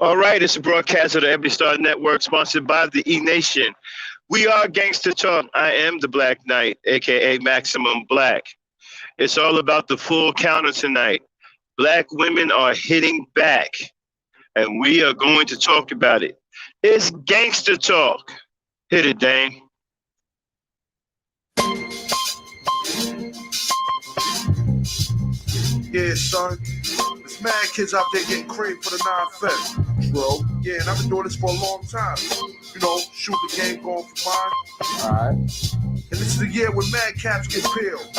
All right, it's a broadcast of the Ebony Star Network sponsored by the E Nation. We are Gangsta Talk. I am the Black Knight, aka Maximum Black. It's all about the full counter tonight. Black women are hitting back, and we are going to talk about it. It's Gangsta Talk. Hit it, Dane. Yeah, son. There's mad kids out there getting cream for the 9-5. Bro. Yeah, and I've been doing this for a long time. You know, shoot the game going for mine. Alright. And this is the year when mad caps get peeled.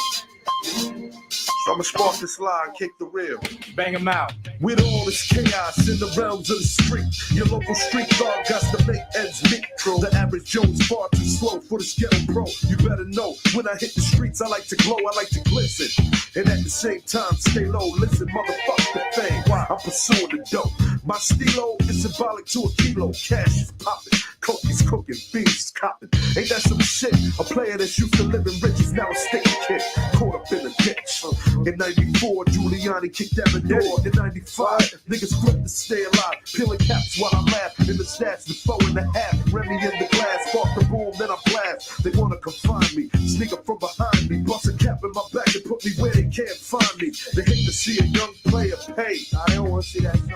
So I'ma spark this line, kick the reel. Bang them out. With all this chaos in the realms of the street, your local street dog got to make ends meet. The average Joe's far too slow for the ghetto pro. You better know, when I hit the streets, I like to glow, I like to glisten. And at the same time, stay low, listen, motherfuck the fame. I'm pursuing the dope. My stilo is symbolic to a kilo. Cash is popping, coke is cooking, beans is copping. Ain't that some shit? A player that's used to living rich is now a sticky kid, caught up in a ditch. In 94, Giuliani kicked down the door. In 95, niggas flip to stay alive. Peeling caps while I laugh. In the stats, the 4.5. Remy in the glass, spark the boom, then I blast. They wanna confine me, sneak up from behind me. Bust a cap in my back and put me where they can't find me. They hate to see a young player pay. I don't wanna see that, son.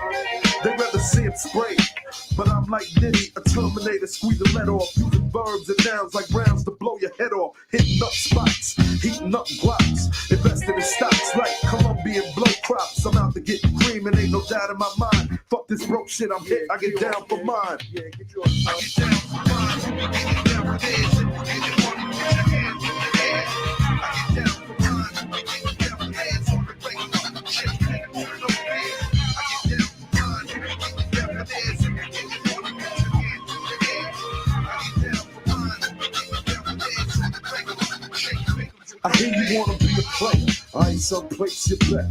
They rather see him spray. But I'm like Nitty, a Terminator, squeeze the lead off. Using verbs and nouns like rounds to blow your head off. Hitting up spots, heating up blocks. Investing in stocks like Colombian blow crops. I'm out to get cream and ain't no doubt in my mind. Fuck this broke shit, I'm hit, I get down for mine. Yeah, get you I get down for mine. Get down for this. Get money, put your hands in the air. I get down for mine. Get down for hands on the regular. Shit, nigga, turn no fear. I get down for mine. Get down for this. Get money, put your hands in the air. I get down for mine. Get down for this on the regular. Shit, I hear you wanna be a player. I ain't someplace you bet.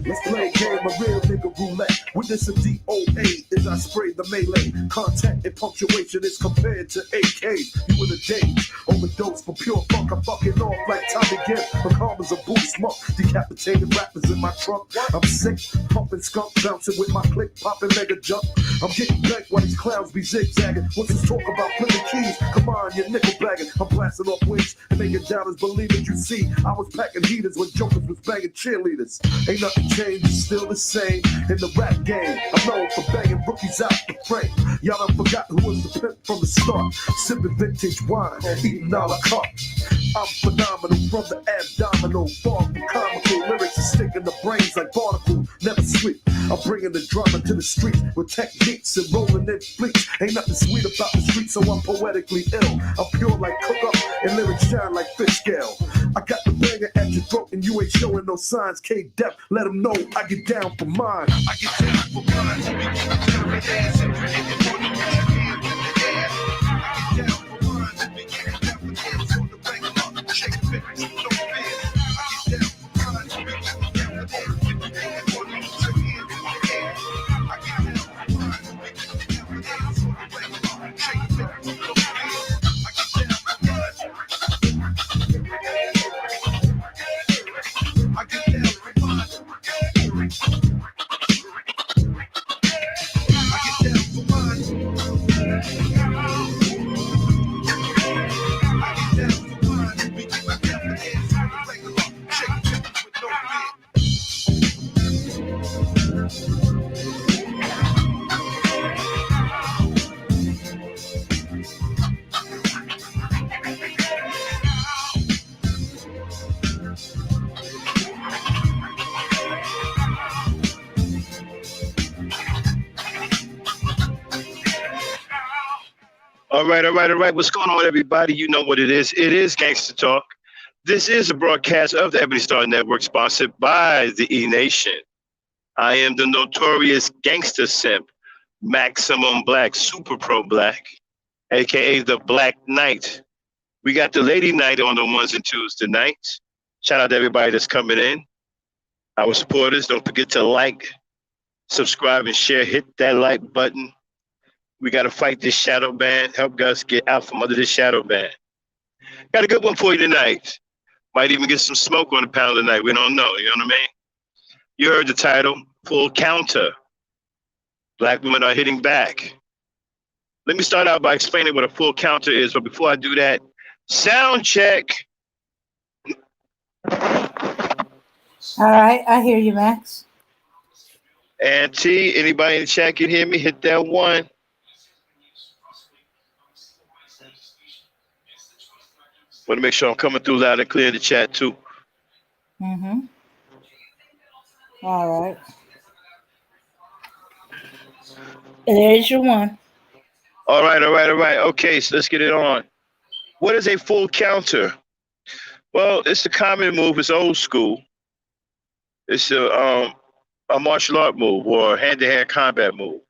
Let's play a game of real nigga roulette. With this a DOA as I spray the melee. Contact and punctuation is compared to AKs. You in a daze, overdose for pure funk. I'm fucking off like Tommy Gibb. My karma's a Buddhist monk. Decapitated rappers in my trunk. I'm sick, pumping skunk, bouncing with my click, popping mega jump. I'm getting back while these clowns be zigzagging. What's this talk about flipping keys? Come on, you're nickel bagging. I'm blasting off wings and making doubters believe it. You see, I was packing heaters when jokers was banging cheerleaders. Ain't nothing changed, it's still the same in the rap game. I'm known for banging rookies out the frame. Y'all done forgot who was the pimp from the start. Sipping vintage wine, eating a la carte. I'm phenomenal from the abdominal. Far from comical lyrics and sticking the brains like barnacles. Never sleep. I'm bringing the drama to the streets with techniques and rolling in fleets. Ain't nothing sweet about the streets, so I'm poetically ill. I'm pure like cook up and lyrics shine like fish scale. I got the banger at your throat and you ain't showing no signs. K-Dep, let them know I get down for mine. I get down for mine. I get down for mine. Shake it, baby, no fear. I get down for mine. All right, all right, all right. What's going on, everybody? You know what it is. It is Gangsta Talk. This is a broadcast of the Ebony Star Network sponsored by the E Nation. I am the notorious gangster simp, Maximum Black, Super Pro Black, aka the Black Knight. We got the Lady Knight on the ones and twos tonight. Shout out to everybody that's coming in. Our supporters, don't forget to like, subscribe, and share. Hit that like button. We got to fight this shadow ban. Help us get out from under this shadow ban. Got a good one for you tonight. Might even get some smoke on the panel tonight. We don't know. You know what I mean? You heard the title, Full Counter. Black women are hitting back. Let me start out by explaining what a full counter is, but before I do that, sound check. All right, I hear you, Max. And T, anybody in the chat can hear me? Hit that one. Want to make sure I'm coming through loud and clear in the chat too. Mm-hmm. All right. There's your one. All right, all right, all right. Okay, so let's get it on. What is a full counter? Well, it's a common move. It's old school. It's a martial art move or hand-to-hand combat move.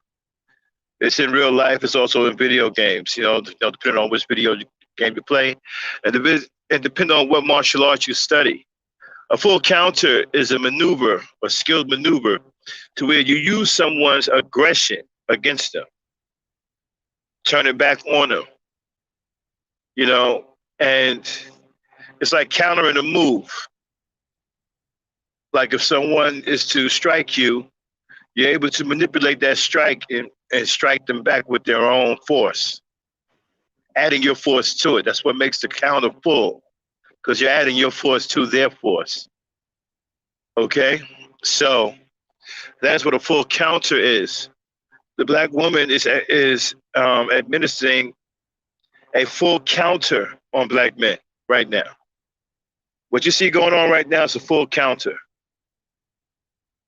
It's in real life. It's also in video games. Depending on which video game you play, and depending on what martial arts you study. A full counter is a maneuver, a skilled maneuver, to where you use someone's aggression against them, turn it back on them. And it's like countering a move. Like if someone is to strike you, you're able to manipulate that strike and strike them back with their own force, adding your force to it. That's what makes the counter full, because you're adding your force to their force. Okay? So that's what a full counter is. The black woman is administering a full counter on black men right now. What you see going on right now is a full counter.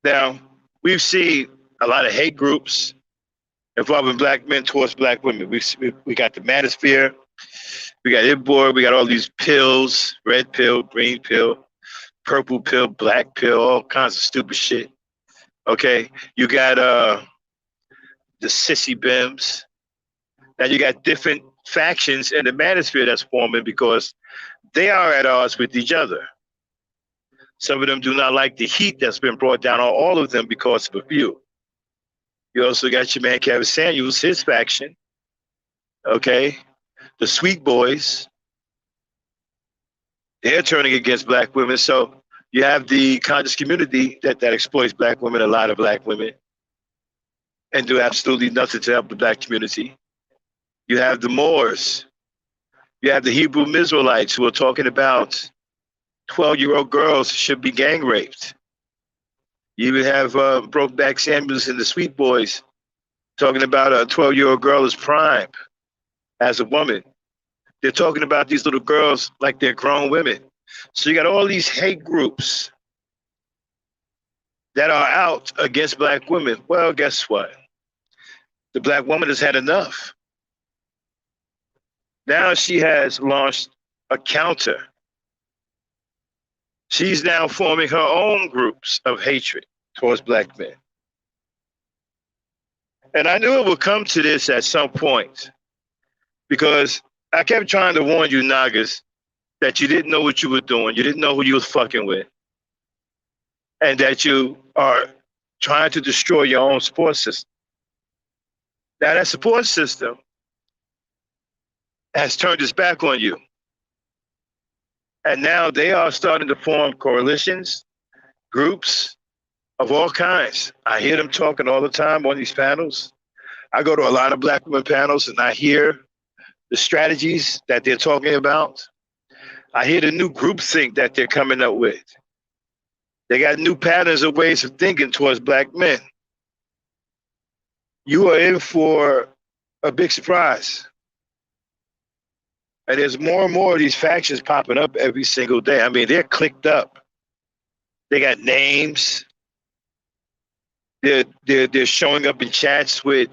Now, we've seen a lot of hate groups involving black men towards black women. We got the manosphere, we got Ibor, we got all these pills, red pill, green pill, purple pill, black pill, all kinds of stupid shit. Okay, you got the sissy bims. Now you got different factions in the manosphere that's forming because they are at odds with each other. Some of them do not like the heat that's been brought down on all of them because of a few. You also got your man Kevin Samuels, his faction. Okay, the Sweet Boys. They're turning against black women. So you have the conscious community that exploits black women, a lot of black women, and do absolutely nothing to help the black community. You have the Moors. You have the Hebrew Israelites who are talking about 12-year-old girls should be gang raped. You even have Brokeback Samuels and the Sweet Boys talking about a 12-year-old girl is prime as a woman. They're talking about these little girls like they're grown women. So you got all these hate groups that are out against black women. Well, guess what? The black woman has had enough. Now she has launched a counter. She's now forming her own groups of hatred towards black men. And I knew it would come to this at some point because I kept trying to warn you Nagas that you didn't know what you were doing. You didn't know who you was fucking with. And that you are trying to destroy your own support system. Now that support system has turned its back on you. And now they are starting to form coalitions, groups of all kinds. I hear them talking all the time on these panels. I go to a lot of black women panels and I hear the strategies that they're talking about. I hear the new groupthink that they're coming up with. They got new patterns and ways of thinking towards black men. You are in for a big surprise. And there's more and more of these factions popping up every single day. I mean, they're clicked up. They got names. They're showing up in chats with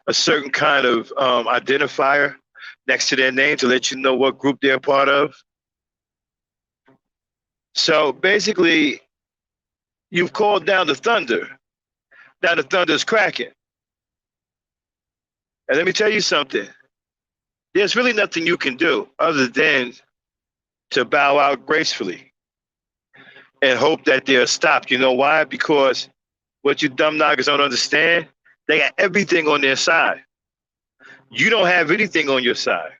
a certain kind of identifier next to their name to let you know what group they're part of. So basically, you've called down the thunder. Now the thunder's cracking. And let me tell you something. There's really nothing you can do other than to bow out gracefully and hope that they're stopped. You know why? Because what you dumb knockers don't understand, they got everything on their side. You don't have anything on your side.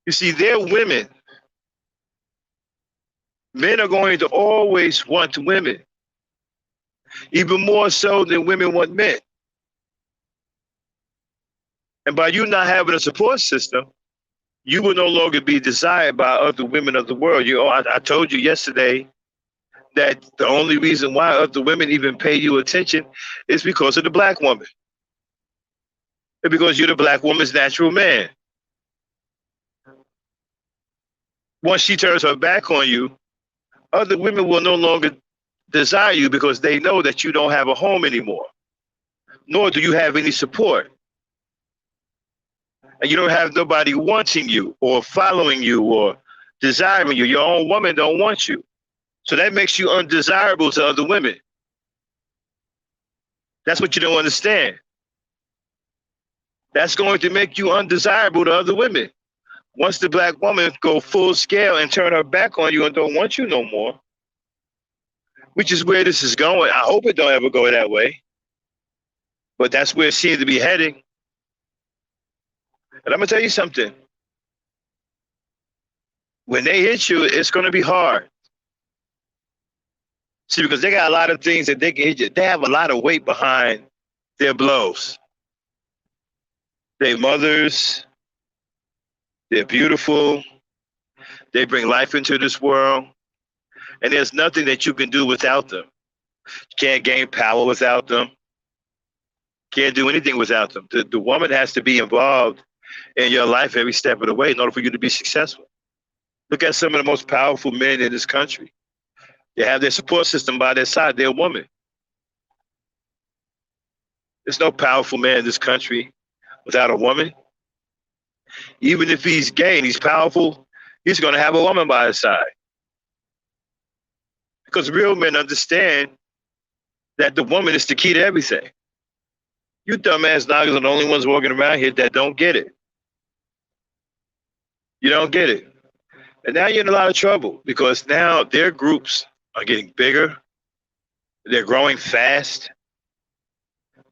You see, they're women. Men are going to always want women. even more so than women want men. And by you not having a support system, you will no longer be desired by other women of the world. I told you yesterday that the only reason why other women even pay you attention is because of the black woman. And because you're the black woman's natural man. Once she turns her back on you, other women will no longer desire you because they know that you don't have a home anymore, nor do you have any support. And you don't have nobody wanting you or following you or desiring you. Your own woman don't want you. So that makes you undesirable to other women. That's what you don't understand. That's going to make you undesirable to other women. Once the black woman go full scale and turn her back on you and don't want you no more, which is where this is going. I hope it don't ever go that way. But that's where it seems to be heading. And I'm going to tell you something. When they hit you, it's going to be hard. See, because they got a lot of things that they can hit you. They have a lot of weight behind their blows. They're mothers. They're beautiful. They bring life into this world. And there's nothing that you can do without them. You can't gain power without them. Can't do anything without them. The woman has to be involved in your life every step of the way in order for you to be successful. Look at some of the most powerful men in this country. They have their support system by their side. They're a woman. There's no powerful man in this country without a woman. Even if he's gay and he's powerful, he's going to have a woman by his side. Because real men understand that the woman is the key to everything. You dumbass niggas are the only ones walking around here that don't get it. You don't get it. And now you're in a lot of trouble because now their groups are getting bigger. They're growing fast.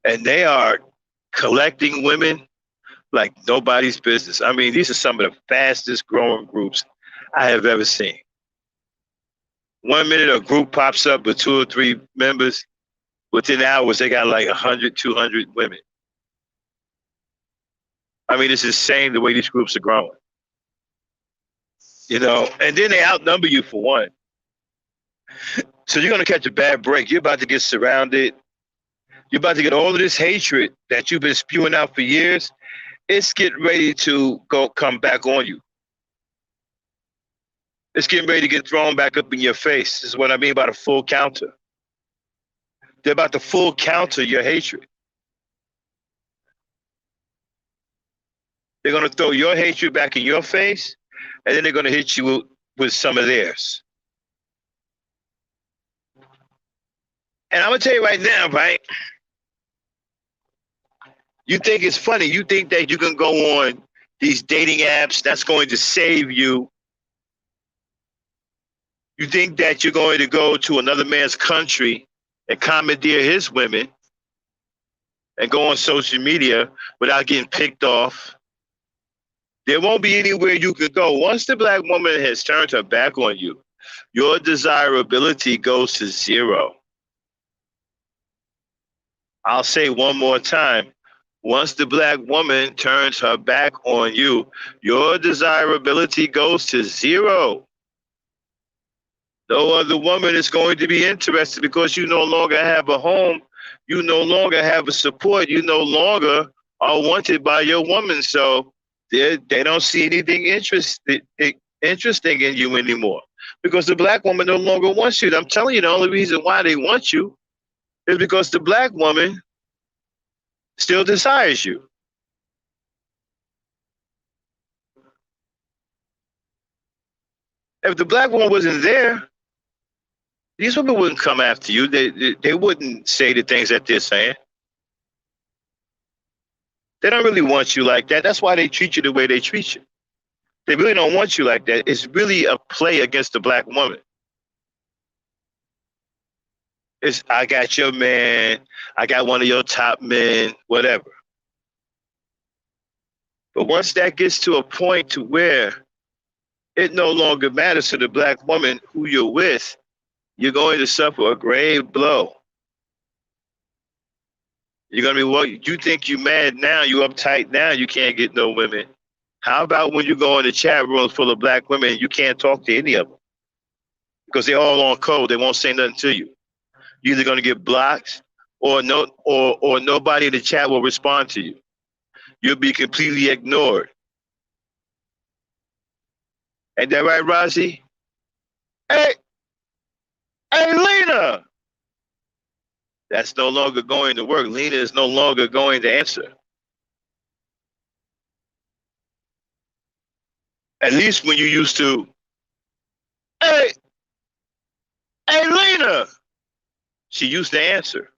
And they are collecting women like nobody's business. I mean, these are some of the fastest growing groups I have ever seen. 1 minute a group pops up with 2 or 3 members. Within hours, they got like 100, 200 women. I mean, it's insane the way these groups are growing. You know, and then they outnumber you for one. So you're going to catch a bad break. You're about to get surrounded. You're about to get all of this hatred that you've been spewing out for years. It's getting ready to come back on you. It's getting ready to get thrown back up in your face. This is what I mean by the full counter. They're about to full counter your hatred. They're going to throw your hatred back in your face, and then they're going to hit you with some of theirs. And I'm going to tell you right now, right? You think it's funny. You think that you can go on these dating apps that's going to save you. You think that you're going to go to another man's country and commandeer his women and go on social media without getting picked off. There won't be anywhere you can go. Once the black woman has turned her back on you, your desirability goes to zero. I'll say one more time. Once the black woman turns her back on you, your desirability goes to zero. No other woman is going to be interested because you no longer have a home. You no longer have a support. You no longer are wanted by your woman. So they don't see anything interesting in you anymore because the black woman no longer wants you. I'm telling you, the only reason why they want you is because the black woman still desires you. If the black woman wasn't there, these women wouldn't come after you. They wouldn't say the things that they're saying. They don't really want you like that. That's why they treat you the way they treat you. They really don't want you like that. It's really a play against the black woman. It's, I got your man, I got one of your top men, whatever. But once that gets to a point to where it no longer matters to the black woman who you're with, you're going to suffer a grave blow. You're gonna be, well, you think you mad now, you uptight now, you can't get no women. How about when you go in the chat rooms full of black women and you can't talk to any of them because they're all on code. They won't say nothing to you. You're either gonna get blocked or or nobody in the chat will respond to you. You'll be completely ignored. Ain't that right, Razi? Hey, hey, Lena. That's no longer going to work. Lena is no longer going to answer. At least when you used to, hey, hey, Lena. She used to answer.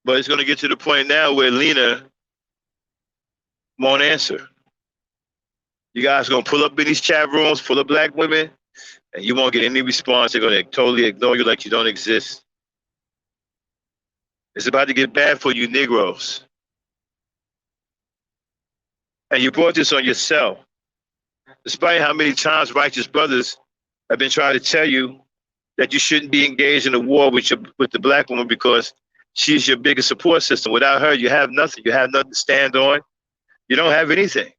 But it's going to get to the point now where Lena won't answer. You guys are going to pull up in these chat rooms full of black women, and you won't get any response. They're going to totally ignore you like you don't exist. It's about to get bad for you Negroes. And you brought this on yourself. Despite how many times righteous brothers have been trying to tell you that you shouldn't be engaged in a war with the black woman because she's your biggest support system. Without her, you have nothing. You have nothing to stand on. You don't have anything.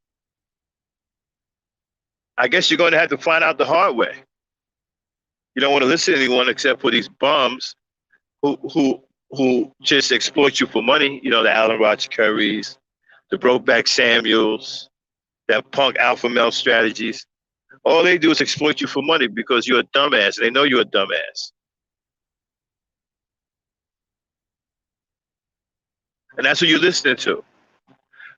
I guess you're going to have to find out the hard way. You don't want to listen to anyone except for these bums who just exploit you for money. You know, the Alan Roger Currys, the Brokeback Samuels, that punk alpha male strategies. All they do is exploit you for money because you're a dumbass, and they know you're a dumbass. And that's what you're listening to.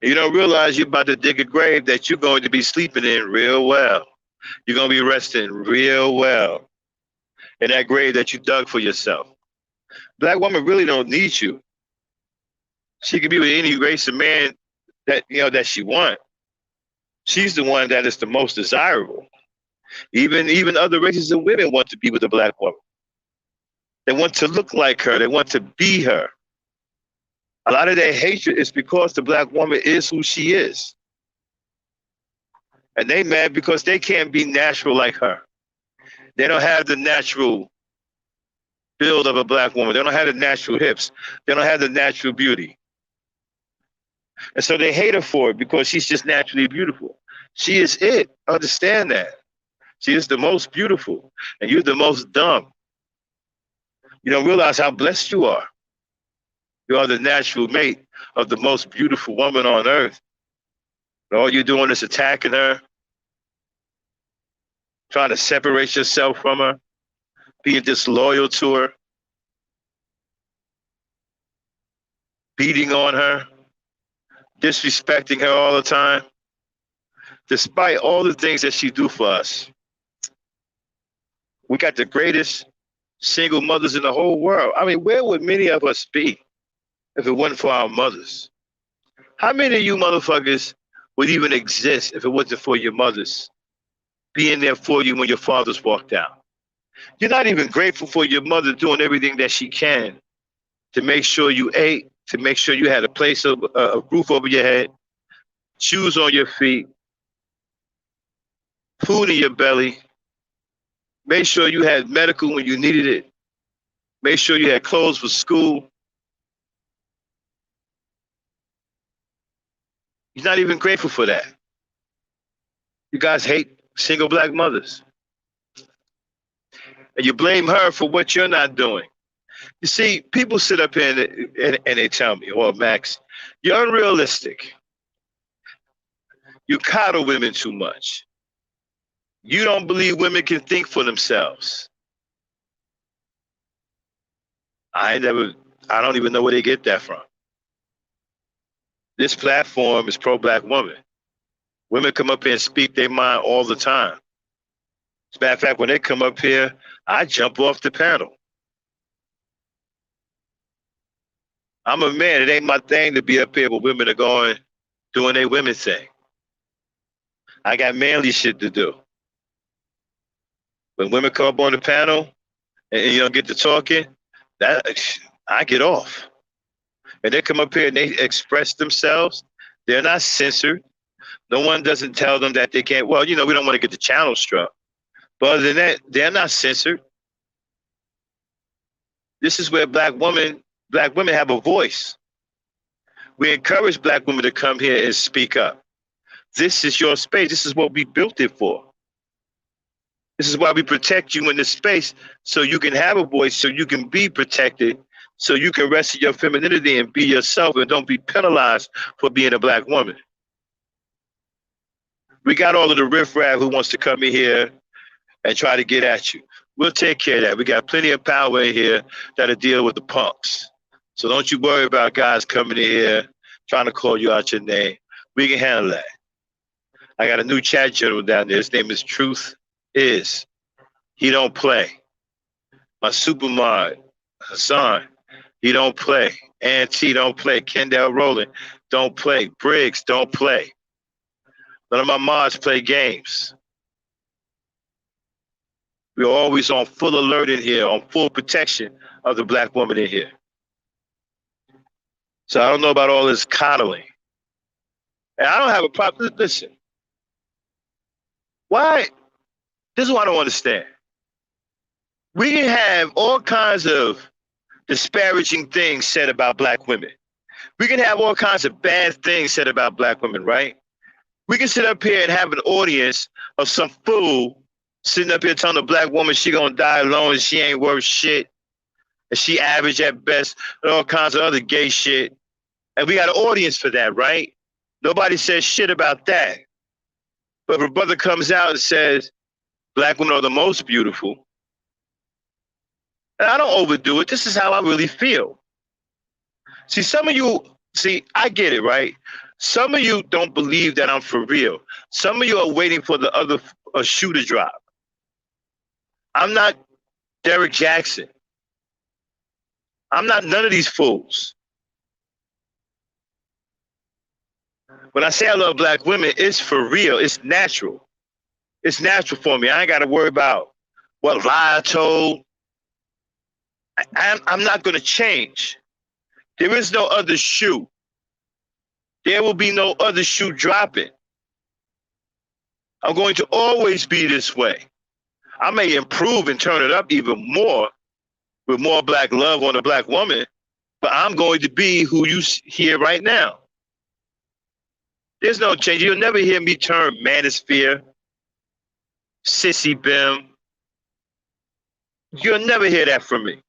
And you don't realize you're about to dig a grave that you're going to be sleeping in real well. You're going to be resting real well in that grave that you dug for yourself. Black woman really don't need you. She can be with any race of man that she wants. She's the one that is the most desirable. Even other races of women want to be with a black woman. They want to look like her. They want to be her. A lot of their hatred is because the black woman is who she is. And they mad because they can't be natural like her. They don't have the natural build of a black woman. They don't have the natural hips. They don't have the natural beauty. And so they hate her for it because she's just naturally beautiful. She is it. Understand that. She is the most beautiful, and you're the most dumb. You don't realize how blessed you are. You are the natural mate of the most beautiful woman on earth. And all you're doing is attacking her, trying to separate yourself from her, being disloyal to her, beating on her, disrespecting her all the time, despite all the things that she do for us. We got the greatest single mothers in the whole world. I mean, where would many of us be if it wasn't for our mothers? How many of you motherfuckers would even exist if it wasn't for your mothers being there for you when your fathers walked out? You're not even grateful for your mother doing everything that she can to make sure you ate, to make sure you had a place of a roof over your head, shoes on your feet, food in your belly. Make sure you had medical when you needed it. Make sure you had clothes for school. You're not even grateful for that. You guys hate single black mothers. And you blame her for what you're not doing. You see, people sit up here and they tell me, well, Max, you're unrealistic. You coddle women too much. You don't believe women can think for themselves. I don't even know where they get that from. This platform is pro-black woman. Women come up here and speak their mind all the time. As a matter of fact, when they come up here, I jump off the panel. I'm a man. It ain't my thing to be up here with women are going, doing their women thing. I got manly shit to do. When women come up on the panel and you don't get to talking, I get off. And they come up here and they express themselves. They're not censored. No one doesn't tell them that they can't. Well, we don't want to get the channel struck. But other than that, they're not censored. This is where black women have a voice. We encourage black women to come here and speak up. This is your space. This is what we built it for. This is why we protect you in this space, so you can have a voice, so you can be protected, so you can rest in your femininity and be yourself and don't be penalized for being a black woman. We got all of the riffraff who wants to come in here and try to get at you. We'll take care of that. We got plenty of power in here that'll deal with the punks. So don't you worry about guys coming in here trying to call you out your name. We can handle that. I got a new chat general down there. His name is Truth Is. He don't play. My supermod, Hassan, he don't play. Auntie don't play. Kendall Rowland don't play. Briggs don't play. None of my mods play games. We're always on full alert in here, on full protection of the black woman in here. So I don't know about all this coddling. And I don't have a problem. Listen. Why? This is what I don't understand. We can have all kinds of disparaging things said about black women. We can have all kinds of bad things said about black women, right? We can sit up here and have an audience of some fool sitting up here telling a black woman she gonna die alone and she ain't worth shit, and she average at best, and all kinds of other gay shit. And we got an audience for that, right? Nobody says shit about that. But if a brother comes out and says, black women are the most beautiful, and I don't overdo it, this is how I really feel. See, some of you, I get it, right? Some of you don't believe that I'm for real. Some of you are waiting for the other shoe to drop. I'm not Derek Jackson. I'm not none of these fools. When I say I love black women, it's for real. It's natural. It's natural for me. I ain't got to worry about what lie I told. I'm not going to change. There is no other shoe. There will be no other shoe dropping. I'm going to always be this way. I may improve and turn it up even more with more black love on a black woman, but I'm going to be who you hear right now. There's no change. You'll never hear me term manosphere, sissy bim. You'll never hear that from me.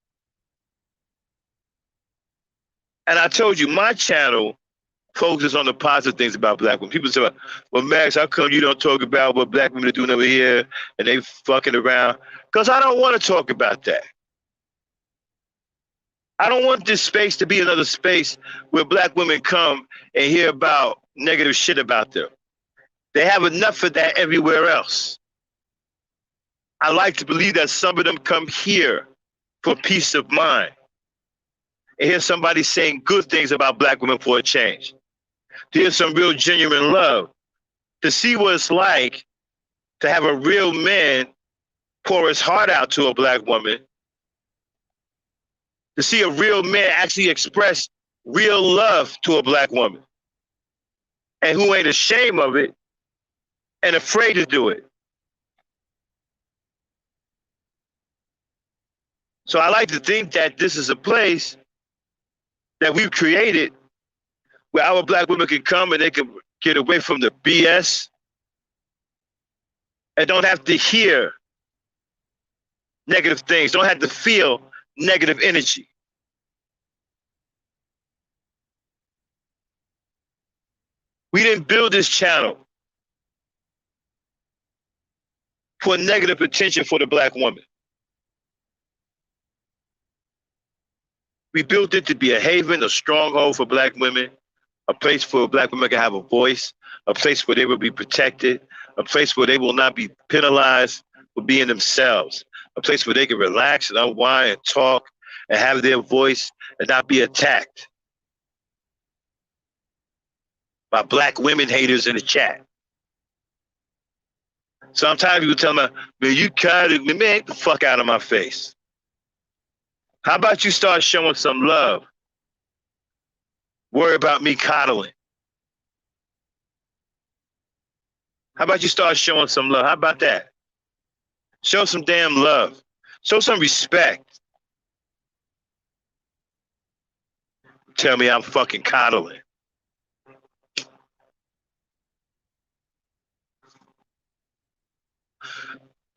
And I told you, my channel focuses on the positive things about black women. People say, well, Max, how come you don't talk about what black women are doing over here and they fucking around? Because I don't want to talk about that. I don't want this space to be another space where black women come and hear about negative shit about them. They have enough of that everywhere else. I like to believe that some of them come here for peace of mind and hear somebody saying good things about black women for a change. To hear some real genuine love. To see what it's like to have a real man pour his heart out to a black woman. To see a real man actually express real love to a black woman. And who ain't ashamed of it and afraid to do it. So I like to think that this is a place that we've created where our black women can come and they can get away from the BS and don't have to hear negative things, don't have to feel negative energy. We didn't build this channel for negative attention for the black woman. We built it to be a haven, a stronghold for black women, a place where black women can have a voice, a place where they will be protected, a place where they will not be penalized for being themselves, a place where they can relax and unwind and talk and have their voice and not be attacked by black women haters in the chat. Sometimes people tell me, man, you coddled me, man, get the fuck out of my face. How about you start showing some love? Worry about me coddling. How about you start showing some love? How about that? Show some damn love. Show some respect. tell me I'm fucking coddling.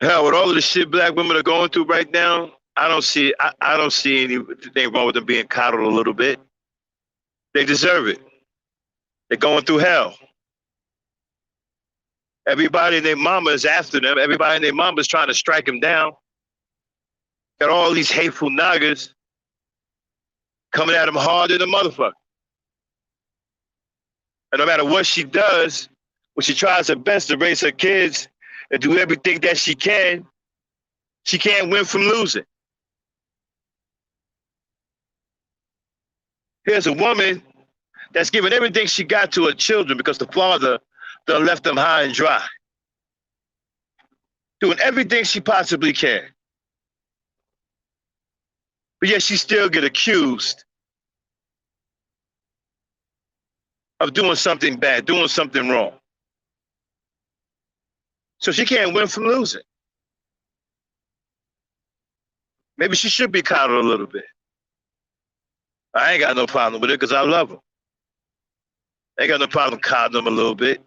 Hell, with all of the shit black women are going through right now, I don't see anything wrong with them being coddled a little bit. They deserve it. They're going through hell. Everybody and their mama is after them. Everybody and their mama is trying to strike them down. Got all these hateful niggas coming at them harder than a motherfucker. And no matter what she does, when she tries her best to raise her kids and do everything that she can't win from losing. Here's a woman that's giving everything she got to her children because the father done left them high and dry. Doing everything she possibly can. But yet she still get accused of doing something bad, doing something wrong. So she can't win from losing. Maybe she should be coddled a little bit. I ain't got no problem with it because I love them. I ain't got no problem coddling them a little bit.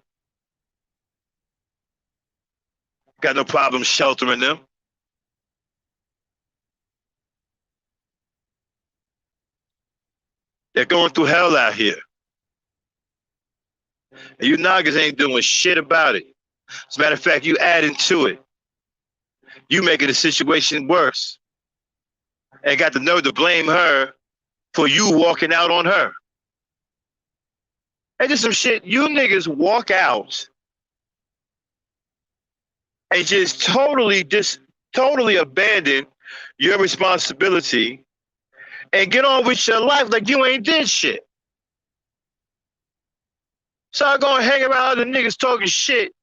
Got no problem sheltering them. They're going through hell out here. And you niggas ain't doing shit about it. As a matter of fact, you adding to it. You making the situation worse. And got the nerve to blame her for you walking out on her. And just some shit, you niggas walk out and just totally abandon your responsibility and get on with your life like you ain't did shit. So I'm gonna hang around other niggas talking shit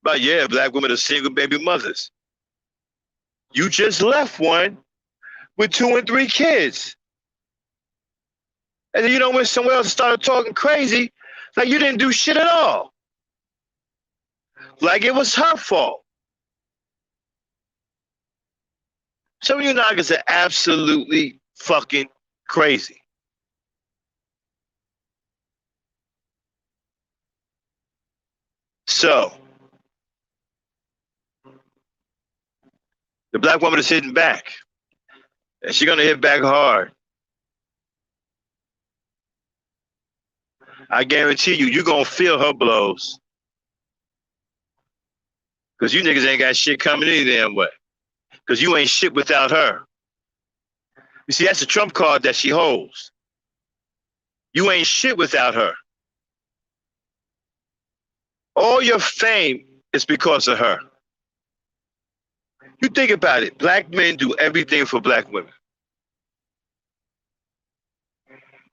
about, yeah, black women are single baby mothers. You just left one with 2 and 3 kids. And then you don't went somewhere else and started talking crazy like you didn't do shit at all. Like it was her fault. Some of you niggas are absolutely fucking crazy. So, the black woman is hitting back. And she's gonna hit back hard. I guarantee you, you're gonna feel her blows. Because you niggas ain't got shit coming any damn way. Because you ain't shit without her. You see, that's the trump card that she holds. You ain't shit without her. All your fame is because of her. You think about it. Black men do everything for black women.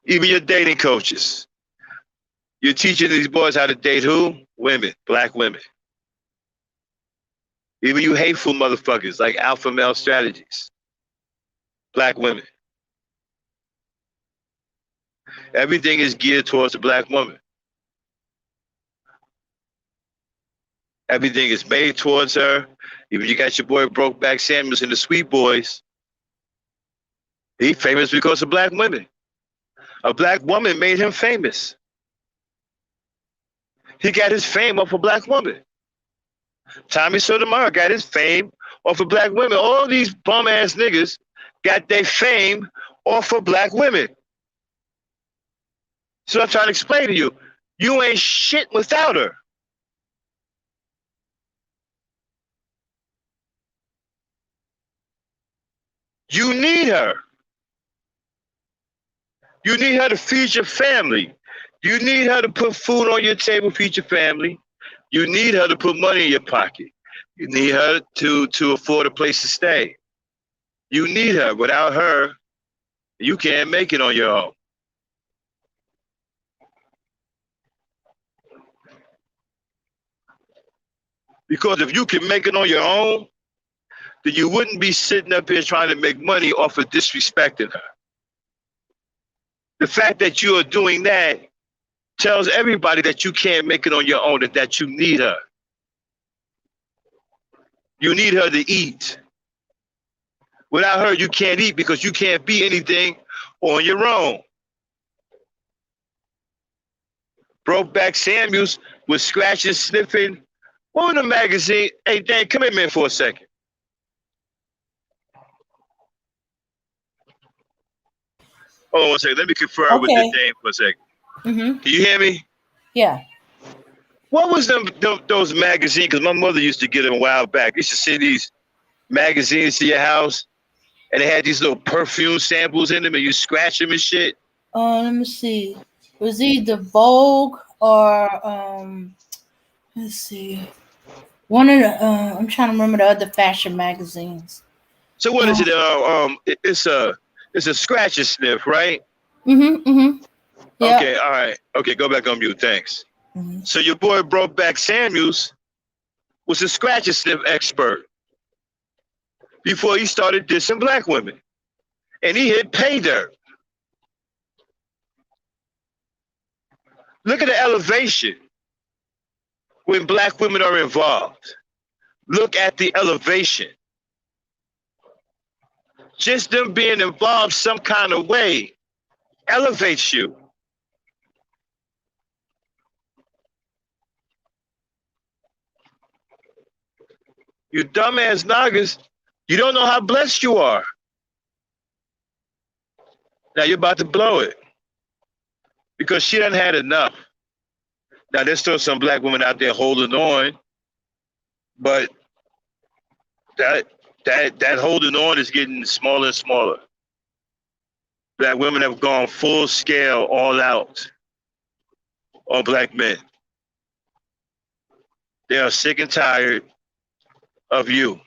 Even your dating coaches. You're teaching these boys how to date who? Women, black women. Even you hateful motherfuckers like alpha male strategies. Black women. Everything is geared towards the black woman. Everything is made towards her. Even you got your boy Brokeback Samuels and the Sweet Boys. He famous because of black women. A black woman made him famous. He got his fame off a black woman. Tommy Sotomayor got his fame off of black women. All these bum ass niggas got their fame off of black women. So I'm trying to explain to you, you ain't shit without her. You need her. You need her to feed your family. You need her to put food on your table, feed your family. You need her to put money in your pocket. You need her to afford a place to stay. You need her. Without her, you can't make it on your own. Because if you can make it on your own, then you wouldn't be sitting up here trying to make money off of disrespecting her. The fact that you are doing that tells everybody that you can't make it on your own, that you need her. You need her to eat. Without her, you can't eat because you can't be anything on your own. Brokeback Samuels was scratching, sniffing. What was the magazine? Hey, Dan, come here, man, for a second. Hold on one second. Let me confer with the Okay. Dame for a second. Mm-hmm. Can you hear me? Yeah. What was those magazines? Because my mother used to get them a while back. Used to send these magazines to your house, and they had these little perfume samples in them, and you scratch them and shit. Let me see. It was either Vogue or let's see. One of the I'm trying to remember the other fashion magazines. So what is Uh, it? It's a scratch and sniff, right? mhm. Mhm. Yep. Okay, all right. Okay, go back on mute. Thanks. Mhm. So your boy Brokeback Samuels was a scratch and sniff expert before he started dissing black women, and he hit pay dirt. Look at the elevation when black women are involved. Look at the elevation. Just them being involved some kind of way elevates you. You dumbass niggas, you don't know how blessed you are. Now you're about to blow it because she done had enough. Now there's still some black women out there holding on, but that holding on is getting smaller and smaller. Black women have gone full scale, all out on black men. They are sick and tired of you.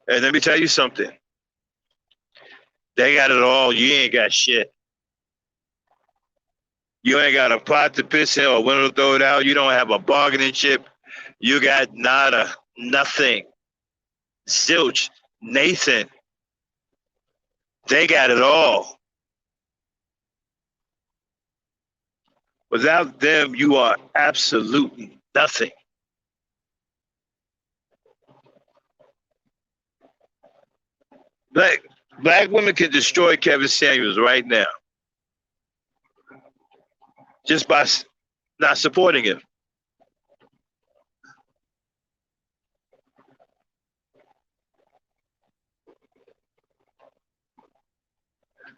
And let me tell you something. They got it all. You ain't got shit. You ain't got a pot to piss in or a window to throw it out. You don't have a bargaining chip. You got nada, nothing. Zilch, Nathan. They got it all. Without them, you are absolutely nothing. Black women can destroy Kevin Samuels right now just by not supporting him.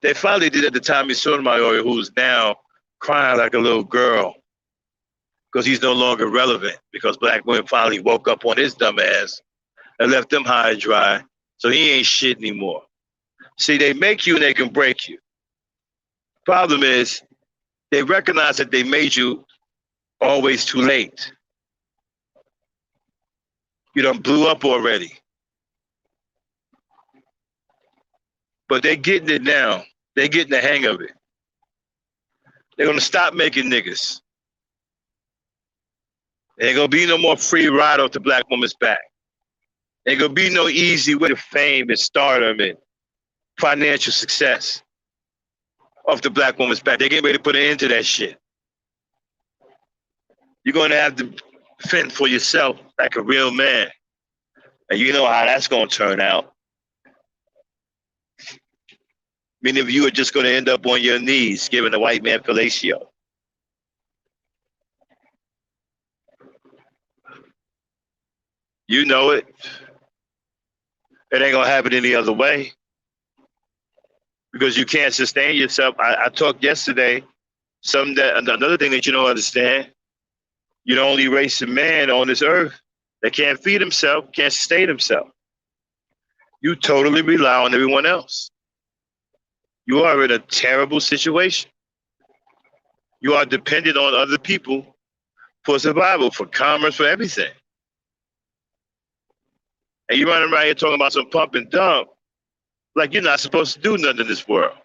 They finally did it at the Tommy Sotomayor, who's now crying like a little girl because he's no longer relevant because black women finally woke up on his dumb ass and left them high and dry. So he ain't shit anymore. See, they make you and they can break you. Problem is, they recognize that they made you always too late. You done blew up already. But they getting it now. They getting the hang of it. They're gonna stop making niggas. There ain't gonna be no more free ride off the black woman's back. There ain't gonna be no easy way to fame and stardom and financial success off the black woman's back. They're getting ready to put an end to that shit. You're gonna have to fend for yourself like a real man. And you know how that's gonna turn out. Many of you are just gonna end up on your knees giving the white man fellatio. You know it. It ain't gonna happen any other way because you can't sustain yourself. I talked yesterday. Another thing that you don't understand. You're the only race of man on this earth that can't feed himself, can't sustain himself. You totally rely on everyone else. You are in a terrible situation. You are dependent on other people for survival, for commerce, for everything. And you're running around here talking about some pump and dump like you're not supposed to do nothing in this world.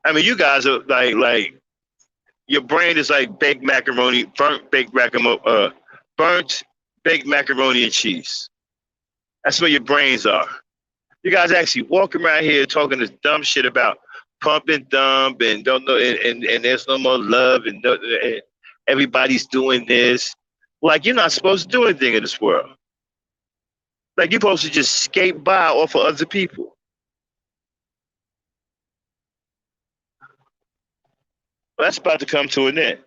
I mean, you guys are like your brain is like baked macaroni, burnt baked macaroni and cheese. That's where your brains are. You guys actually walking around here talking this dumb shit about pump and dump and don't know and there's no more love and everybody's doing this. Like you're not supposed to do anything in this world. Like you're supposed to just skate by off of other people. Well, that's about to come to an end.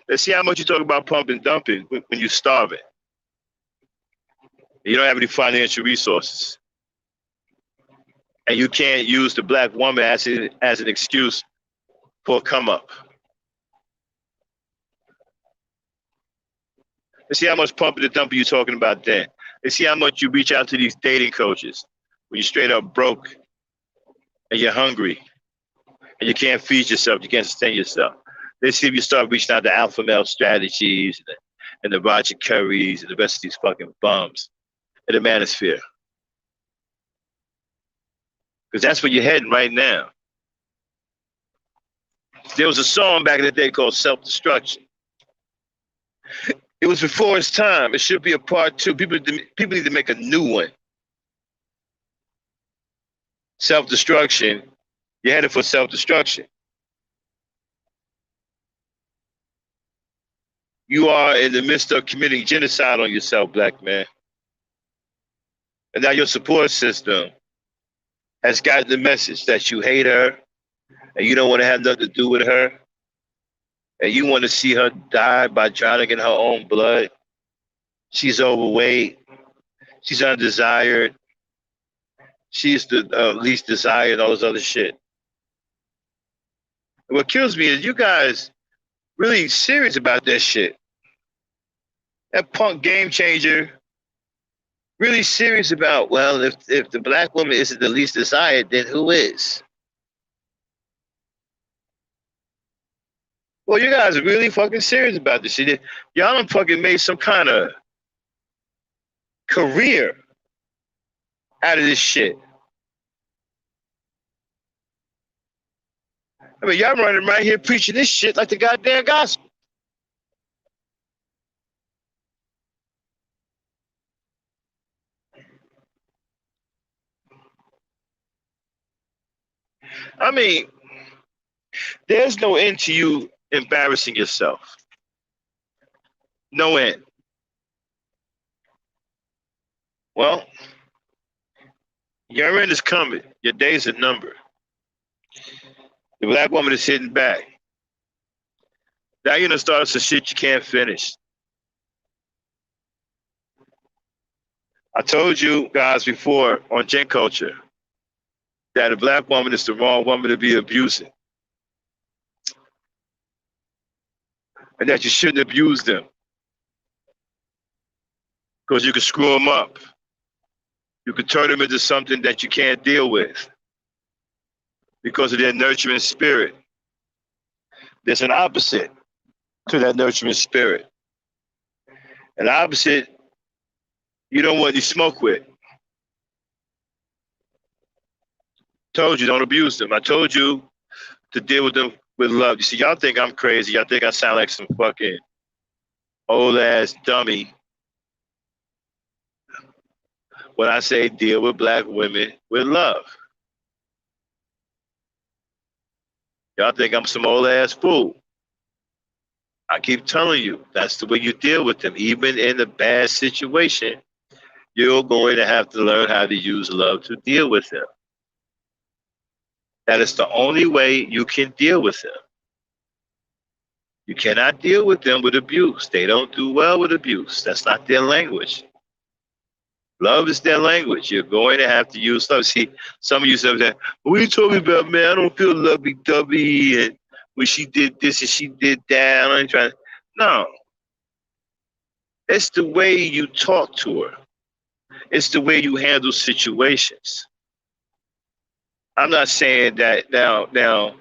Let's see how much you talk about pump and dumping when you're starving. You don't have any financial resources. And you can't use the black woman as an excuse for a come up. Let's see how much pumping and dumping you're talking about then. Let's see how much you reach out to these dating coaches when you're straight up broke and you're hungry and you can't feed yourself, you can't sustain yourself. Let's see if you start reaching out to alpha male strategies and the Roger Currys and the rest of these fucking bums in the manosphere. Because that's where you're heading right now. There was a song back in the day called Self-Destruction. It was before its time. It should be a part two. People need to make a new one. Self-destruction. You're headed for self-destruction. You are in the midst of committing genocide on yourself, black man. And now your support system has gotten the message that you hate her and you don't want to have nothing to do with her. And you want to see her die by drowning in her own blood. She's overweight. She's undesired. She's the least desired, all this other shit. And what kills me is you guys really serious about that shit. That punk game changer really serious about, well, if the black woman isn't the least desired, then who is? Well, you guys are really fucking serious about this shit. Y'all done fucking made some kind of career out of this shit. I mean, y'all running right here preaching this shit like the goddamn gospel. I mean, there's no end to you embarrassing yourself. No end. Well, your end is coming. Your days are numbered. The black woman is sitting back. Now you're gonna start some shit you can't finish. I told you guys before on Gen Culture that a black woman is the wrong woman to be abusing. And that you shouldn't abuse them. Because you can screw them up. You can turn them into something that you can't deal with because of their nurturing spirit. There's an opposite to that nurturing spirit. An opposite you don't want any smoke with. Told you, don't abuse them. I told you to deal with them with love. You see, y'all think I'm crazy. Y'all think I sound like some fucking old ass dummy when I say deal with black women with love. Y'all think I'm some old ass fool. I keep telling you, that's the way you deal with them. Even in a bad situation, you're going to have to learn how to use love to deal with them. That is the only way you can deal with them. You cannot deal with them with abuse. They don't do well with abuse. That's not their language. Love is their language. You're going to have to use love. See, some of you said that, what are you talking about, man? I don't feel lovey-dovey, and when she did this and she did that, I ain't trying to. No. It's the way you talk to her. It's the way you handle situations. I'm not saying that now,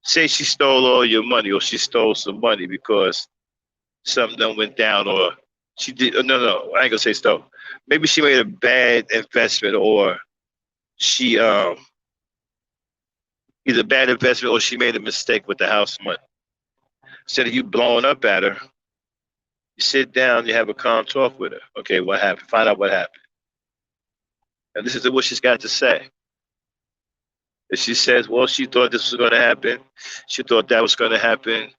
say she stole all your money or she stole some money because something done went down or she did, no, I ain't gonna say stole. Maybe she made a bad investment or she, either bad investment or she made a mistake with the house money. Instead of you blowing up at her, you sit down, you have a calm talk with her. Okay, what happened? Find out what happened. And this is what she's got to say. And she says, well, she thought this was going to happen. She thought that was going to happen.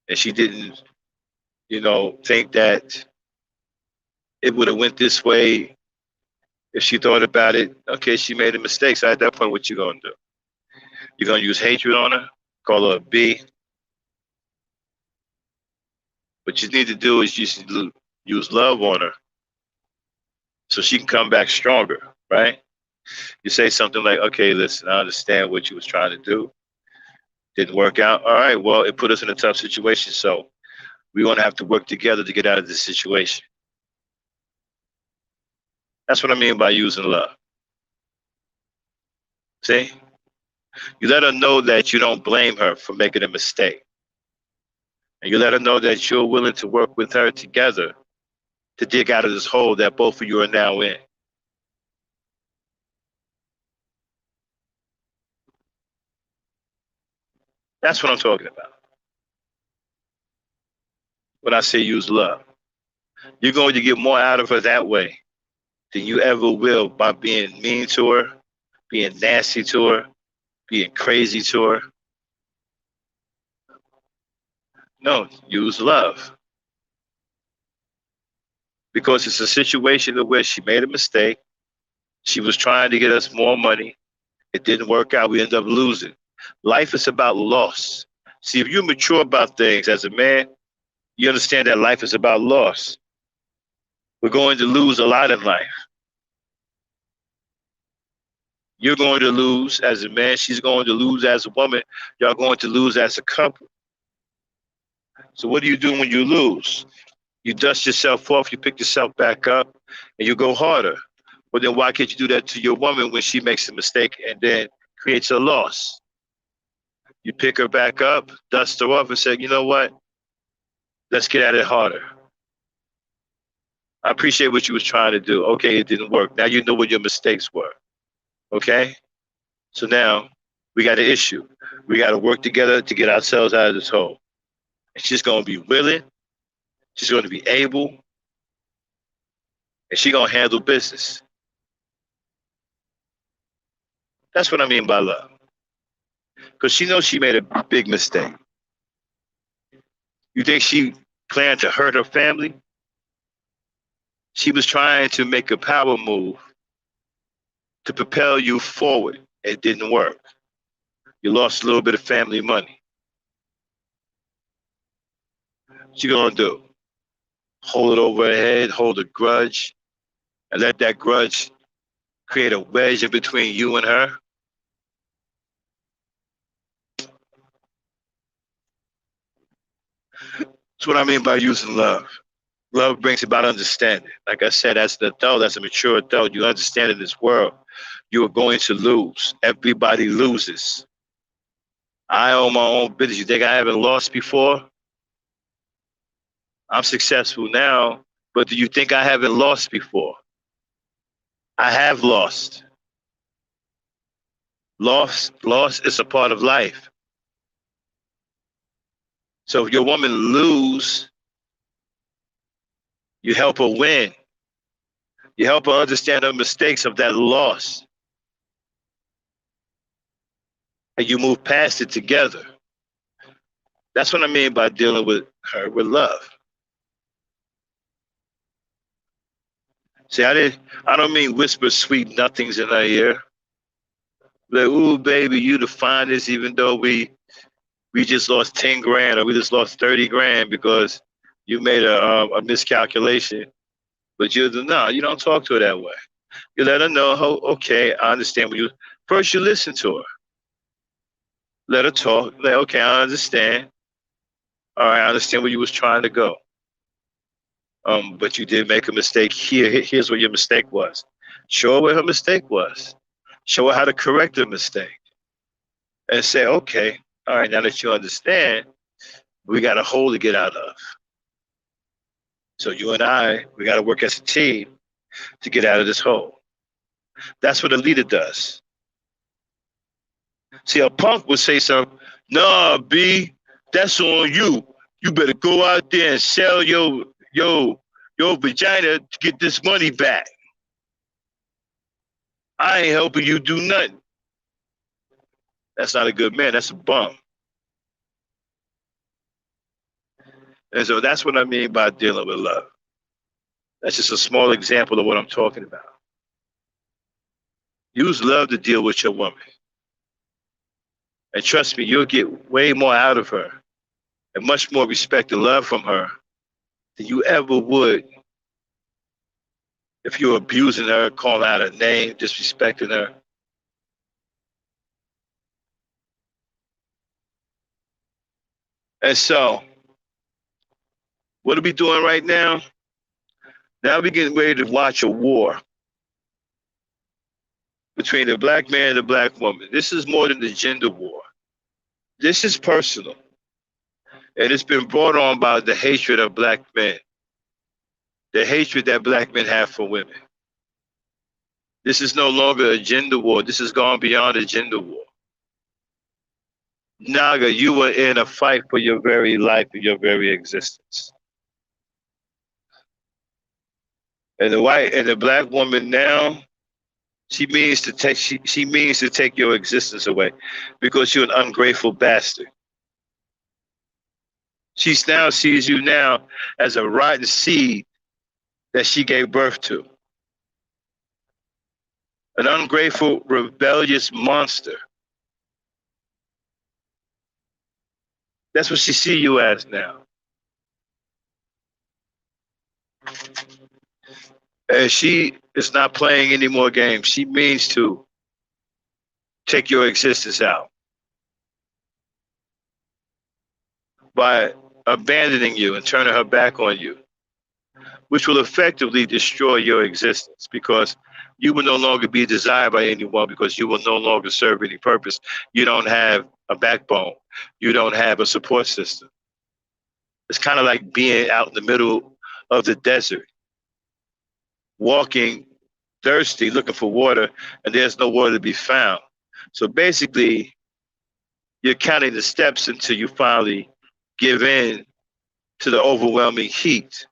And she didn't, think that it would have went this way. If she thought about it, okay, she made a mistake. So at that point, what you gonna do? You're gonna use hatred on her, call her a B. What you need to do is just use love on her so she can come back stronger, right? You say something like, okay, listen, I understand what you was trying to do. Didn't work out. All right, well, it put us in a tough situation. So we're going to have to work together to get out of this situation. That's what I mean by using love. See? You let her know that you don't blame her for making a mistake. And you let her know that you're willing to work with her together to dig out of this hole that both of you are now in. That's what I'm talking about when I say use love. You're going to get more out of her that way than you ever will by being mean to her, being nasty to her, being crazy to her. No, use love. Because it's a situation where she made a mistake. She was trying to get us more money. It didn't work out. We ended up losing. Life is about loss. See, if you're mature about things as a man, you understand that life is about loss. We're going to lose a lot in life. You're going to lose as a man. She's going to lose as a woman. Y'all going to lose as a couple. So what do you do when you lose? You dust yourself off, you pick yourself back up, and you go harder. Well, then why can't you do that to your woman when she makes a mistake and then creates a loss? You pick her back up, dust her off, and say, you know what? Let's get at it harder. I appreciate what you was trying to do. Okay, it didn't work. Now you know what your mistakes were. Okay? So now we got an issue. We got to work together to get ourselves out of this hole. And she's going to be willing. She's going to be able. And she's going to handle business. That's what I mean by love. Because she knows she made a big mistake. You think she planned to hurt her family? She was trying to make a power move to propel you forward. It didn't work. You lost a little bit of family money. What you gonna do? Hold it over her head, hold a grudge, and let that grudge create a wedge in between you and her? That's what I mean by using love. Love brings about understanding. Like I said, as an adult, as a mature adult, you understand in this world, you are going to lose. Everybody loses. I own my own business. You think I haven't lost before? I'm successful now, but do you think I haven't lost before? I have lost. Loss is a part of life. So if your woman lose, you help her win. You help her understand her mistakes of that loss. And you move past it together. That's what I mean by dealing with her with love. See, I don't mean whisper sweet nothings in her ear. Like, ooh, baby, you the finest, even though we just lost 10 grand or we just lost 30 grand because you made a miscalculation. But no, you don't talk to her that way. You let her know, oh, okay, I understand what you, first you listen to her. Let her talk, like, okay, I understand. All right, I understand where you was trying to go. But you did make a mistake here. Here's what your mistake was. Show her what her mistake was. Show her how to correct the mistake. And say, okay, all right, now that you understand, we got a hole to get out of. So you and I, we got to work as a team to get out of this hole. That's what a leader does. See, a punk would say something, nah, B, that's on you. You better go out there and sell your vagina to get this money back. I ain't helping you do nothing. That's not a good man. That's a bum. And so that's what I mean by dealing with love. That's just a small example of what I'm talking about. Use love to deal with your woman. And trust me, you'll get way more out of her and much more respect and love from her than you ever would if you're abusing her, calling out her name, disrespecting her. And so, what are we doing right now? Now we're getting ready to watch a war between the black man and the black woman. This is more than the gender war. This is personal. And it's been brought on by the hatred of black men, the hatred that black men have for women. This is no longer a gender war. This has gone beyond a gender war. Naga, you were in a fight for your very life and your very existence. And the white and the black woman now, she means to take your existence away because you're an ungrateful bastard. She now sees you now as a rotten seed that she gave birth to. An ungrateful, rebellious monster. That's what she sees you as now. And she is not playing any more games. She means to take your existence out by abandoning you and turning her back on you, which will effectively destroy your existence because you will no longer be desired by anyone because you will no longer serve any purpose. You don't have a backbone. You don't have a support system. It's kind of like being out in the middle of the desert, walking thirsty, looking for water, and there's no water to be found. So basically, you're counting the steps until you finally give in to the overwhelming heat.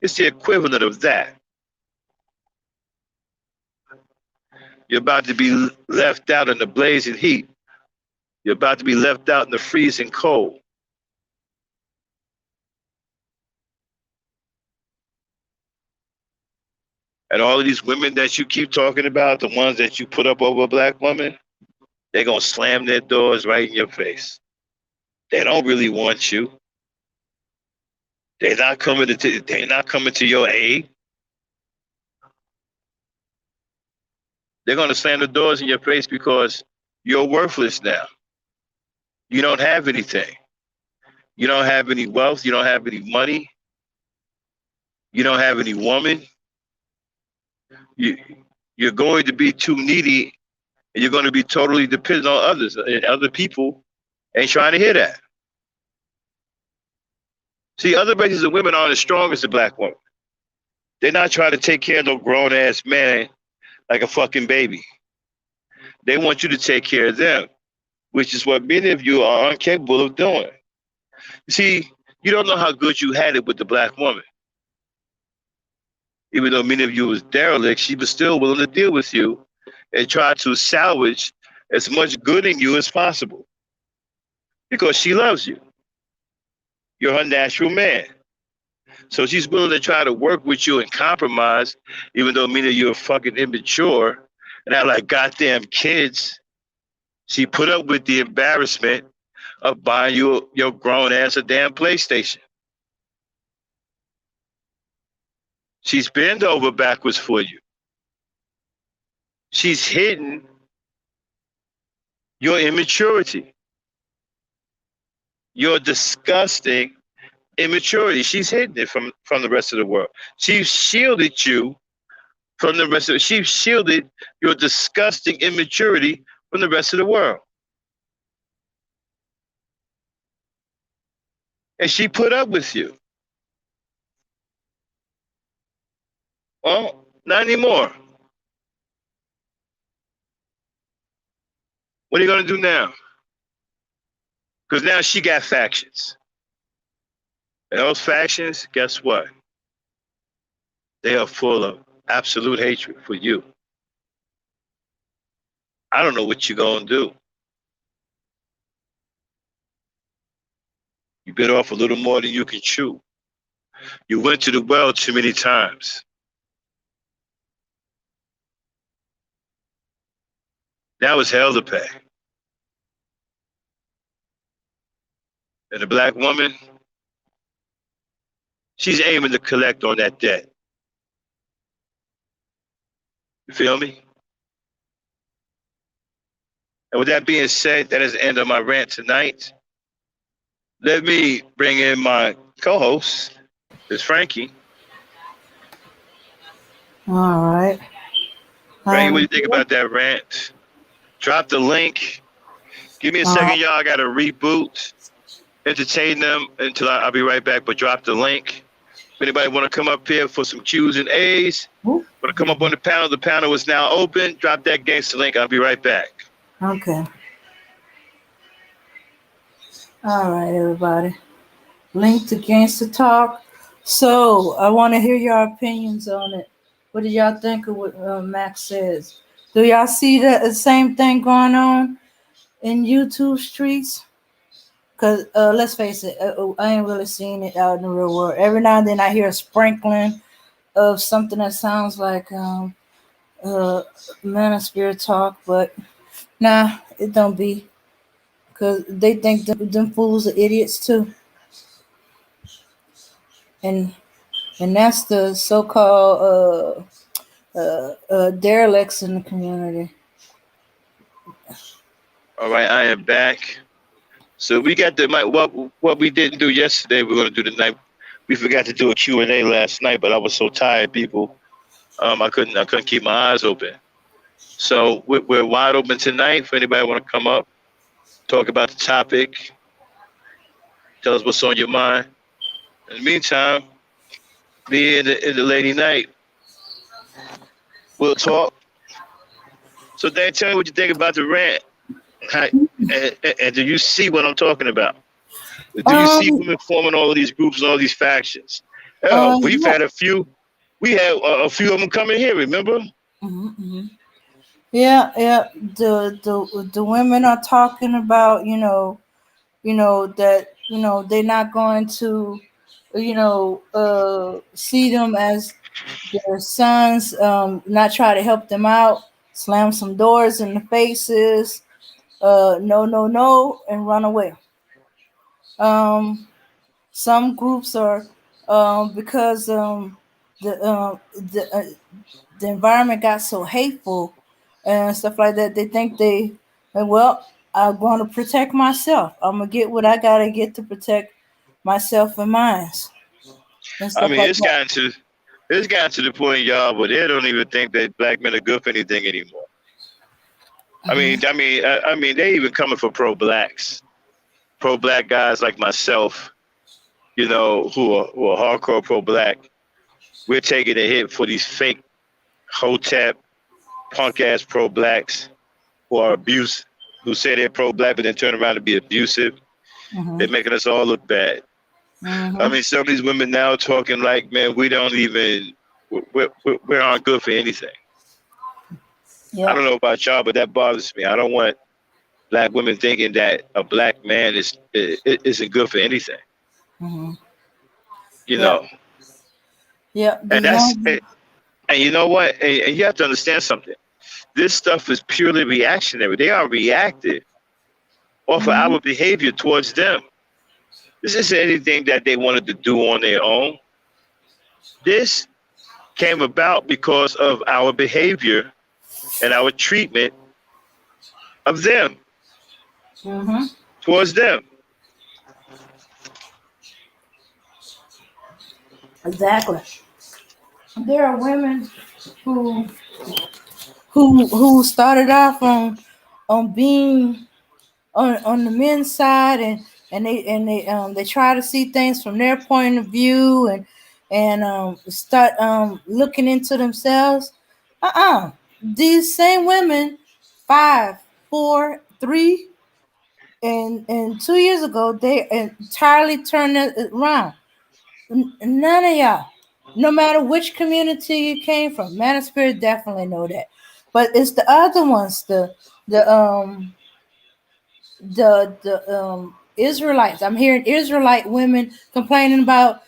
It's the equivalent of that. You're about to be left out in the blazing heat. You're about to be left out in the freezing cold. And all of these women that you keep talking about, the ones that you put up over a black woman, they're going to slam their doors right in your face. They don't really want you. They're not coming to your aid. They're going to slam the doors in your face because you're worthless now. You don't have anything. You don't have any wealth. You don't have any money. You don't have any woman. You're going to be too needy and you're going to be totally dependent on others. And other people ain't trying to hear that. See, other races of women aren't as strong as the black woman. They're not trying to take care of no grown ass man like a fucking baby. They want you to take care of them, which is what many of you are incapable of doing. See, you don't know how good you had it with the black woman. Even though many of you was derelict, she was still willing to deal with you and try to salvage as much good in you as possible because she loves you. You're her natural man. So she's willing to try to work with you and compromise, even though many of you are fucking immature and are like goddamn kids. She put up with the embarrassment of buying you your grown ass a damn PlayStation. She's bent over backwards for you. She's hidden your immaturity, your disgusting immaturity. She's hidden it from the rest of the world. She's shielded you from the rest of it. She's shielded your disgusting immaturity from the rest of the world. And she put up with you. Well, not anymore. What are you going to do now? Because now she got factions. And those factions, guess what? They are full of absolute hatred for you. I don't know what you're going to do. You bit off a little more than you can chew. You went to the well too many times. That was hell to pay. And the black woman, she's aiming to collect on that debt. You feel me? And with that being said, that is the end of my rant tonight. Let me bring in my co-host, Miss Frankie. All right. Frankie, what do you think about that rant? Drop the link. Give me a second, y'all. I got to reboot. Entertain them until I'll be right back, but drop the link. If anybody want to come up here for some Q's and A's, want to come up on the panel is now open. Drop that Gangsta link. I'll be right back. Okay. All right, everybody. Link to Gangsta Talk. So I want to hear your opinions on it. What do y'all think of what Max says? Do y'all see the same thing going on in YouTube streets? Because let's face it, I ain't really seeing it out in the real world. Every now and then I hear a sprinkling of something that sounds like man of spirit talk, but nah, it don't be. Because they think them fools are idiots too. And that's the so-called derelicts in the community. All right, I am back. So we got the what we didn't do yesterday, we're going to do tonight. We forgot to do a Q&A last night, but I was so tired, people. I couldn't keep my eyes open. So we're wide open tonight for anybody want to come up, talk about the topic, tell us what's on your mind. In the meantime, me and the lady night, we'll talk. So Dan, tell me what you think about the rant. And do you see what I'm talking about? Do you see women forming all of these groups and all these factions? We've had a few. We had a few of them coming here. Remember? Mm-hmm. Yeah. The women are talking about that they're not going to see them as their sons, not try to help them out, slam some doors in the faces, no, and run away. Some groups are because the environment got so hateful and stuff like that. They think I'm going to protect myself. I'm gonna get what I gotta get to protect myself and mine. I mean, it's gotten to the point, y'all, where they don't even think that black men are good for anything anymore. I mean, they even coming for pro black guys like myself, who are hardcore pro black. We're taking a hit for these fake hotep punk ass pro blacks who are who say they're pro black but then turn around to be abusive. Mm-hmm. They're making us all look bad. Mm-hmm. I mean, some of these women now talking like, man, we aren't good for anything. Yep. I don't know about y'all, but that bothers me. I don't want black women thinking that a black man isn't good for anything. Mm-hmm. You know. Yeah. And you know what? And you have to understand something. This stuff is purely reactionary. They are reactive off of our behavior towards them. This isn't anything that they wanted to do on their own. This came about because of our behavior and our treatment of them towards them. Exactly. There are women who started off on being on the men's side and they try to see things from their point of view and start looking into themselves. These same women 5, 4, 3 and 2 years ago they entirely turned it around. None of y'all, no matter which community you came from, Man of Spirit definitely know that. But it's the other ones, the Israelites. I'm hearing Israelite women complaining about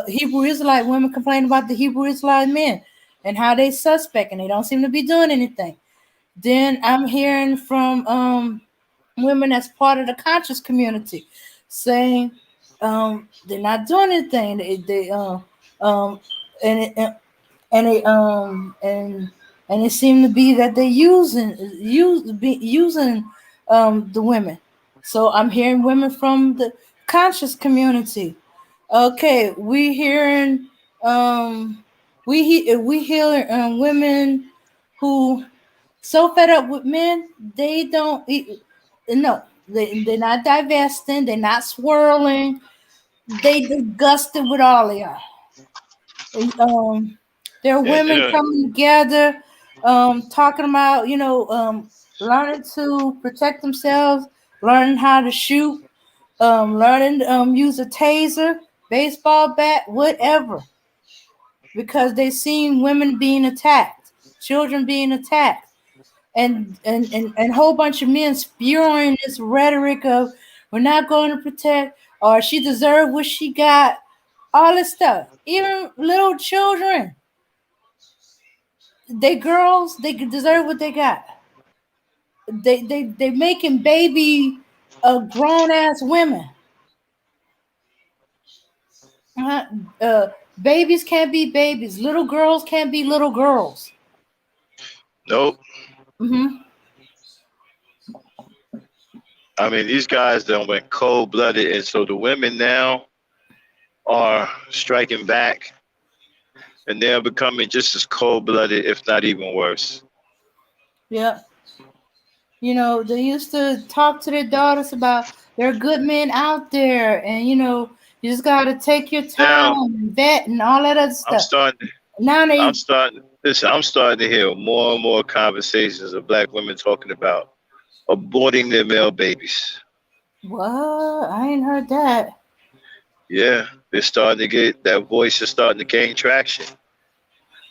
Hebrew Israelite women complaining about the Hebrew Israelite men and how they suspect and they don't seem to be doing anything. Then I'm hearing from women that's part of the conscious community saying they're not doing anything. They um and it, and it and it seemed to be that they using the women. So I'm hearing women from the conscious community. Okay, we hearing we hearing women who so fed up with men they don't eat, no, they're not divesting, they're not swirling, they disgusted with all of y'all. There are And, women coming together, talking about learning to protect themselves, learning how to shoot, learning use a taser, baseball bat, whatever, because they seen women being attacked, children being attacked, and a whole bunch of men spewing this rhetoric of we're not going to protect or she deserved what she got, all this stuff. Even little children, they girls, they deserve what they got. They making baby grown ass women. Uh, uh, Babies can't be babies. Little girls can't be little girls. nope. Hmm. I mean, these guys done went cold blooded, and so the women now are striking back, and they're becoming just as cold blooded, if not even worse. Yeah. They used to talk to their daughters about there are good men out there, and you just gotta take your time Now, and vet and all that other I'm stuff. starting. Now I'm they starting. Listen, I'm starting to hear more and more conversations of black women talking about aborting their male babies. what? I ain't heard that. Yeah, they're starting to get that voice is starting to gain traction.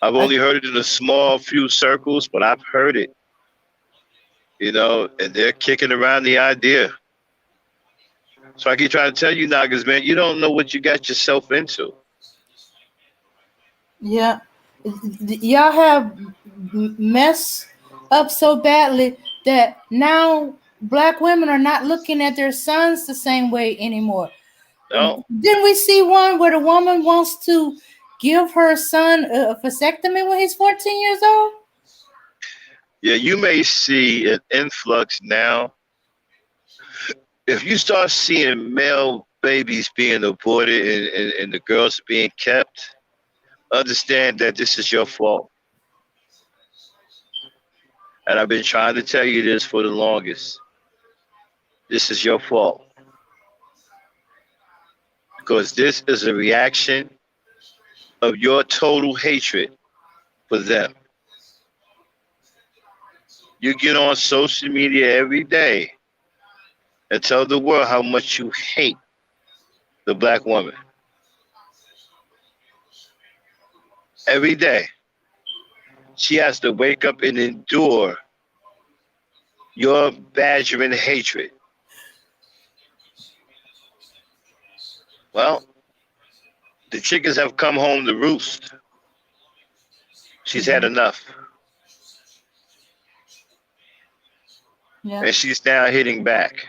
I've I, only heard it in a small few circles, but I've heard it, and they're kicking around the idea. So I keep trying to tell you, Nagas, man, you don't know what you got yourself into. yeah, y'all have messed up so badly that now black women are not looking at their sons the same way anymore. No, Didn't we see one where the woman wants to give her son a vasectomy when he's 14 years old? yeah, you may see an influx now. If you start seeing male babies being aborted and the girls being kept, understand that this is your fault. And I've been trying to tell you this for the longest. This is your fault because this is a reaction of your total hatred for them. You get on social media every day and tell the world how much you hate the black woman. Every day. She has to wake up and endure your badgering hatred. Well, the chickens have come home to roost. She's had enough. Yeah. And she's now hitting back.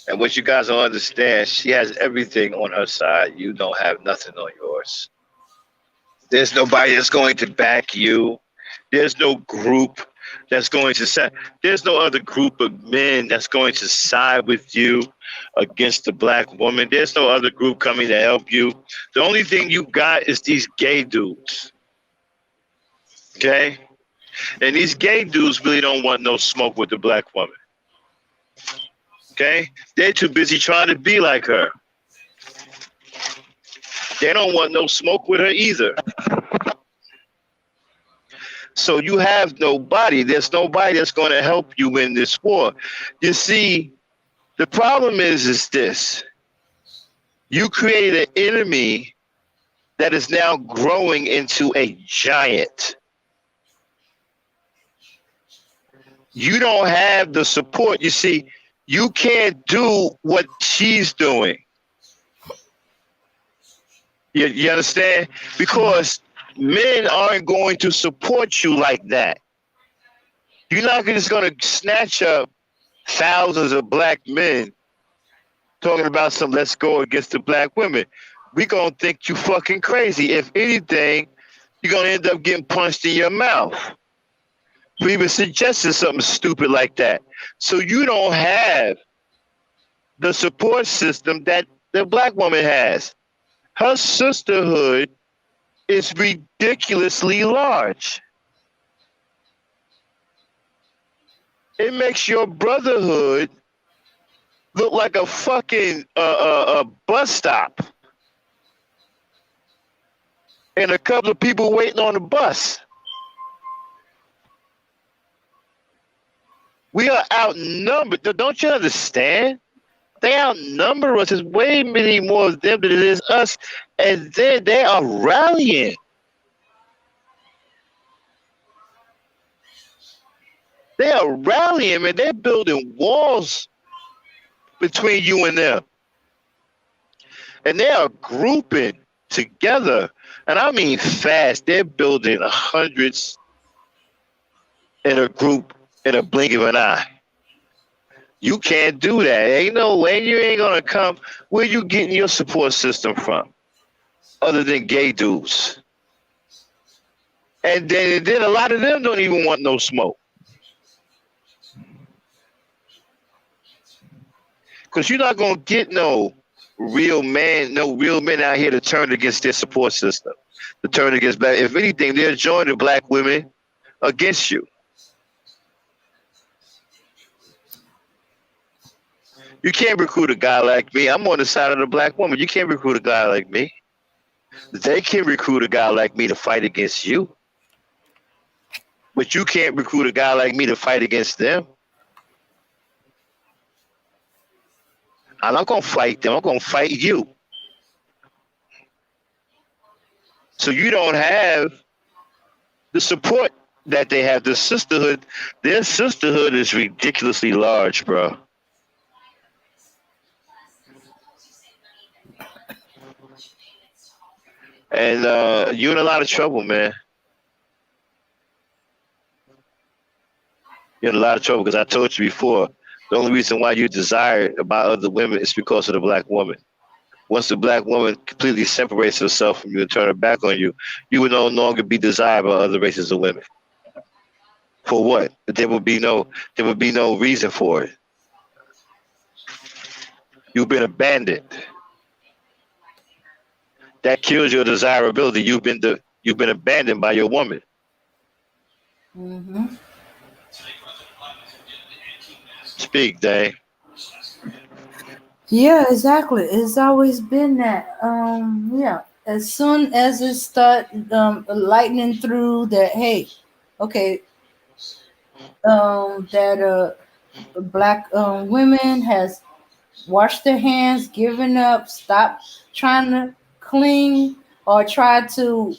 And what you guys don't understand, she has everything on her side. You don't have nothing on yours. There's nobody that's going to back you. There's no group that's going to side. There's no other group of men that's going to side with you against the black woman. There's no other group coming to help you. The only thing you got is these gay dudes. Okay? And these gay dudes really don't want no smoke with the black woman. Okay? They're too busy trying to be like her. They don't want no smoke with her either. So you have nobody. There's nobody that's going to help you in this war. You see, the problem is this. You create an enemy that is now growing into a giant. You don't have the support. You see, you can't do what she's doing. You understand? Because men aren't going to support you like that. You're not just going to snatch up thousands of black men talking about some let's go against the black women. We gonna think you fucking crazy. If anything, you're gonna end up getting punched in your mouth for even suggesting something stupid like that. So you don't have the support system that the black woman has. Her sisterhood is ridiculously large. It makes your brotherhood look like a fucking bus stop and a couple of people waiting on the bus. We are outnumbered. Don't you understand? They outnumber us. There's way many more of them than it is us. And then they are rallying. They are rallying, man. They're building walls between you and them. And they are grouping together. And I mean fast. They're building hundreds in a group in a blink of an eye. You can't do that. Ain't no way you ain't gonna come. Where you getting your support system from? Other than gay dudes. And then a lot of them don't even want no smoke. Because you're not gonna get no real men out here to turn against their support system. To turn against black. If anything, they're joining black women against you. You can't recruit a guy like me. I'm on the side of the black woman. You can't recruit a guy like me. They can recruit a guy like me to fight against you. But you can't recruit a guy like me to fight against them. I'm not going to fight them. I'm going to fight you. So you don't have the support that they have. The sisterhood, their sisterhood is ridiculously large, bro. And you're in a lot of trouble, man. You're in a lot of trouble because I told you before, the only reason why you desire about other women is because of the black woman. Once the black woman completely separates herself from you and turn her back on you, you will no longer be desired by other races of women. For what? There would be no reason for it. You've been abandoned. That kills your desirability. You've been abandoned by your woman. Mm-hmm. Speak, Dave. Yeah, exactly. It's always been that. Yeah. As soon as it start lightning through that, hey, okay, that black women has washed their hands, given up, stopped trying to cling or try to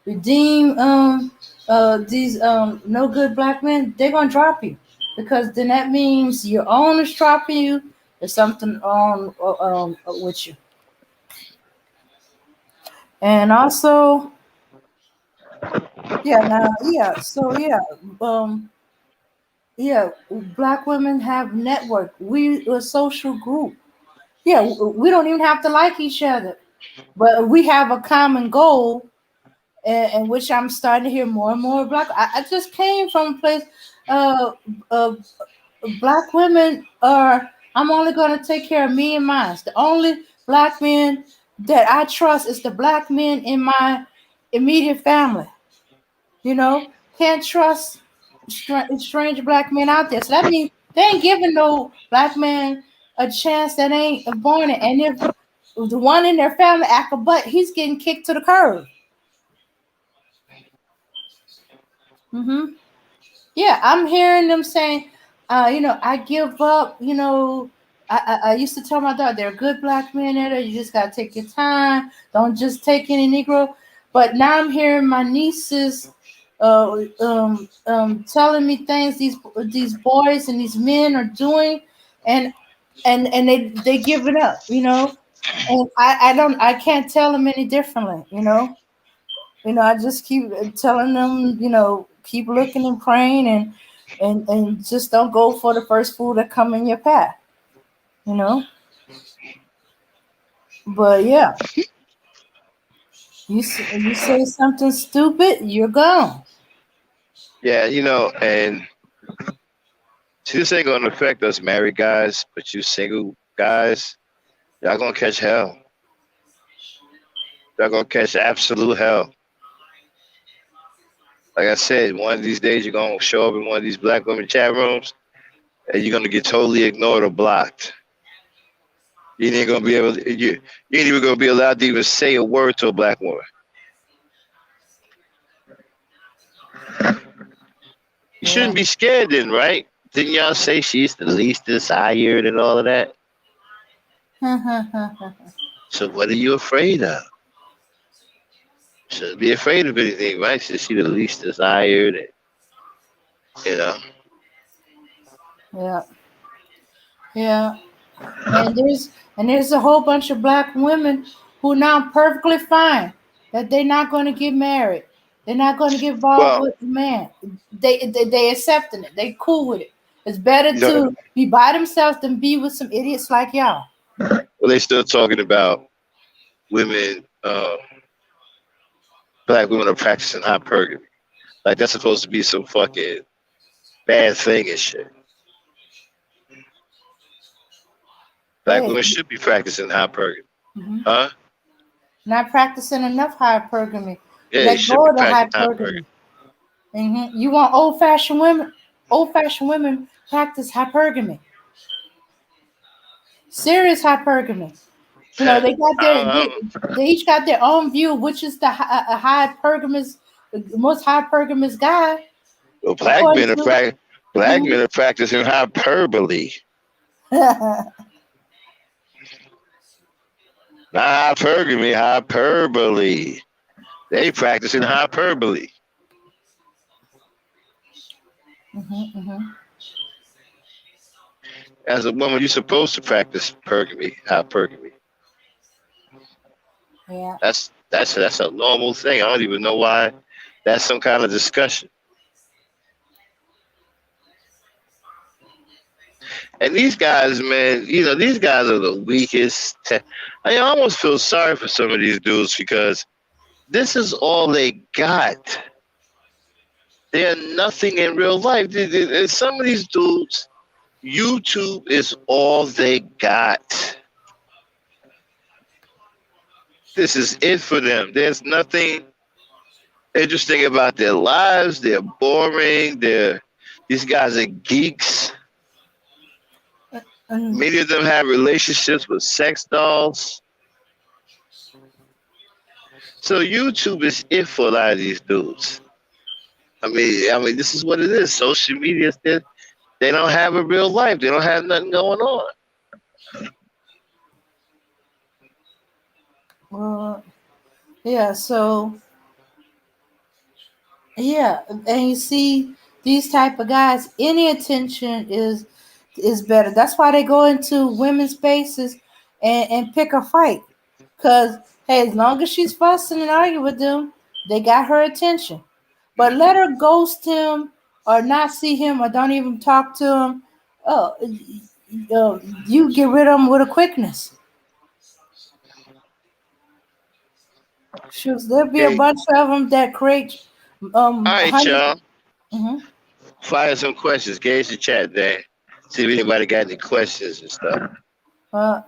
redeem these no good black men, they're gonna drop you because then that means your own is dropping you. There's something on with you, and also yeah, now yeah, so yeah, um, yeah, black women have network. We a social group. Yeah, we don't even have to like each other, but we have a common goal, in which I'm starting to hear more and more black. I just came from a place, uh, uh, black women are. I'm only going to take care of me and mine. The only black men that I trust is the black men in my immediate family. You know, can't trust strange black men out there. So that means they ain't giving no black man a chance that ain't born it. And if the one in their family act a butt, he's getting kicked to the curb. Hmm. Yeah, I'm hearing them saying, I give up. I used to tell my daughter, there are good black men in there. You just gotta take your time. Don't just take any Negro. But now I'm hearing my nieces telling me things these boys and these men are doing, and they give it up. And I can't tell them any differently, I just keep telling them, keep looking and praying, and just don't go for the first food that come in your path, you know. But yeah, you say something stupid, you're gone. Yeah, and see, this ain't gonna affect us married guys, but you single guys, y'all gonna catch hell. Y'all gonna catch absolute hell. Like I said, one of these days you're gonna show up in one of these black women chat rooms and you're gonna get totally ignored or blocked. You ain't gonna be able to, you ain't even gonna be allowed to even say a word to a black woman. You Yeah. shouldn't be scared then, right? Didn't y'all say she's the least desired and all of that? So what are you afraid of? Shouldn't be afraid of anything, right? Since she's the least desired, and, you know. Yeah. Yeah. And there's a whole bunch of black women who now perfectly fine that they're not going to get married. They're not going to get involved Well, with the man. They accepting it. They cool with it. It's better you know, to be by themselves than be with some idiots like y'all. well, they still talking about women, black women are practicing hypergamy. Like that's supposed to be some fucking bad thing and shit. Black Hey, women should be practicing hypergamy, mhm. huh? Not practicing enough hypergamy. Yeah, they Let should go be of the practicing hypergamy. hypergamy. You want old-fashioned women? Old-fashioned women practice hypergamy. Serious hypergamy. They got their they each got their own view, which is the hypergamous, the most hypergamous guy, Well, according to. black Mhm. men are practicing hyperbole, not hypergamy, hyperbole. They practicing hyperbole. Mhm. As a woman, you're supposed to practice pergamy, hypergamy. Yeah. That's a normal thing. I don't even know why that's some kind of discussion. And these guys, man, these guys are the weakest. I almost feel sorry for some of these dudes because this is all they got. They're nothing in real life. Some of these dudes, YouTube is all they got. This is it for them. There's nothing interesting about their lives. They're boring. These guys are geeks. And Many of them have relationships with sex dolls. So YouTube is it for a lot of these dudes. I mean, this is what it is. Social media, they don't have a real life. They don't have nothing going on. yeah, so yeah, and you see these type of guys, any attention is better. That's why they go into women's spaces and pick a fight. Cause hey, as long as she's fussing and arguing with them, they got her attention. But let her ghost him or not see him or don't even talk to him. Oh, you get rid of him with a quickness. Shoot, there'll be a Okay. bunch of them that create All right, hundreds. y'all. Mhm. Fire some questions. Gauge the chat there. See if anybody got any questions and stuff.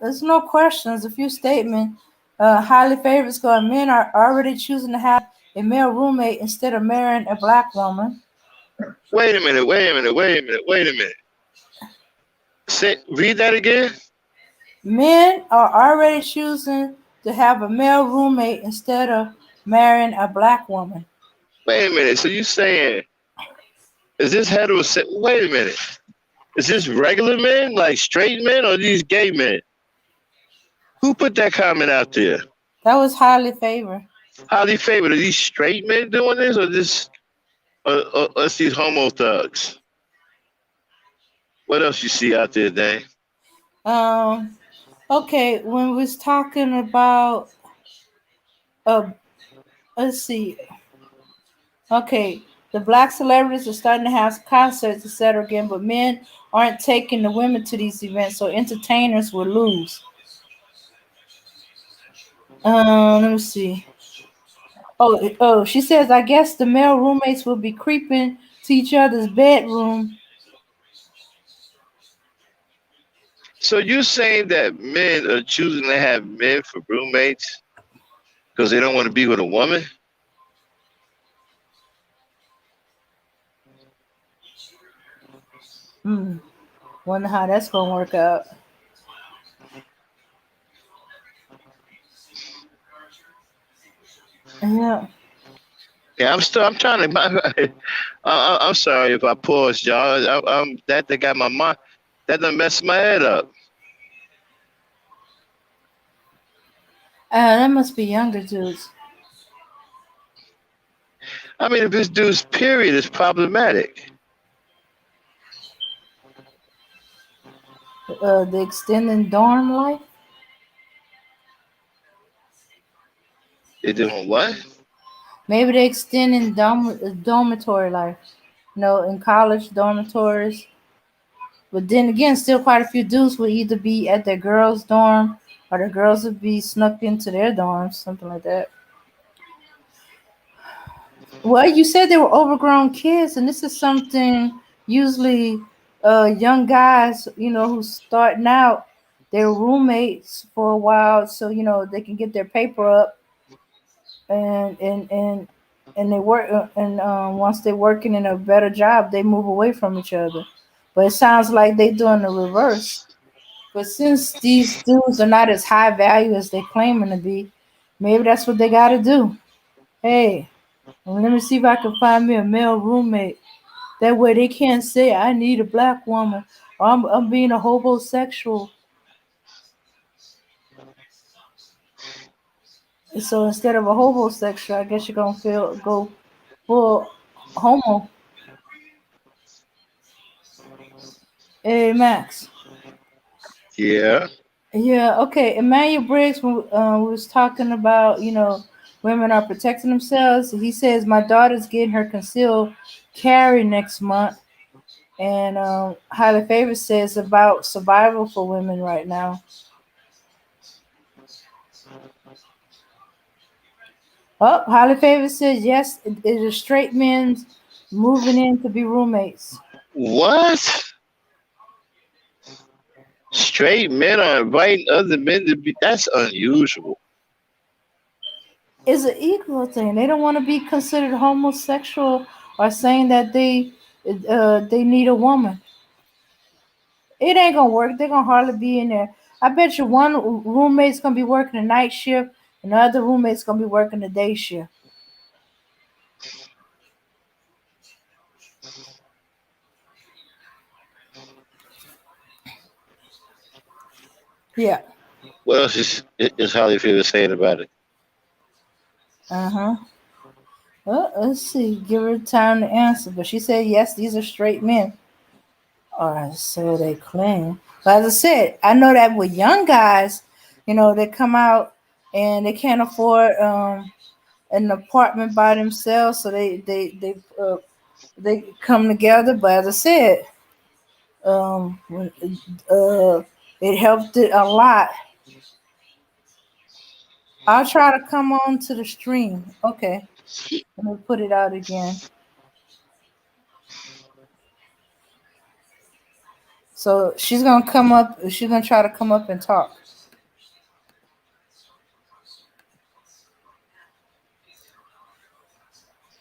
There's no questions. A few statements. Highly favored score. Men are already choosing to have a male roommate instead of marrying a black woman. Wait a minute. Wait a minute. Wait a minute. Wait a minute. Read that again. Men are already choosing to have a male roommate instead of marrying a black woman. Wait a minute. So you saying is this heterosexual? Wait a minute. Is this regular men, like straight men, or these gay men? Who put that comment out there? That was highly favored. Highly favored. Are these straight men doing this, or or us these homo thugs? What else you see out there, Dang? Um, Okay, when we was talking about uh, let's see. Okay, the black celebrities are starting to have concerts, etc. again, but men aren't taking the women to these events, so entertainers will lose. Let me see. Oh, she says, I guess the male roommates will be creeping to each other's bedroom. So you saying that men are choosing to have men for roommates because they don't want to be with a woman? Hmm. Wonder how that's gonna work out. Yeah. Yeah, I'm still. I'm trying to. I'm sorry if I paused, y'all. That got my mind. That done messed my head up. That must be younger dudes. I mean, if this dude's period is problematic, The extending dorm life. they doing what? Maybe they extending dormitory life. In college dormitories. But then again, still quite a few dudes will either be at their girls' dorm or the girls would be snuck into their dorms, something like that. Well, you said they were overgrown kids, and this is something usually young guys, who's starting out, they're roommates for a while, so they can get their paper up, and they work, and once they're working in a better job, they move away from each other. But it sounds like they're doing the reverse. But since these dudes are not as high value as they claiming to be, maybe that's what they got to do. Hey, well, let me see if I can find me a male roommate. That way they can't say I need a black woman or I'm being a homosexual. So instead of a homosexual, I guess you're gonna go full homo. Hey Max. Yeah. Yeah, okay. Emmanuel Briggs, when we was talking about, women are protecting themselves. He says my daughter's getting her concealed carry next month, and Highly Favored says about survival for women right now. Oh, Highly Favored says yes, it is straight men moving in to be roommates. What? Straight men are inviting other men to be. That's unusual. It's an ego thing. They don't want to be considered homosexual or saying that they need a woman. It ain't gonna work. They're gonna hardly be in there. I bet you one roommate's gonna be working a night shift, and the other roommate's gonna be working the day shift. Yeah. What else is Holly Field saying about it? Uh huh. Well, let's see. Give her time to answer, but she said yes. These are straight men. Or so they claim. But as I said, I know that with young guys, they come out and they can't afford an apartment by themselves, so they come together. But as I said, when, it helped it a lot. I'll try to come on to the stream. Okay, let me put it out again. So she's gonna come up. She's gonna try to come up and talk.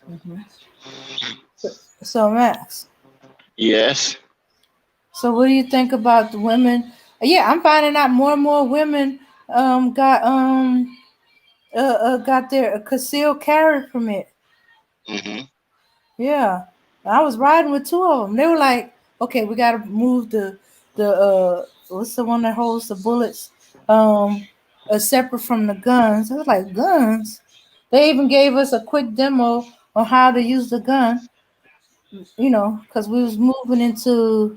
hmm So Max. Yes. So what do you think about the women? Yeah, I'm finding out more and more women got their concealed carry permit. Hmm. Yeah, I was riding with two of them. They were like, "Okay, we got to move the what's the one that holds the bullets separate from the guns." I was like, "Guns?" They even gave us a quick demo on how to use the gun. Because we was moving into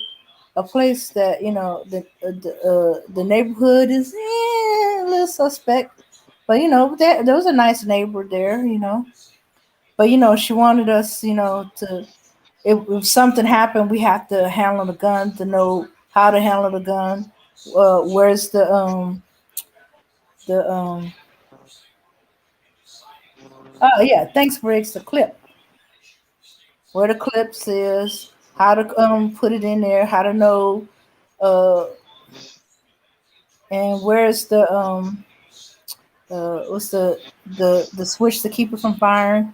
a place that the neighborhood is a little suspect, but there was a nice neighbor there, but she wanted us, to if something happened, we have to handle the gun to know how to handle the gun. Where's the oh yeah, thanks Briggs, the clip, where the clips is, how to put it in there, how to know, uh and where's the what's the switch to keep it from firing.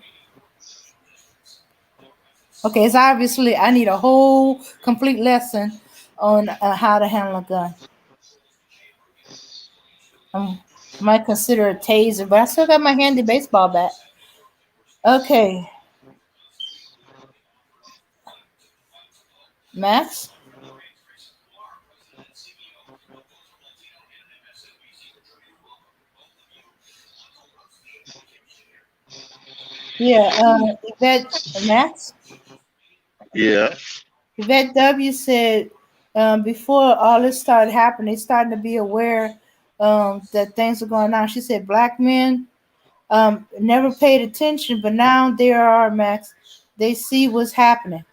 Okay, it's obviously I need a whole complete lesson on how to handle a gun. I might consider a taser, but I still got my handy baseball bat. Okay, Max. Yeah, Yvette Max. Yeah. Yvette W said before all this started happening, they starting to be aware that things are going on. She said black men never paid attention, but now there are, Max. They see what's happening.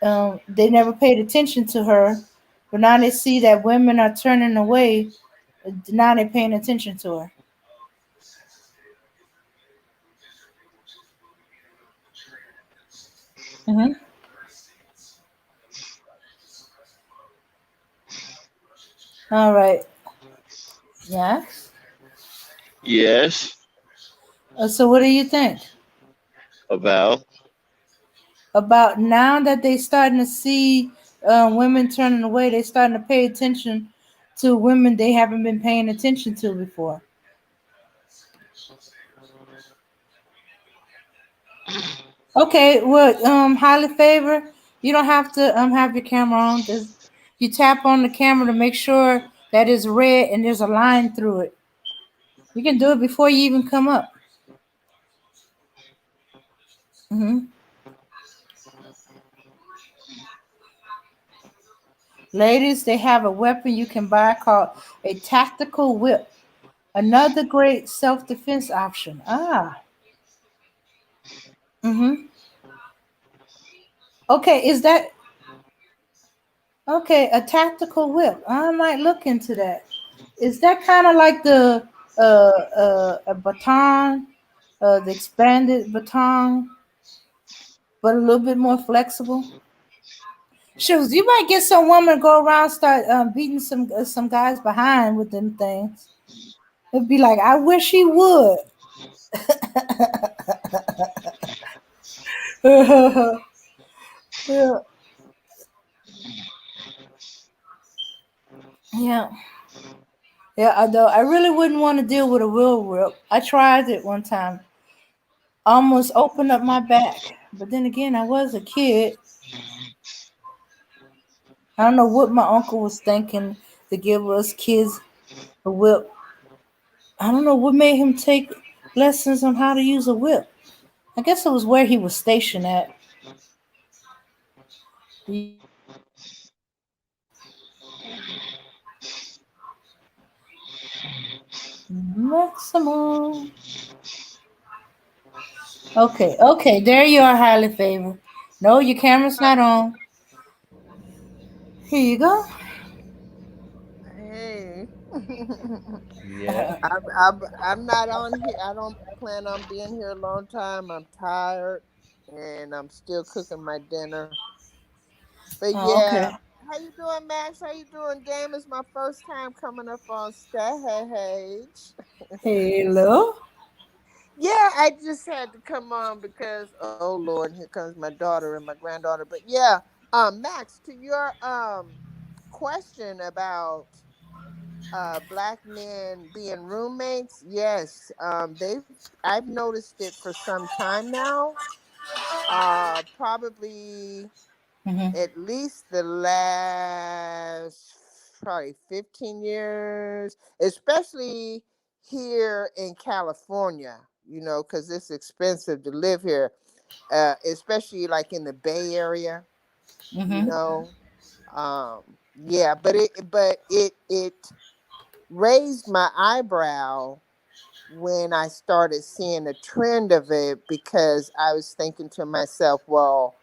They never paid attention to her, but now they see that women are turning away. Now they're paying attention to her. Hmm. All right. Yes. Yes. So, what do you think About. about now that they starting to see women turning away? They starting to pay attention to women they haven't been paying attention to before. Okay, well, highly favor. You don't have to have your camera on. Just you tap on the camera to make sure that it's red and there's a line through it. You can do it before you even come up. Hmm. Ladies, they have a weapon you can buy called a tactical whip. Another great self-defense option. Ah. Mm-hmm. Okay, is that okay? A tactical whip. I might look into that. Is that kind of like the a baton, the expanded baton, but a little bit more flexible? Shoes, you might get some woman go around start beating some guys behind with them things. It'd be like, I wish he would. Yeah, yeah, yeah. Although I really wouldn't want to deal with a real whip. I tried it one time, almost opened up my back. But then again, I was a kid. I don't know what my uncle was thinking to give us kids a whip. I don't know what made him take lessons on how to use a whip. I guess it was where he was stationed at. Maximum. Okay, okay, there you are, highly favored. No, your camera's not on. Here you go. Hey, Yeah. I'm not on here. I don't plan on being here a long time. I'm tired, and I'm still cooking my dinner. But Oh, yeah, okay. how you doing, Max? How you doing? Damn, it's my first time coming up on stage. Hello. Yeah, I just had to come on because oh Lord, here comes my daughter and my granddaughter. But yeah, Max, to your question about black men being roommates, yes, they've I've noticed it for some time now. Probably Hmm. at least the last probably 15 years, especially here in California, because it's expensive to live here, especially like in the Bay Area, you Hmm. know. Um, yeah, but it raised my eyebrow when I started seeing a trend of it, because I was thinking to myself, well,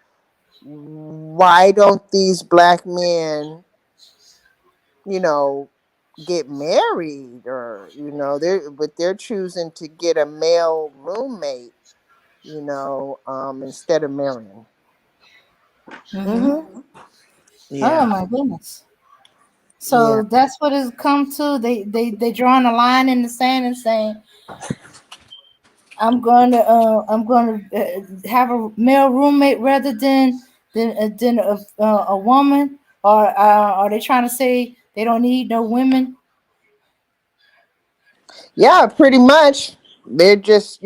why don't these black men, you know, get married, or they're choosing to get a male roommate, instead of marrying. Mm-hmm. Mm-hmm. Oh Yeah. my goodness. Yeah. So that's what it's come to. They drawing a line in the sand and saying, I'm going to have a male roommate rather than a woman, or are they trying to say they don't need no women? Yeah, pretty much. They're just,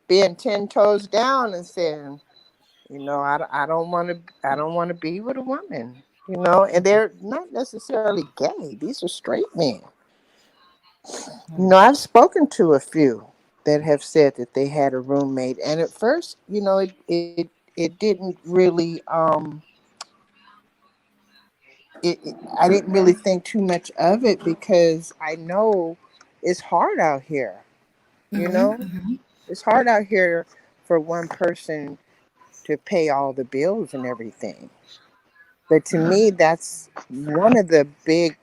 being 10 toes down and saying, I don't want to be with a woman, and they're not necessarily gay. These are straight men. I've spoken to a few that have said that they had a roommate, and at first, it didn't really I didn't really think too much of it, because I know it's hard out here. You know, Mm-hmm. it's hard out here for one person to pay all the bills and everything. But to me, that's one of the big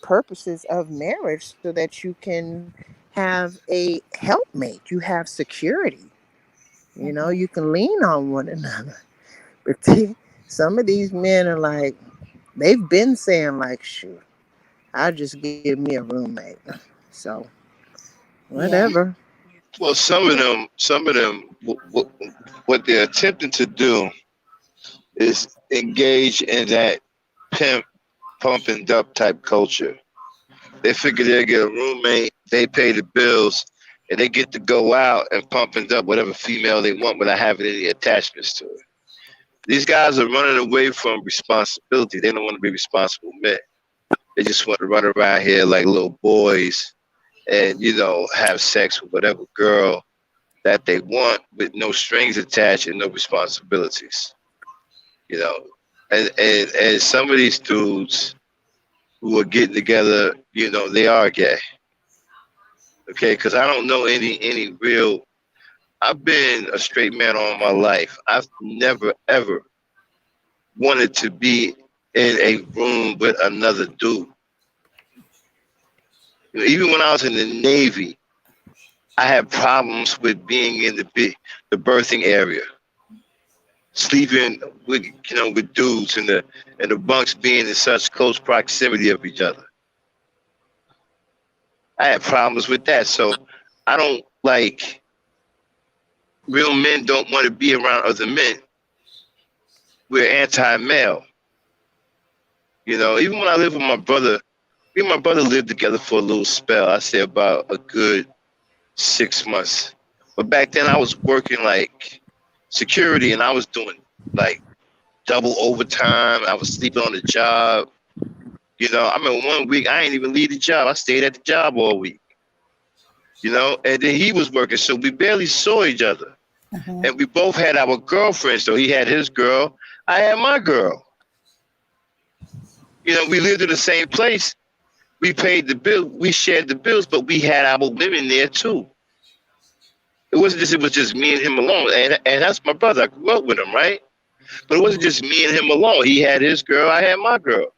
purposes of marriage, so that you can have a helpmate. You have security. You can lean on one another. But some of these men are like, they've been saying, like, shoot, I'll just give me a roommate. So, Yeah. whatever. Well, some of them, what they're attempting to do is engage in that pimp, pump and dump type culture. They figure they'll get a roommate, they pay the bills, and they get to go out and pump and dump whatever female they want without having any attachments to it. These guys are running away from responsibility. They don't want to be responsible men. They just want to run around here like little boys and, have sex with whatever girl that they want with no strings attached and no responsibilities. You know, and some of these dudes who are getting together, they are gay. Okay, because I don't know any real. I've been a straight man all my life. I've never ever wanted to be in a room with another dude. Even when I was in the Navy, I had problems with being in the birthing area, sleeping with dudes, and the bunks being in such close proximity of each other. I had problems with that, so I don't like real men don't want to be around other men. We're anti-male. Even when I lived with my brother, me and my brother lived together for a little spell. I say about a good 6 months. But back then I was working like security, and I was doing like double overtime. I was sleeping on the job. I mean, one week I ain't even leave the job. I stayed at the job all week. And then he was working, so we barely saw each other. Mm-hmm. And we both had our girlfriends. So he had his girl, I had my girl. We lived in the same place. We paid the bill. We shared the bills, but we had our women there too. It was just me and him alone. And that's my brother. I grew up with him, right? But it wasn't just me and him alone. He had his girl, I had my girl.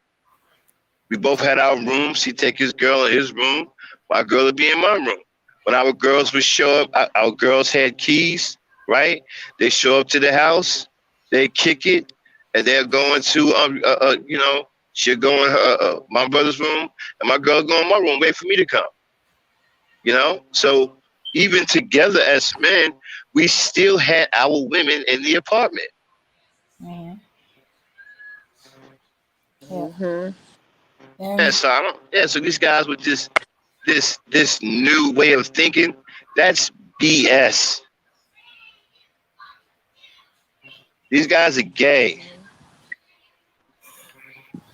We both had our rooms. He'd take his girl in his room. My girl would be in my room. When our girls would show up, our girls had keys, right? They show up to the house, they kick it, and they're going to, she'll go in my brother's room, and my girl go in my room, wait for me to come. So even together as men, we still had our women in the apartment. Mm-hmm. Yeah. Mm-hmm. Yeah, And so I don't. Yeah, so these guys with this new way of thinking, that's BS. These guys are gay.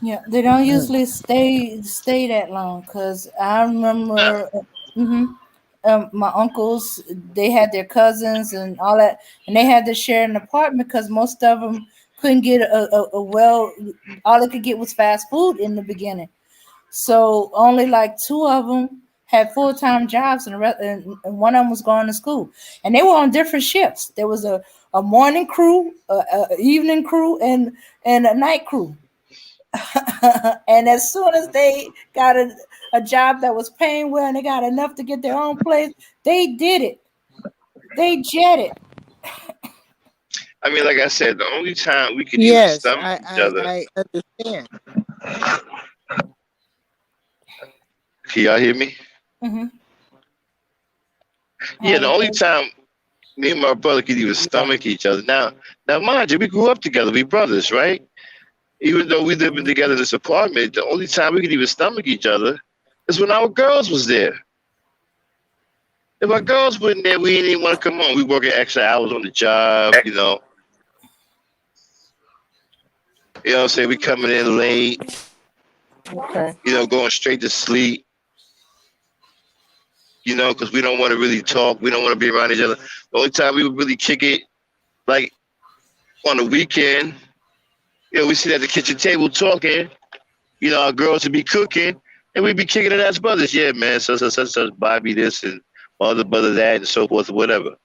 yeah, they don't usually stay that long. Cause I remember, my uncles, they had their cousins and all that, and they had to share an apartment because most of them couldn't get a well. All they could get was fast food in the beginning. So only like two of them had full time jobs, and, and one of them was going to school. And they were on different shifts. There was a morning crew, a evening crew, and a night crew. And as soon as they got a job that was paying well and they got enough to get their own place, they did it. They jetted. I mean, like I said, the only time we could even Yes, stomach each other. I understand. Can y'all hear me? Mm-hmm. Yeah, the only time me and my brother could even stomach each other. Now, mind you, we grew up together. We brothers, right? Even though we living together in this apartment, the only time we could even stomach each other is when our girls was there. If our girls weren't there, we didn't even want to come on. We working extra hours on the job, you know. You know what I'm saying? We coming in late, Okay. you know, going straight to sleep, you know, because we don't want to really talk. We don't want to be around each other. The only time we would really kick it, like on the weekend, you know, we sit at the kitchen table talking. You know, our girls would be cooking, and we'd be kicking it as brothers. Yeah, man, such Bobby this and other brother that and so forth or whatever.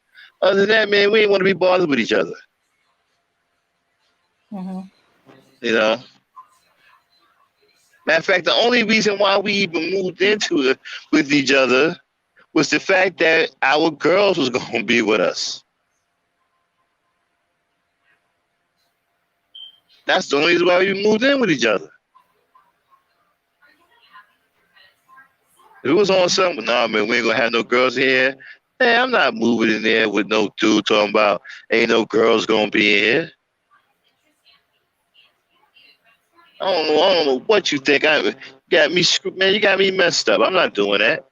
Other than that, man, we ain't want to be bothered with each other. Mm-hmm. You know. Matter of fact, the only reason why we even moved into it with each other was the fact that our girls was gonna be with us. That's the only reason why we moved in with each other. If it was on something, nah, man, we ain't gonna have no girls here. Hey, I'm not moving in there with no dude talking about ain't no girls gonna be in here. I don't know what you think. I got me, man. You got me messed up. I'm not doing that.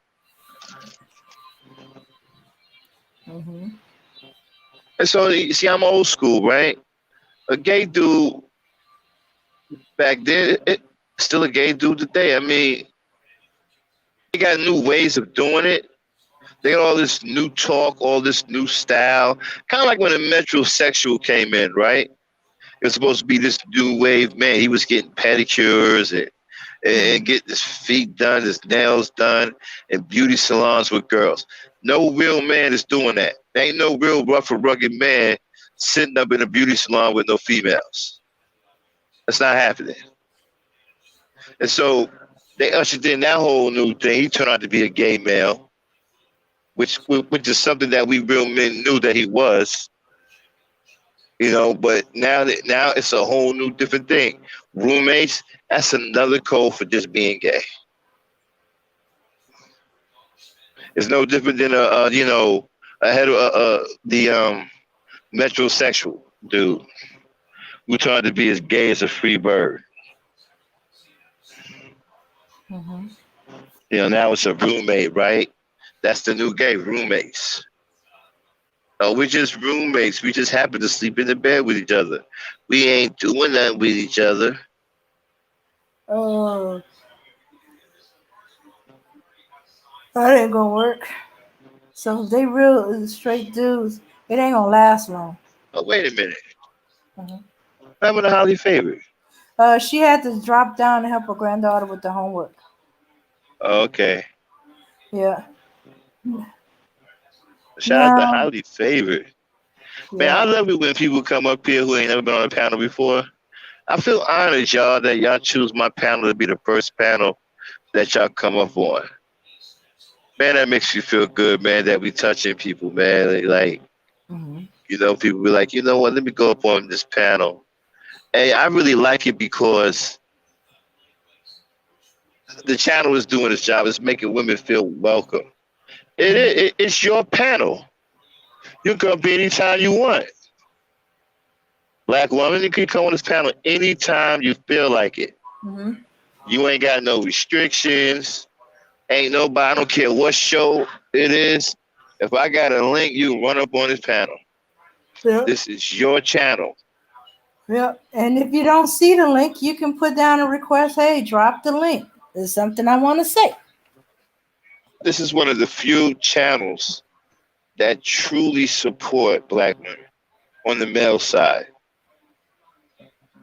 Mm-hmm. And so, you see, I'm old school, right? A gay dude back then, still a gay dude today. I mean, they got new ways of doing it. They got all this new talk, all this new style. Kind of like when a metrosexual came in, right? It was supposed to be this new wave man. He was getting pedicures and getting his feet done, his nails done, and beauty salons with girls. No real man is doing that. There ain't no real rough and rugged man sitting up in a beauty salon with no females. That's not happening. And so they ushered in that whole new thing. He turned out to be a gay male, which is something that we real men knew that he was. You know, but now it's a whole new different thing. Roommates, that's another code for just being gay. It's no different than you know, the metrosexual dude who tried to be as gay as a free bird. Mm-hmm. You know, now it's a roommate, right? That's the new gay, roommates. Oh, we're just roommates. We just happen to sleep in the bed with each other. We ain't doing nothing with each other. Oh, that ain't gonna work. So if they real straight dudes, it ain't gonna last long. Oh, wait a minute. Mhm. What happened to Holly Favorite? She had to drop down to help her granddaughter with the homework. Oh, okay. Yeah. Shout out to Now, Holly Favorite. Man, I yeah. love it when people come up here who ain't never been on a panel before. I feel honored, y'all, that y'all choose my panel to be the first panel that y'all come up on. Man, that makes you feel good, man, that we touching people, man. Like, Mm-hmm. you know, people be like, you know what, let me go up on this panel. Hey, I really like it because the channel is doing its job. It's making women feel welcome. It's your panel. You can come up anytime you want. Black woman, you can come on this panel anytime you feel like it. Mm-hmm. You ain't got no restrictions. Ain't nobody, I don't care what show it is. If I got a link, you run up on this panel. Yeah. This is your channel. Yeah. And if you don't see the link, you can put down a request. Hey, drop the link. There's something I want to say. This is one of the few channels that truly support black women on the male side.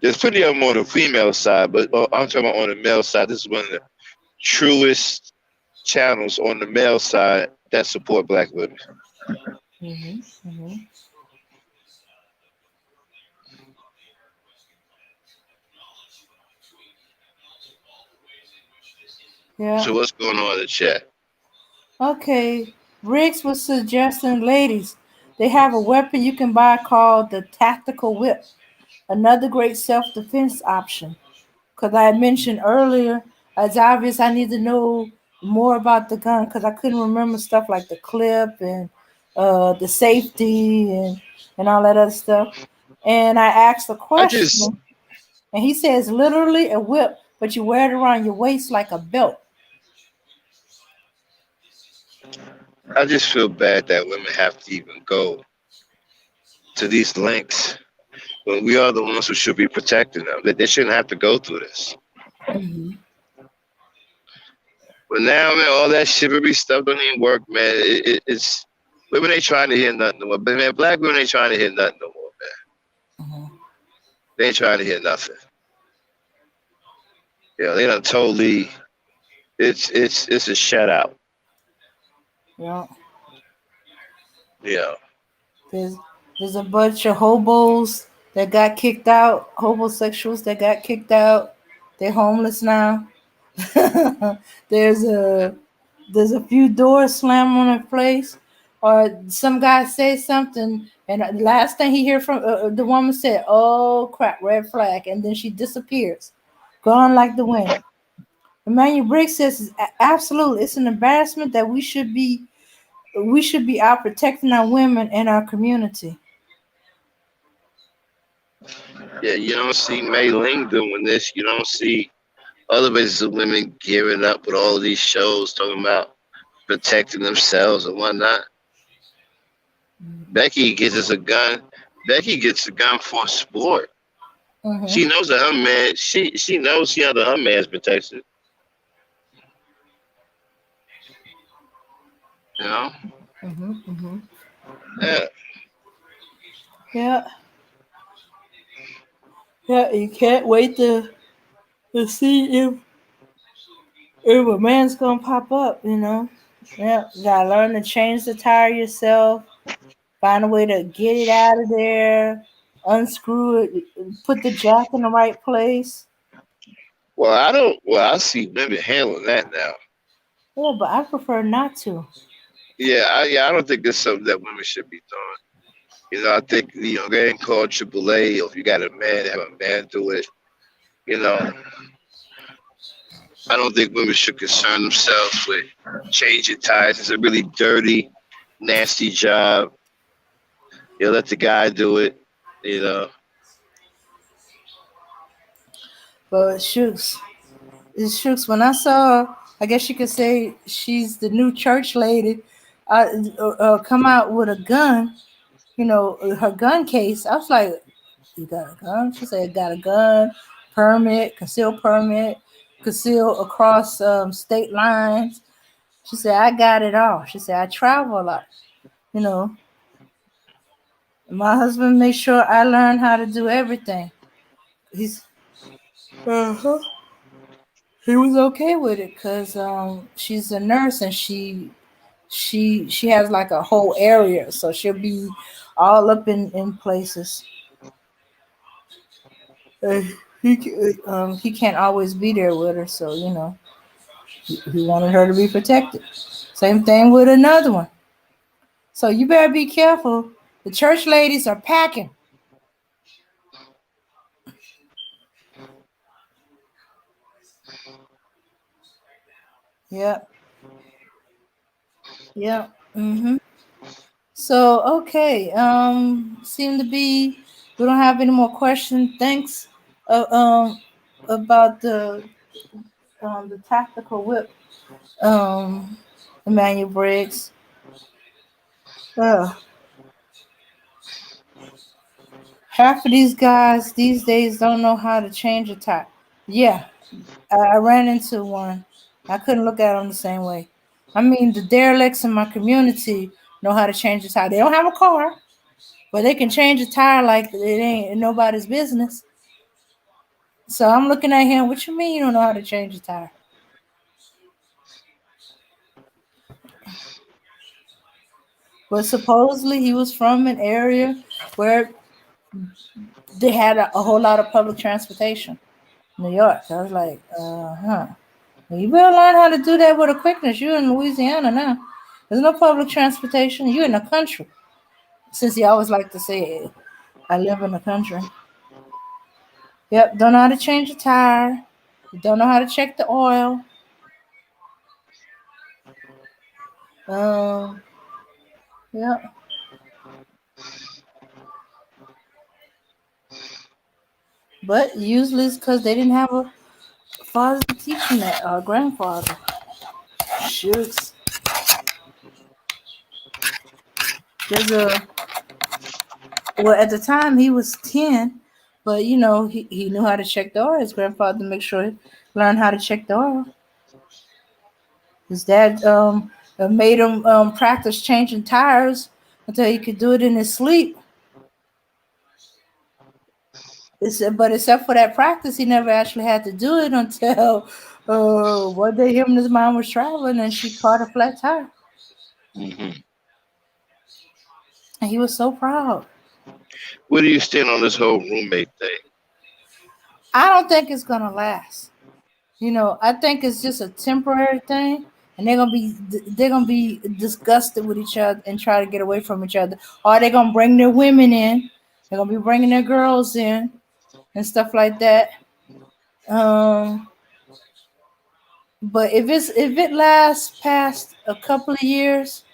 There's plenty of them on the female side, but I'm talking about on the male side. This is one of the truest channels on the male side that support black women. Mhm. Mhm. Yeah. So what's going on in the chat? Okay. Riggs was suggesting, ladies, they have a weapon you can buy called the tactical whip. Another great self-defense option. Because I had mentioned earlier, it's obvious I need to know more about the gun because I couldn't remember stuff like the clip and the safety and all that other stuff. And I asked a I just question, and he says literally a whip, but you wear it around your waist like a belt. I just feel bad that women have to even go to these lengths when we are the ones who should be protecting them. That they shouldn't have to go through this. Hmm. But now, man, all that chivalry stuff don't even work, man. It's women ain't trying to hear nothing no more. But man, black women ain't trying to hear nothing no more, man. Hmm. They ain't trying to hear nothing. You know, they done totally. It's a shutout. Yeah. You know. There's there's a bunch of hobos that got kicked out, homosexuals that got kicked out. They're homeless now. there's a there's a few doors slammed on a place, or some guy says something, and the last thing he hear from the woman said, "Oh crap, red flag," and then she disappears, gone like the wind. Emmanuel Briggs says, "Absolutely, it's an embarrassment that we should be out protecting our women and our community." Yeah, you don't see Mei Ling doing this. You don't see other races of women gearing up with all these shows talking about protecting themselves and whatnot. Becky gets us a gun. Becky gets a gun for sport. Mm-hmm. She knows that her man. She knows she under her man's protection. You know. Mm-hmm. Mm-hmm. Yeah. Yeah, yeah. You can't wait to see if a man's gonna pop up. Yeah, you gotta learn to change the tire yourself. Find a way to get it out of there. Unscrew it. Put the jack in the right place. Well, I don't. Well, I see women handling that now. Yeah, but I prefer not to. Yeah, I don't think it's something that women should be doing. You know, I think they ain't called AAA, or if you got a man, have a man do it. You know, I don't think women should concern themselves with changing tires. It's a really dirty, nasty job. Let the guy do it. You know. But shooks. When I saw, I guess you could say she's the new church lady. Come out with a gun. Her gun case. I was like, "You got a gun?" She said, "Got a gun, permit, conceal across state lines." She said, "I got it all." She said, "I travel a lot. You know, my husband made sure I learned how to do everything. He's uh-huh. He was okay with it because she's a nurse and she has like a whole area, so she'll be all up in places. Uh, he can't always be there with her, so he wanted her to be protected. Same thing with another one. So you better be careful. The church ladies are packing. Yep, yep. So okay, seem to be we don't have any more questions. Thanks, about the tactical whip, Emmanuel Briggs. Uh, Half of these guys these days don't know how to change a tire. Yeah, I ran into one. I couldn't look at them the same way. I mean, the derelicts in my community know how to change a tire. They don't have a car, but they can change a tire like it ain't nobody's business. So I'm looking at him. What you mean you don't know how to change a tire? But supposedly he was from an area where they had a whole lot of public transportation. New York. So I was like, huh. Well, you better learn how to do that with a quickness. You're in Louisiana now. There's no public transportation. You're in the country. Since he always like to say, I live in the country. Yep, don't know how to change a tire. Don't know how to check the oil. Um, yep. But usually it's because they didn't have a father to teach them that, or a grandfather. Shoots. There's a Well, at the time he was 10, but he knew how to check the oil. His grandfather make sure he learned how to check the oil. His dad made him practice changing tires until he could do it in his sleep. But except for that practice, he never actually had to do it until one day him and his mom was traveling and she caught a flat tire. Mm-hmm. And he was so proud. Where do you stand on this whole roommate thing? I don't think it's gonna last. I think it's just a temporary thing, and they're gonna be disgusted with each other and try to get away from each other. Or they're gonna bring their women in. They're gonna be bringing their girls in and stuff like that. Um, but if it lasts past a couple of years,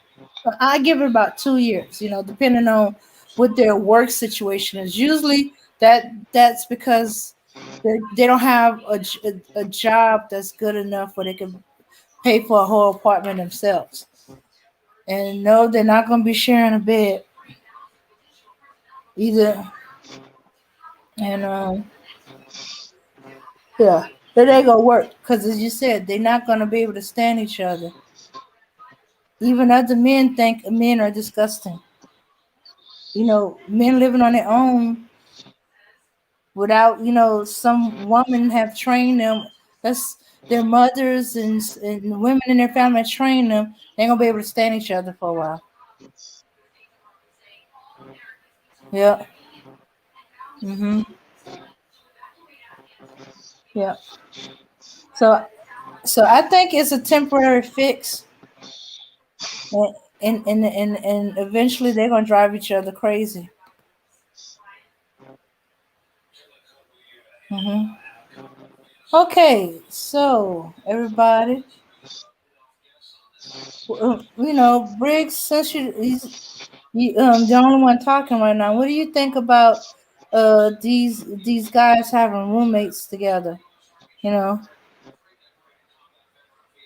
I give it about 2 years. Depending on what their work situation is. Usually that's because they don't have a job that's good enough where they can pay for a whole apartment themselves. And no, they're not going to be sharing a bed either. And yeah, that ain't gonna work because, as you said, they're not going to be able to stand each other. Even other men think men are disgusting. Men living on their own without some women have trained them. That's their mothers and women in their family have trained them. They ain't gonna be able to stand each other for a while. Yeah. Mhm. Yeah. So I think it's a temporary fix, and eventually they're gonna drive each other crazy. Mhm. Okay, so everybody, Briggs, since he's the only one talking right now, what do you think about these guys having roommates together? You know,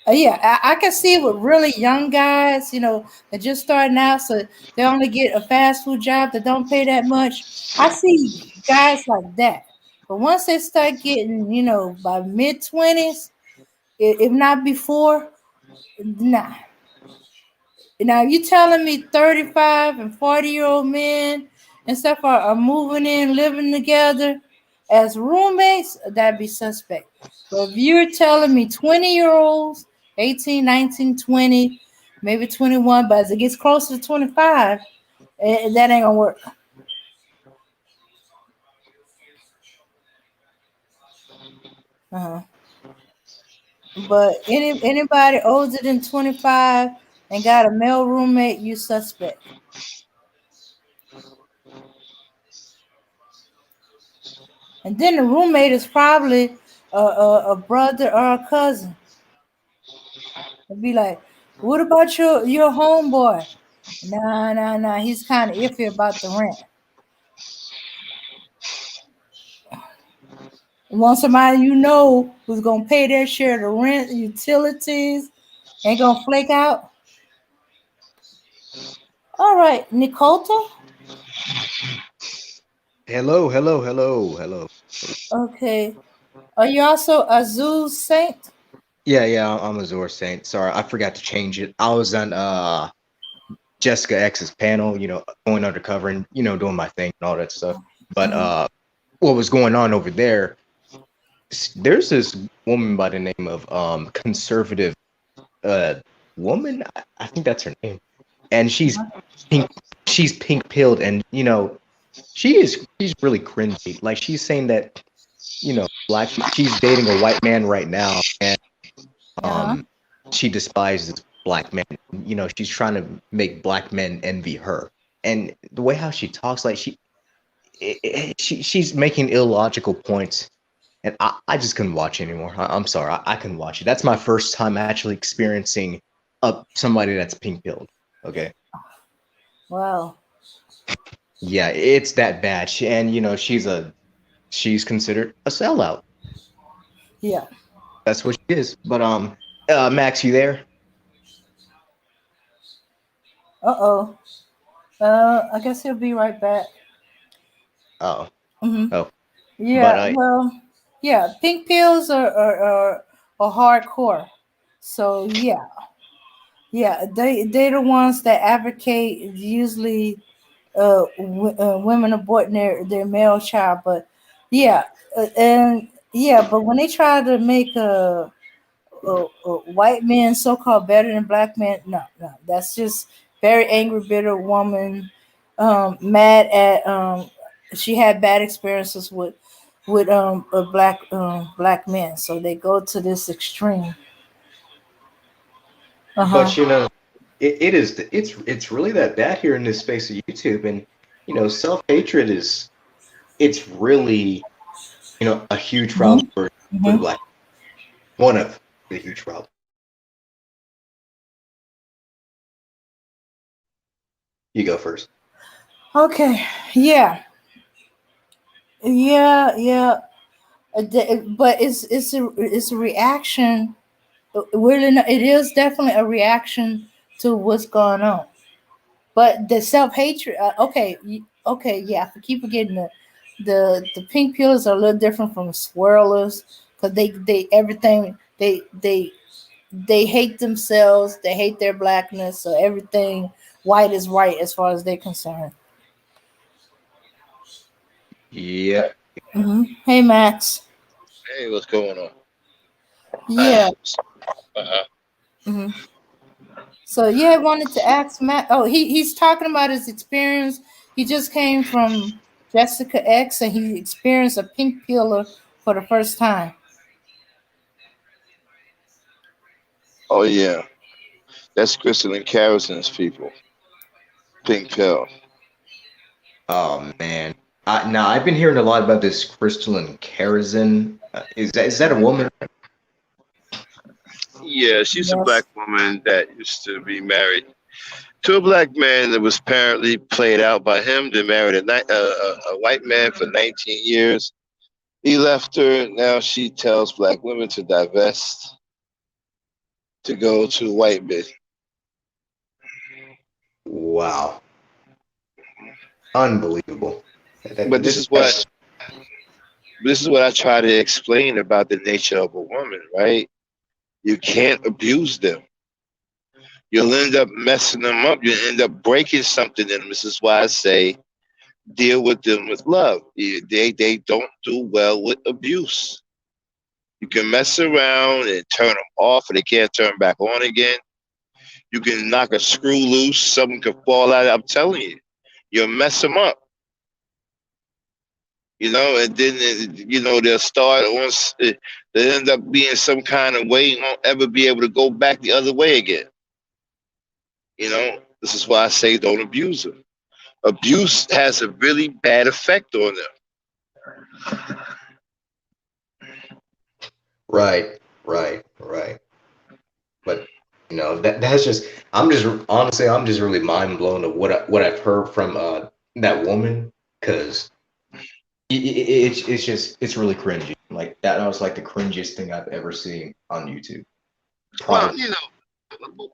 yeah, I can see with really young guys, they're just starting out, so they only get a fast food job that don't pay that much. I see guys like that, but once they start getting, by mid 20s, if not before, nah. Now you telling me 35 and 40-year-old men and stuff are moving in, living together as roommates, that'd be suspect. But if you're telling me 20-year-olds, 18, 19, 20, maybe 21, but as it gets closer to 25, that ain't gonna work. Uh-huh. But anybody older than 25 and got a male roommate, you suspect. And then the roommate is probably a brother or a cousin. It'd be like, what about your homeboy? Nah, nah, nah. He's kind of iffy about the rent. You want somebody who's gonna pay their share of the rent, utilities, ain't gonna flake out. All right, Nicolta. Hello, hello, hello, hello. Okay. Are you also Azul Saint? Yeah, yeah, I'm a Zor Saint. Sorry, I forgot to change it. I was on Jessica X's panel, going undercover and doing my thing and all that stuff. But Mhm. what was going on over there? there's this woman by the name of conservative uh woman. I think that's her name, and pink. She's pink pilled, and she's really cringy. Like she's saying that she's dating a white man right now, and Uh-huh. um she despises black men. She's trying to make black men envy her, and the way how she talks, like she's making illogical points, and I just couldn't watch anymore. I'm sorry, I couldn't watch it. That's my first time actually experiencing somebody that's pink pilled. Okay, Wow. yeah, it's that bad. And she's considered a sellout. Yeah. That's what she is. But Max, you there? Uh-oh. I guess he'll be right back. Oh, Mm-hmm. oh, but Yeah, well, yeah, pink pills are hardcore. So yeah, they're the ones that advocate usually women aborting their male child, but yeah, and yeah, but when they try to make white men so called better than black men, no, that's just very angry, bitter woman, mad at she had bad experiences with a black men, so they go to this extreme. Uh-huh. but it's really that bad here in this space of YouTube, and self-hatred is it's really a huge Hmm. problem for the Hmm. black, one of the huge problems. You go first. Okay. Yeah. Yeah. But it's a reaction. Really, it is definitely a reaction to what's going on. But the self hatred. Okay. Okay. Yeah. I keep forgetting the pink pills are a little different from swirlers because they everything they hate themselves. They hate their blackness. So everything white is right as far as they're concerned. Yep. Hey, Max. Hey, what's going on? Yeah. Uh-huh. hmm So yeah, I wanted to ask Matt. Oh, he's talking about his experience. He just came from Jessica X, and he experienced a pink pillar for the first time. Oh yeah, that's Crystal and Carrison's people. Pink pill. Oh man. Now I've been hearing a lot about this crystalline kerosene. Is that a woman? Yeah, she's a black Yes. woman that used to be married to a black man that was apparently played out by him. They married a white man for 19 years. He left her. Now she tells black women to divest to go to white men. Wow, unbelievable. But this is what I try to explain about the nature of a woman, right? You can't abuse them. You'll end up messing them up. You end up breaking something in them. This is why I say deal with them with love. They don't do well with abuse. You can mess around and turn them off, and they can't turn back on again. You can knock a screw loose, something can fall out. I'm telling you, you'll mess them up. And then they'll start once they end up being some kind of way. You won't ever be able to go back the other way again. This is why I say don't abuse them. Abuse has a really bad effect on them. Right. But that's just I'm just really mind blown of what I've heard from that woman, because it's really cringy. Like that was like the cringiest thing I've ever seen on YouTube. Probably.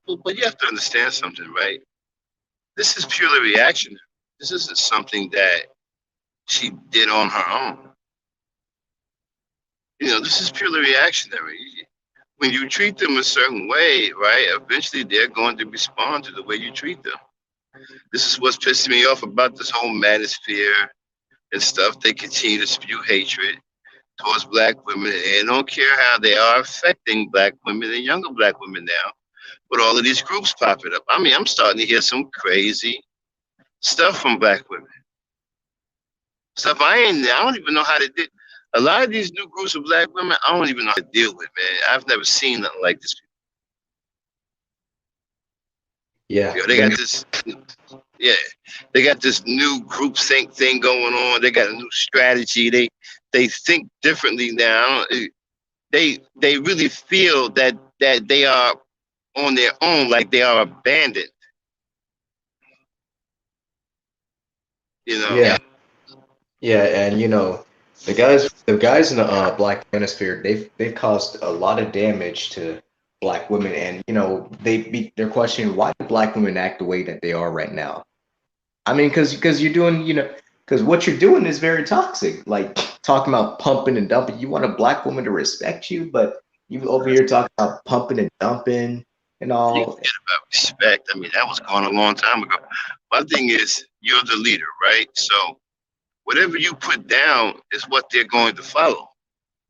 Well, but you have to understand something, right? This is purely reaction. This isn't something that she did on her own. This is purely reactionary. When you treat them a certain way, right, eventually they're going to respond to the way you treat them. This is what's pissing me off about this whole manosphere and stuff. They continue to spew hatred. towards black women, and don't care how they are affecting black women and younger black women now. With all of these groups popping up, I mean, I'm starting to hear some crazy stuff from black women. Stuff I don't even know how to do. A lot of these new groups of black women, I don't even know how to deal with, man. I've never seen nothing like this. Yeah, You know, they got this, yeah, they got this new group think thing going on. They got a new strategy. They think differently now. They really feel that they are on their own, like they are abandoned. You know. yeah, yeah, and the guys in the black manosphere, they've caused a lot of damage to black women, and they're questioning why do black women act the way that they are right now. I mean, because you're doing, because what you're doing is very toxic. Like talking about pumping and dumping. You want a black woman to respect you, but you over here talking about pumping and dumping and You all. forget about respect. I mean, that was gone a long time ago. My thing is, you're the leader, right? So whatever you put down is what they're going to follow.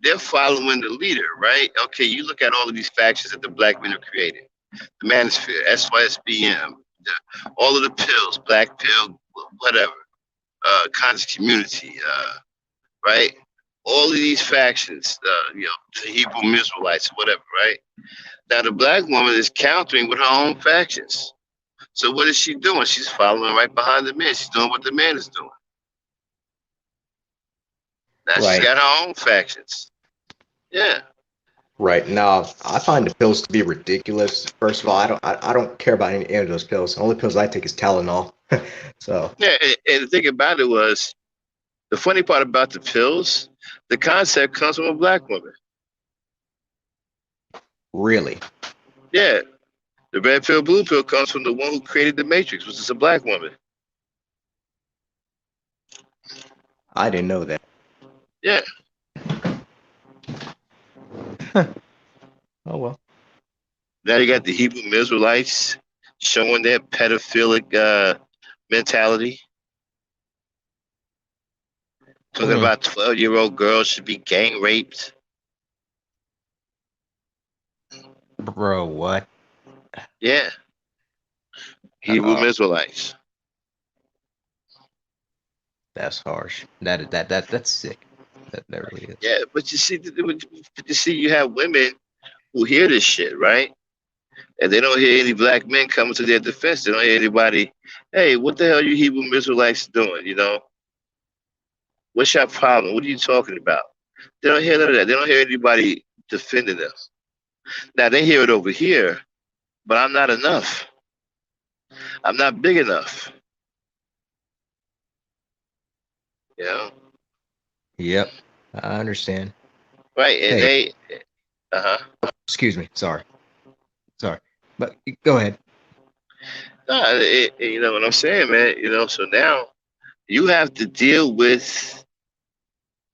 They're following the leader, right? Okay, you look at all of these factions that the black men have created. The Manosphere, SYSBM, all of the pills, black pill, whatever, conscious community, right? All of these factions, the Hebrew Israelites, whatever, right? Now the black woman is countering with her own factions. So what is she doing? She's following right behind the man. She's doing what the man is doing. Now she's Right. got her own factions. Yeah. Right. Now, I find the pills to be ridiculous. First of all, I don't care about any of those pills. The only pills I take is Tylenol. So, Yeah. And the thing about it was, the funny part about the pills, the concept comes from a black woman. really, Yeah. The red pill, blue pill comes from the one who created the Matrix, which is a black woman. I didn't know that. Yeah. Oh well. Now you got the Hebrew Israelites showing their pedophilic mentality. Talking about 12-year-old girls should be gang raped. Bro, what? Yeah. Hebrew Israelites. That's harsh. That's sick. That really is. Yeah, but you have women who hear this shit, right? And they don't hear any black men coming to their defense. They don't hear anybody, hey, what the hell are you Hebrew Israelites doing? What's your problem? What are you talking about? They don't hear none of that. They don't hear anybody defending them. Now they hear it over here, but I'm not enough. I'm not big enough. You know? Yep. I understand. Right. And Hey, excuse me. Sorry. But go ahead. you know what I'm saying, man? So now you have to deal with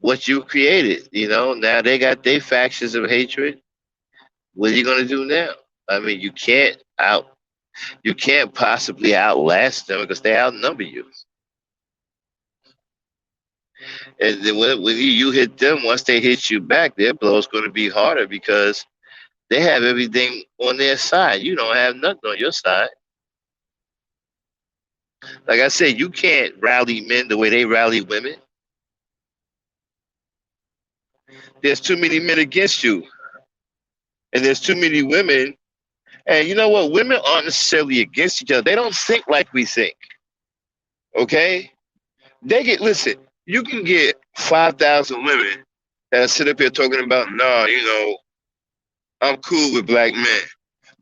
what you created. Now they got their factions of hatred. What are you gonna do now? I mean, you can't possibly outlast them because they outnumber you. And then when you hit them, once they hit you back, their blow is going to be harder because they have everything on their side. You don't have nothing on your side. Like I said, you can't rally men the way they rally women. There's too many men against you, and there's too many women. And you know what? Women aren't necessarily against each other. They don't think like we think. Okay? Listen, you can get 5,000 women that sit up here talking about, nah, I'm cool with black men.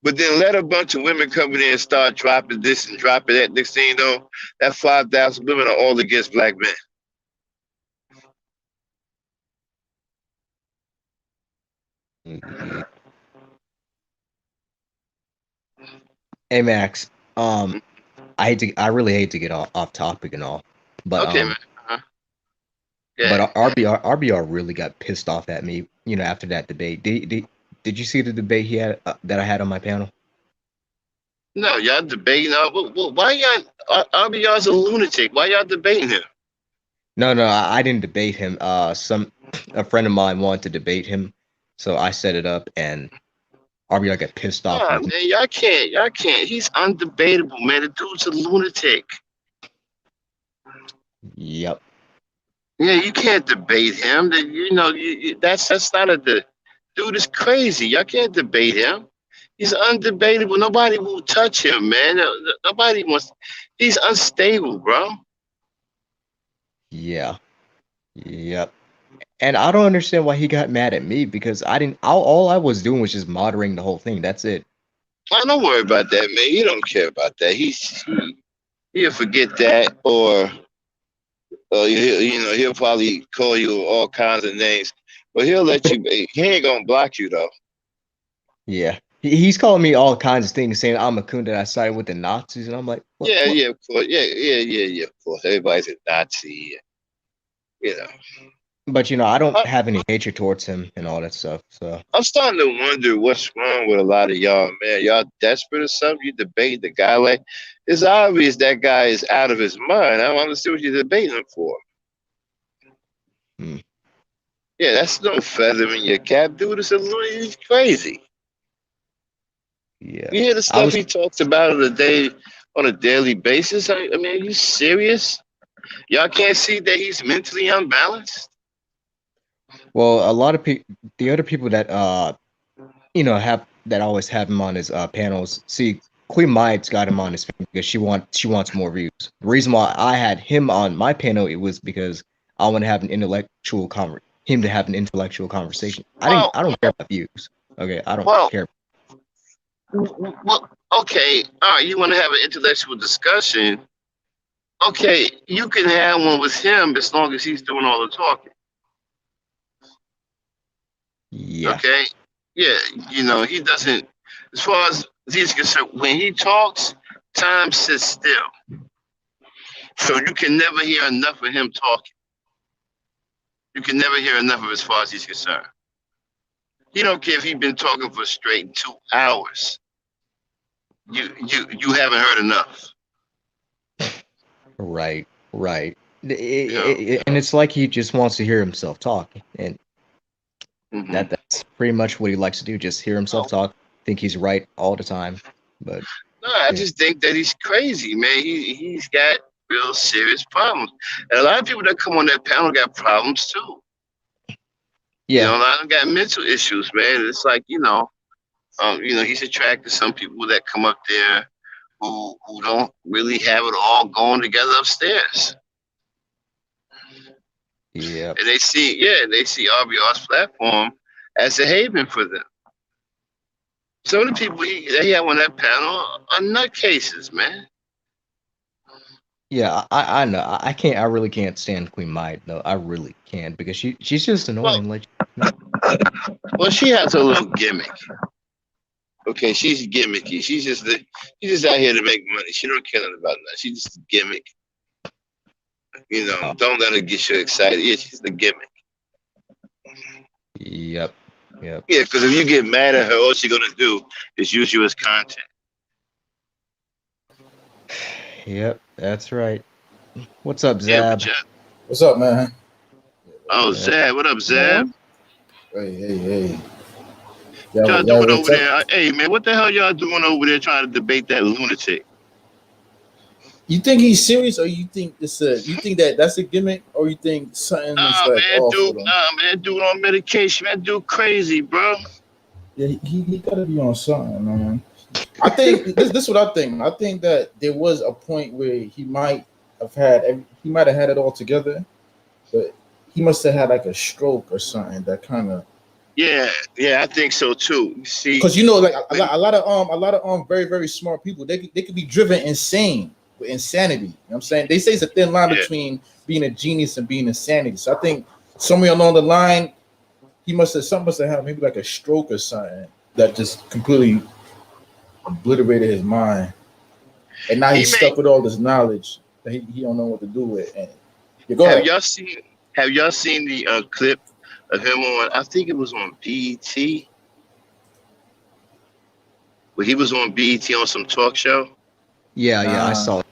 But then let a bunch of women come in and start dropping this and dropping that. Next thing you know, that 5,000 women are all against black men. Hey Max. I really hate to get off topic and all, but Okay, man. but Yeah. RBR really got pissed off at me, after that debate. Did you see the debate he had that I had on my panel? No, y'all debating. Why y'all? RBR's a lunatic. Why y'all debating him? No, I didn't debate him. A friend of mine wanted to debate him, so I set it up, and Arby got pissed off Nah, with me. man, y'all can't. He's undebatable, man. The dude's a lunatic. Yep. Yeah, you can't debate him. That's not the dude is crazy. Y'all can't debate him. He's undebatable. Nobody will touch him, man. Nobody wants. He's unstable, bro. Yeah. Yep. And I don't understand why he got mad at me because I didn't. All I was doing was just moderating the whole thing. That's it. Don't worry about that, man. You don't care about that. He'll forget that, or he'll probably call you all kinds of names, but he'll let you. He ain't gonna block you though. Yeah. He's calling me all kinds of things, saying I'm a coon that I sided with the Nazis, and I'm like, what? Yeah, What? yeah, of course. Yeah, of course. Everybody's a Nazi. You know. But I don't I, have any hatred towards him and all that stuff. So I'm starting to wonder what's wrong with a lot of y'all, man. Y'all desperate or something? You debate the guy like it's obvious that guy is out of his mind. I don't understand what you're debating him for. hmm. Yeah, that's no feather in your cap, dude. He's crazy. Yeah. You hear the I stuff was he talks about on a daily basis? I mean, are you serious? Y'all can't see that he's mentally unbalanced? well, a lot of people, the other people that have that always have him on his panels. See, Queen Maid's got him on his panel because she wants more views. The reason why I had him on my panel it was because I want to have him to have an intellectual conversation. Well, I don't care about views. Okay, I don't well, care. well. Okay, all right. You want to have an intellectual discussion? Okay, you can have one with him as long as he's doing all the talking. Yeah, Okay, yeah, he doesn't. As far as he's concerned, when he talks, time sits still, so you can never hear enough of him talking. You can never hear enough of as far as he's concerned. He don't care if he's been talking for straight 2 hours. You haven't heard enough. right, right. You know. And it's like he just wants to hear himself talk, and Hmm. that's pretty much what he likes to do. Just hear himself talk. Think he's right all the time, but No, I yeah, just think that he's crazy, man. He's got real serious problems, and a lot of people that come on that panel got problems too. yeah, A lot of them got mental issues, man. It's like he's attracted to some people that come up there who don't really have it all going together upstairs, yeah. and they see RBR's platform as a haven for them. Some of the people that he had on that panel are nutcases, man. Yeah, I know. I can't. I really can't stand Queen Maid though. I really can't because she's just Well, annoying. Like, well, she has a little gimmick. Okay, she's gimmicky. She's just out here to make money. She don't care nothing about that. She's just a gimmick. uh, Don't let her get you excited. Yeah, she's the gimmick. yep, yep, Yeah, because if you get mad at her, all she's gonna do is use you as content. yep. That's right. What's up, Yeah, but Zab? yeah. What's up, man? Oh, Yeah. Zab, what up, Zab? Hello. Hey. What y'all Y'all doing wake over up? there? Hey, man, what the hell y'all doing over there trying to debate that lunatic? You think he's serious, or you think you think that's a gimmick, or you think something is like off with him? Dude on medication. That dude crazy, bro. Yeah, he gotta be on something, man. I think this is what I think. I think that there was a point where he might have had it all together, but he must have had like a stroke or something that kind of. Yeah, I think so too. You see, Because like when, a lot of very very smart people, they could be driven insane with insanity. You know what I'm saying? They say it's a thin line yeah, between being a genius and being insanity. So I think somewhere along the line, something must have happened, maybe like a stroke or something that just completely obliterated his mind, and now he he's made. stuck with all this knowledge that he don't know what to do with. And you go Have ahead. y'all seen? Have y'all seen the clip of him on? I think it was on BET. Where he was on BET on some talk show. Yeah, I Nah, saw it.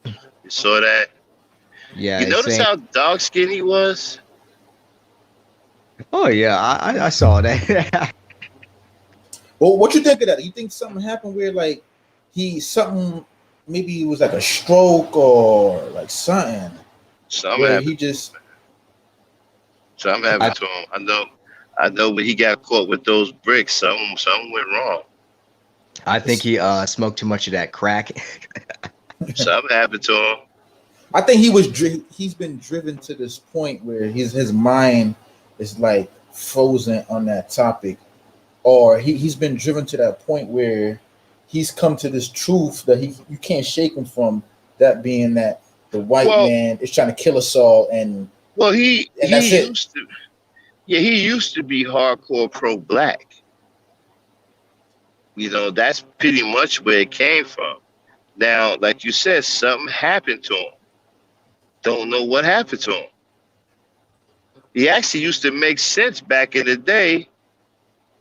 You saw that? Yeah, You notice same. how dark skinned he was? Oh yeah, I saw that. Well, what you think of that? You think something happened where like something maybe it was like a stroke or like something Something where he happened. just Something I happened to him. I know when he got caught with those bricks, something went wrong. I think he smoked too much of that crack. Something happened to him. I think he's been driven to this point where his mind is like frozen on that topic, or he's been driven to that point where he's come to this truth that you can't shake him from, that being that the white Well, man is trying to kill us all, and well, he that's he it. used to, yeah, he used to be hardcore pro black. You know, that's pretty much where it came from. Now, like you said, something happened to him. Don't know what happened to him. He actually used to make sense back in the day,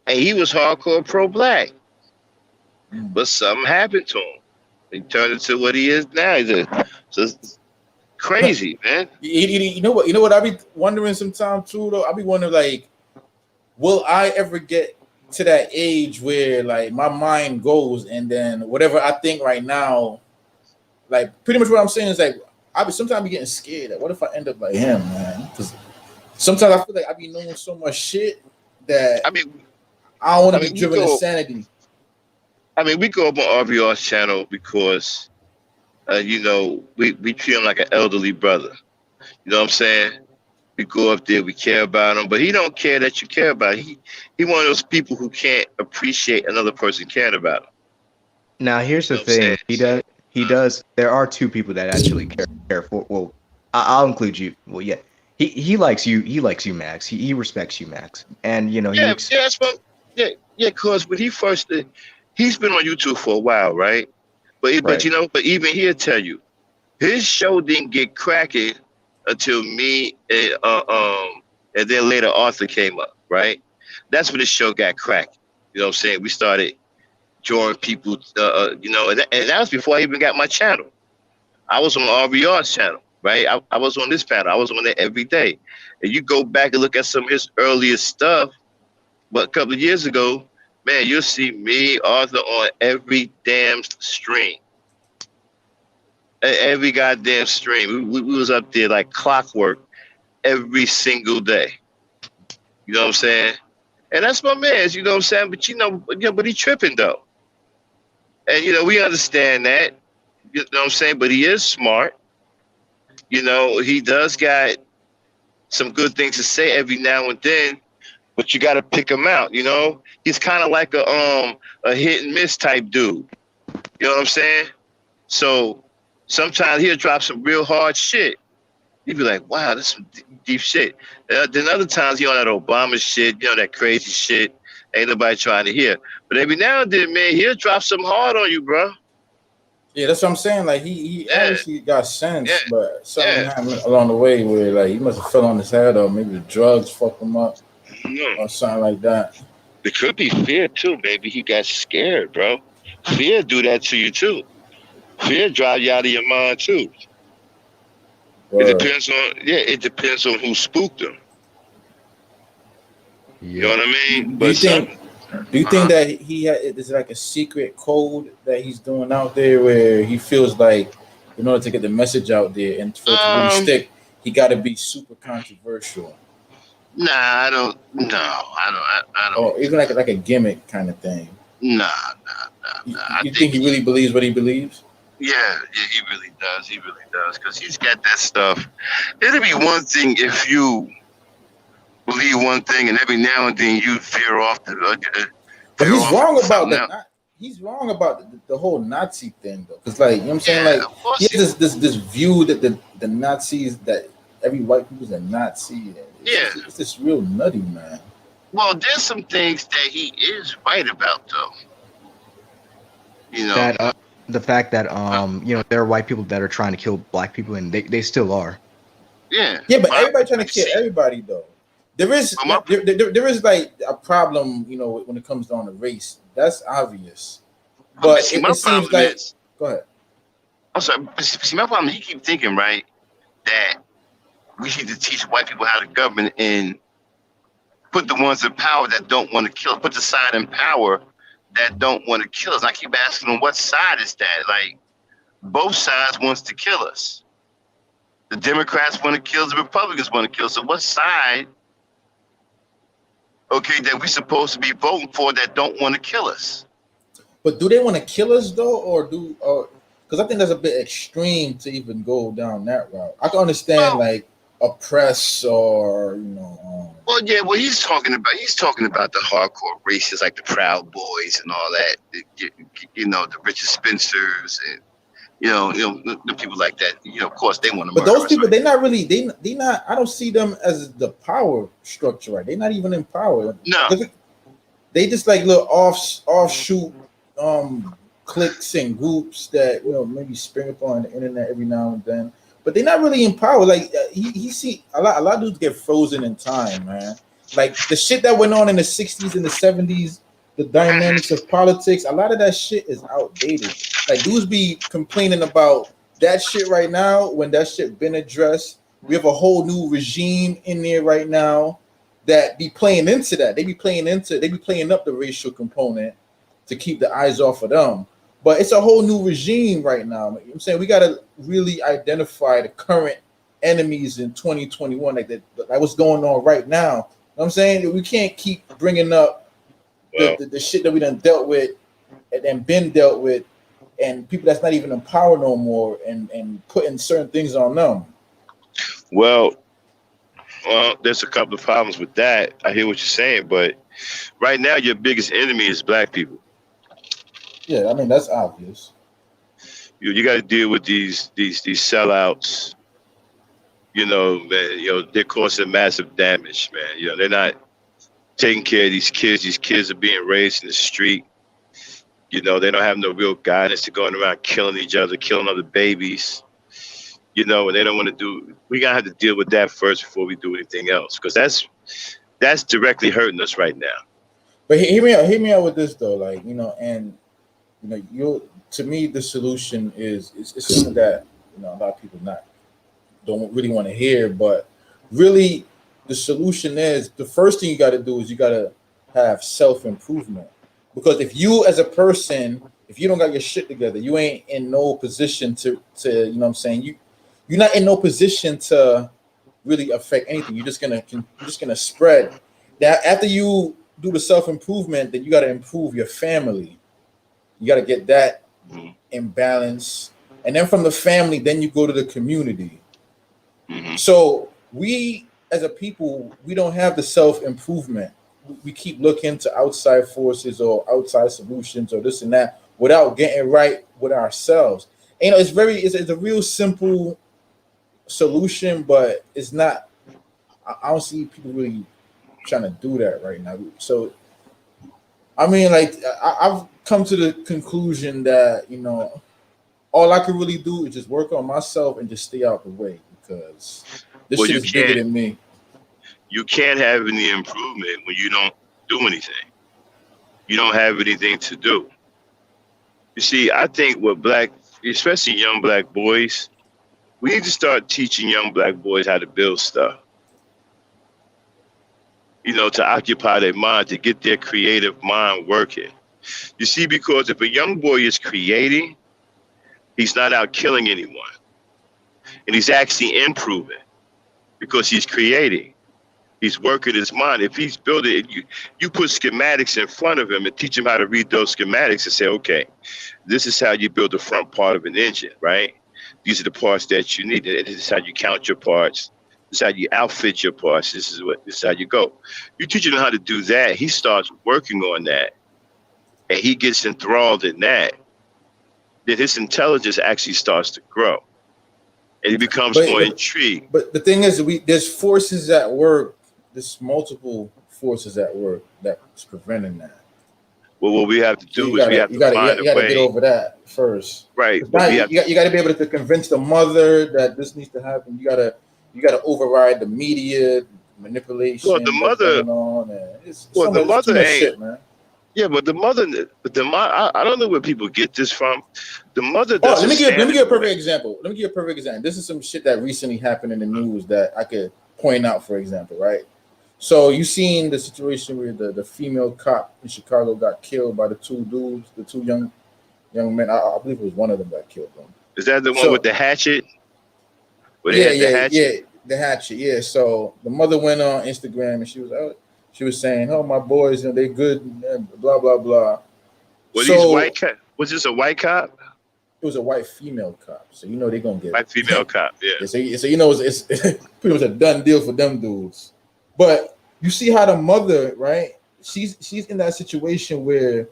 and he was hardcore pro black. But something happened to him. He turned into what he is now. Just crazy, man. You know what? You know what I be wondering sometimes too, though. I be wondering like, will I ever get to that age where like my mind goes and then whatever I think right now, like pretty much what I'm saying is like I be sometimes be getting scared. Like, what if I end up like him, man? Because sometimes I feel like I be knowing so much shit that I mean, I don't want I to be mean, we driven to go. sanity. We go up on RVR's channel because, we treat him like an elderly brother. You know what I'm saying? We go up there, we care about him, but he don't care that you care about him. He one of those people who can't appreciate another person caring about him. Now here's You the know what I'm saying? thing. He does. There are two people that actually care for. Well, I'll include you. Well, yeah. He likes you. He likes you, Max. He respects you, Max. And you know Yeah, yeah, that's what. Yeah. Cause when he first, he's been on YouTube for a while, right? But right. but even he'll tell you his show didn't get cracking until me and then later Arthur came up, right? That's when the show got cracked. You know what I'm saying? We started drawing people, and that was before I even got my channel. I was on RVR's channel, right? I was on this panel. I was on there every day. And you go back and look at some of his earliest stuff, but a couple of years ago, man, you'll see me, Arthur, on every damn stream. Every goddamn stream. We was up there like clockwork every single day. You know what I'm saying? And that's my man, you know what I'm saying? But but he tripping though. And we understand that. You know what I'm saying? But he is smart. He does got some good things to say every now and then, but you gotta pick him out, He's kind of like a hit and miss type dude. You know what I'm saying? So sometimes he'll drop some real hard shit. You'd be like, wow, that's some deep shit. Then other times he on that Obama shit, that crazy shit. Ain't nobody trying to hear. But every now and then, man, he'll drop some hard on you, bro. Yeah, that's what I'm saying. Like he Yeah, obviously got sense, yeah, but something yeah. happened along the way where like he must have fell on his head, or maybe the drugs fucked him up, No. or something like that. It could be fear too. Maybe he got scared, bro. Fear do that to you too. Fear drive you out of your mind too. Word. It depends on who spooked him. You know Yep. what I mean? Do you But think? some, Do you think uh, that is like a secret code that he's doing out there where he feels like in order to get the message out there and for it to really um, stick, he got to be super controversial, nah, I don't. No, I don't. or even like a gimmick kind of thing? Nah. I You think think he really believes what he believes? yeah, he really does. He really does because he's got that stuff. It'll be one thing if you believe one thing, and every now and then you But veer he's off wrong into about something the else. not. He's wrong about the whole Nazi thing though, because like you know what I'm saying, Yeah, like of he course. has this view that the Nazis that every white people's a Nazi. Yeah. It's this real nutty man. Well, there's some things that he is right about, though. You know. That the fact that Uh, there are white people that are trying to kill black people, and they still are. yeah. Yeah, but But everybody trying to I kill see. everybody though. There is But my there is like a problem, when it comes down to race. That's obvious. But But see, it my seems problem like is, go ahead. I'm sorry. See, my problem. He keep thinking, right? that we need to teach white people how to govern and put the ones in power that don't want to kill us, put the side in power that don't want to kill us. I keep asking them, what side is that? Like, both sides wants to kill us. The Democrats want to kill us, the Republicans want to kill us. So what side, okay, that we supposed to be voting for that don't want to kill us? But do they want to kill us though, or because I think that's a bit extreme to even go down that route. I can understand like oppress or well, yeah, well, he's talking about the hardcore racists like the Proud Boys and all that. The Richard Spencers and the people like that. Of course, they want to. But those people, right? They're not really. They not. I don't see them as the power structure, right? They're not even in power. No, they just like little offshoot cliques and groups that maybe spring up on the internet every now and then. But they're not really in power. Like he see a lot of dudes get frozen in time, man. Like the shit that went on in the 60s and the 70s, the dynamics of politics, a lot of that shit is outdated. Like dudes be complaining about that shit right now when that shit been addressed. We have a whole new regime in there right now that be playing into that. They be playing up the racial component to keep the eyes off of them. But it's a whole new regime right now. You know what I'm saying? We got to really identify the current enemies in 2021, like what's going on right now. You know what I'm saying? We can't keep bringing up the shit that we done dealt with and been dealt with, and people that's not even in power no more, and putting certain things on them. Well, there's a couple of problems with that. I hear what you're saying, but right now your biggest enemy is black people. Yeah, I mean that's obvious. You got to deal with these sellouts. They're causing massive damage, man. They're not taking care of these kids. These kids are being raised in the street. They don't have no real guidance. They're going around killing each other, killing other babies. And they don't want to do. We gotta have to deal with that first before we do anything else, because that's directly hurting us right now. But hear me out with this though, like to me the solution is something that a lot of people don't really want to hear, but really the solution is the first thing you got to do is you got to have self-improvement, because if you as a person, if you don't got your shit together, you ain't in no position to what I'm saying, you're not in no position to really affect anything. You're just gonna spread that. After you do the self-improvement, then you got to improve your family. You got to get that in balance. And then from the family, then you go to the community. Mm-hmm. So we, as a people, we don't have the self-improvement. We keep looking to outside forces or outside solutions or this and that without getting right with ourselves. And, it's a real simple solution, but it's not. I don't see people really trying to do that right now. So, I mean, like, I've come to the conclusion that, all I can really do is just work on myself and just stay out the way, because this shit is bigger than me. You can't have any improvement when you don't do anything. You don't have anything to do. You see, I think especially young black boys, we need to start teaching young black boys how to build stuff. To occupy their mind, to get their creative mind working. You see, because if a young boy is creating, he's not out killing anyone. And he's actually improving because he's creating. He's working his mind. If he's building, you put schematics in front of him and teach him how to read those schematics and say, okay, this is how you build the front part of an engine, right? These are the parts that you need. This is how you count your parts. This is how you outfit your parts. This is how you go. You teach him how to do that. He starts working on that, and he gets enthralled in that. Then his intelligence actually starts to grow, and he becomes more intrigued. But the thing is, there's forces at work. There's multiple forces at work that's preventing that. Well, what we have to do is we have to find a way. You got to get over that first, right? You got to be able to convince the mother that this needs to happen. You got to override the media manipulation. Well, the mother. The mother ain't. Shit, man. Yeah, but the mother, I don't know where people get this from. The mother Oh, doesn't let me stand give in a the way. perfect example. Let me give a perfect example. This is some shit that recently happened in the news that I could point out, for example, right? So you seen the situation where the female cop in Chicago got killed by the two dudes, the two young men. I believe it was one of them that killed them. Is that the one with So the hatchet? Where they yeah, had the yeah, hatchet? yeah, the hatchet. Yeah. So the mother went on Instagram and she was saying, "Oh, my boys, they good, and blah blah blah." Were these So white cop? Was this a white cop? it was a white female cop, so they're gonna get White female cop, yeah. yeah. So it's pretty much a done deal for them dudes. But you see how the mother, right? She's in that situation where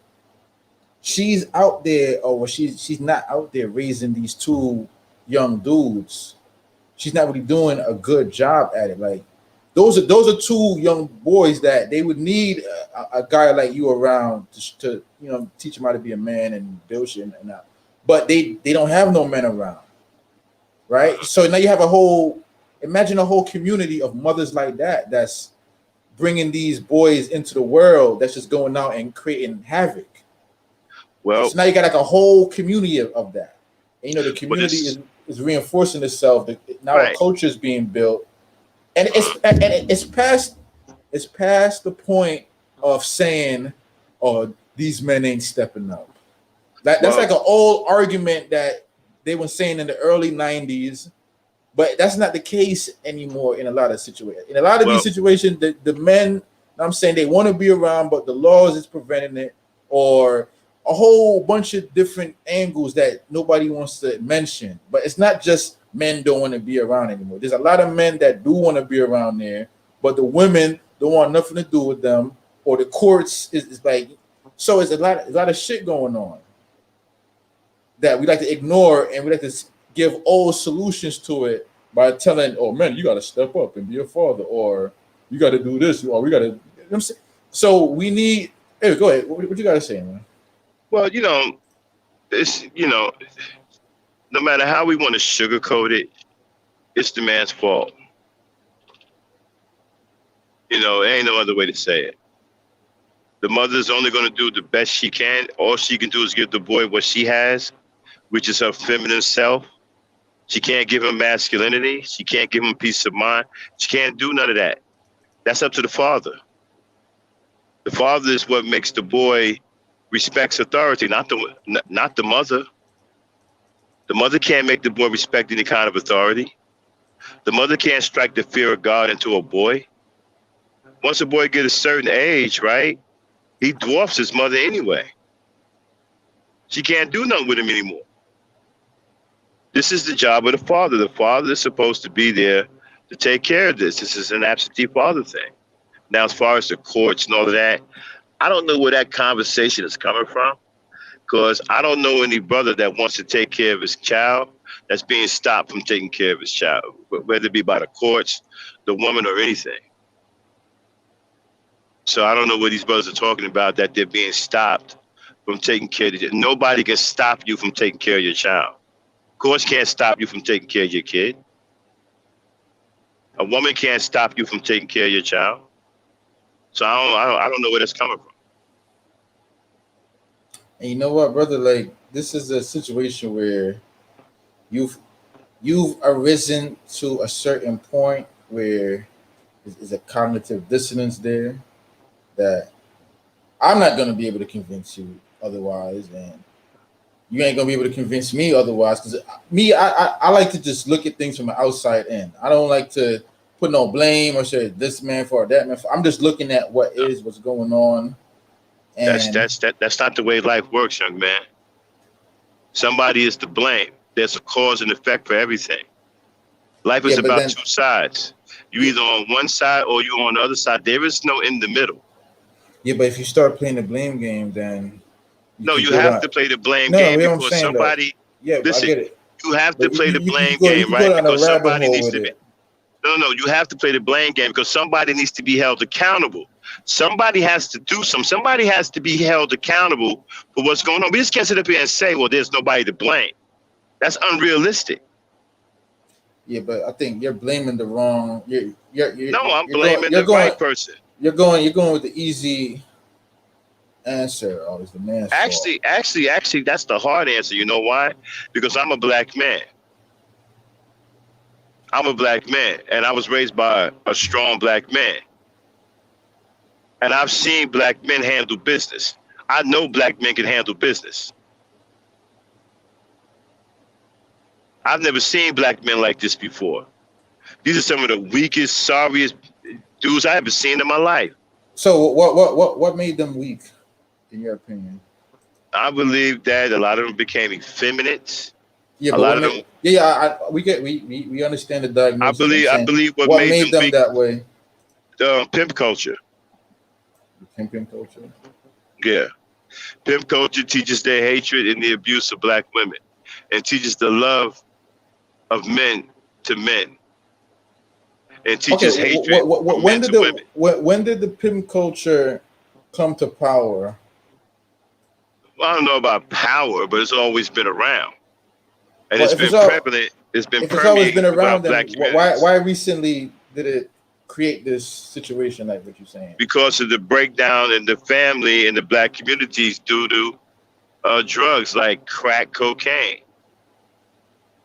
she's out there, or she's not out there raising these two young dudes. She's not really doing a good job at it. Like those are two young boys that they would need a guy like you around to teach them how to be a man and build shit and that. But they don't have no men around, right? So now you have imagine a whole community of mothers like that that's bringing these boys into the world that's just going out and creating havoc. Well, So now you got like a whole community of that. And, the but community it's is reinforcing itself. Now a right. culture is being built, and it's past the point of saying, "Oh, these men ain't stepping up." That's Well, like an old argument that they were saying in the early '90s, but that's not the case anymore in a lot of situations. In a lot of these well, situations, the men, I'm saying they want to be around, but the laws is preventing it, or a whole bunch of different angles that nobody wants to mention. But it's not just men don't want to be around anymore. There's a lot of men that do want to be around there, but the women don't want nothing to do with them, or the courts is like, so it's a lot of shit going on that we like to ignore, and we like to give old solutions to it by telling, "Oh man, you got to step up and be a father," or "You got to do this," or "We got to." You know what I'm saying? So we need. Hey, go ahead. What you got to say, man? well, it's no matter how we want to sugarcoat it, it's the man's fault. There ain't no other way to say it. The mother's only going to do the best she can. All she can do is give the boy what she has, which is her feminine self. She can't give him masculinity. She can't give him peace of mind. She can't do none of that. That's up to the father. The father is what makes the boy respects authority, not the mother. The mother can't make the boy respect any kind of authority. The mother can't strike the fear of God into a boy. Once a boy gets a certain age, right, he dwarfs his mother anyway. She can't do nothing with him anymore. This is the job of the father. The father is supposed to be there to take care of this. This is an absentee father thing. Now, as far as the courts and all of that, I don't know where that conversation is coming from, because I don't know any brother that wants to take care of his child that's being stopped from taking care of his child, whether it be by the courts, the woman, or anything. So I don't know what these brothers are talking about, that they're being stopped from taking care of it. Nobody can stop you from taking care of your child. Courts can't stop you from taking care of your kid. A woman can't stop you from taking care of your child. So I don't know where that's coming from. And you know what, brother? Like, this is a situation where you've arisen to a certain point where there's a cognitive dissonance there that I'm not gonna be able to convince you otherwise, and you ain't gonna be able to convince me otherwise. Because I like to just look at things from the outside in. I don't like to put no blame or say this man for that man for. I'm just looking at what's going on, and That's not the way life works, young man. Somebody is to blame. There's a cause and effect for everything. Life yeah, is but about then two sides. You either on one side or you on the other side. There is no in the middle. yeah, but if you start playing the blame game, then you No, could you go have down. to play the blame No, game you know what I'm because saying though. somebody, Yeah, I listen, get it. you have to But play the you blame go you game, could go right? down a Because rabbit somebody hole needs with to be, it. no, you have to play the blame game because somebody needs to be held accountable. Somebody has to do something. Somebody has to be held accountable for what's going on. We just can't sit up here and say, well, there's nobody to blame. That's unrealistic. Yeah, but I think you're blaming the wrong. No, I'm blaming the right person. You're going with the easy answer. Oh, it's the man's fault. Actually, that's the hard answer. You know why? Because I'm a black man. I'm a black man, and I was raised by a strong black man. And I've seen black men handle business. I know black men can handle business. I've never seen black men like this before. These are some of the weakest, sorriest dudes I ever seen in my life. So what made them weak, in your opinion? I believe that a lot of them became effeminate. Yeah, A but lot of them. we understand the diagnosis. I believe what made them weak, that way. pimp culture. Pimping culture. Yeah, pimp culture teaches their hatred and the abuse of black women, and teaches the love of men to men, and teaches hatred from men to women. When did the pimp culture come to power? Well, I don't know about power, but it's always been around, and Well, it's been prevalent. It's been if it's always been permeated around, throughout then black communities. why recently did it create this situation like what you're saying? Because of the breakdown in the family and the black communities due to drugs like crack cocaine.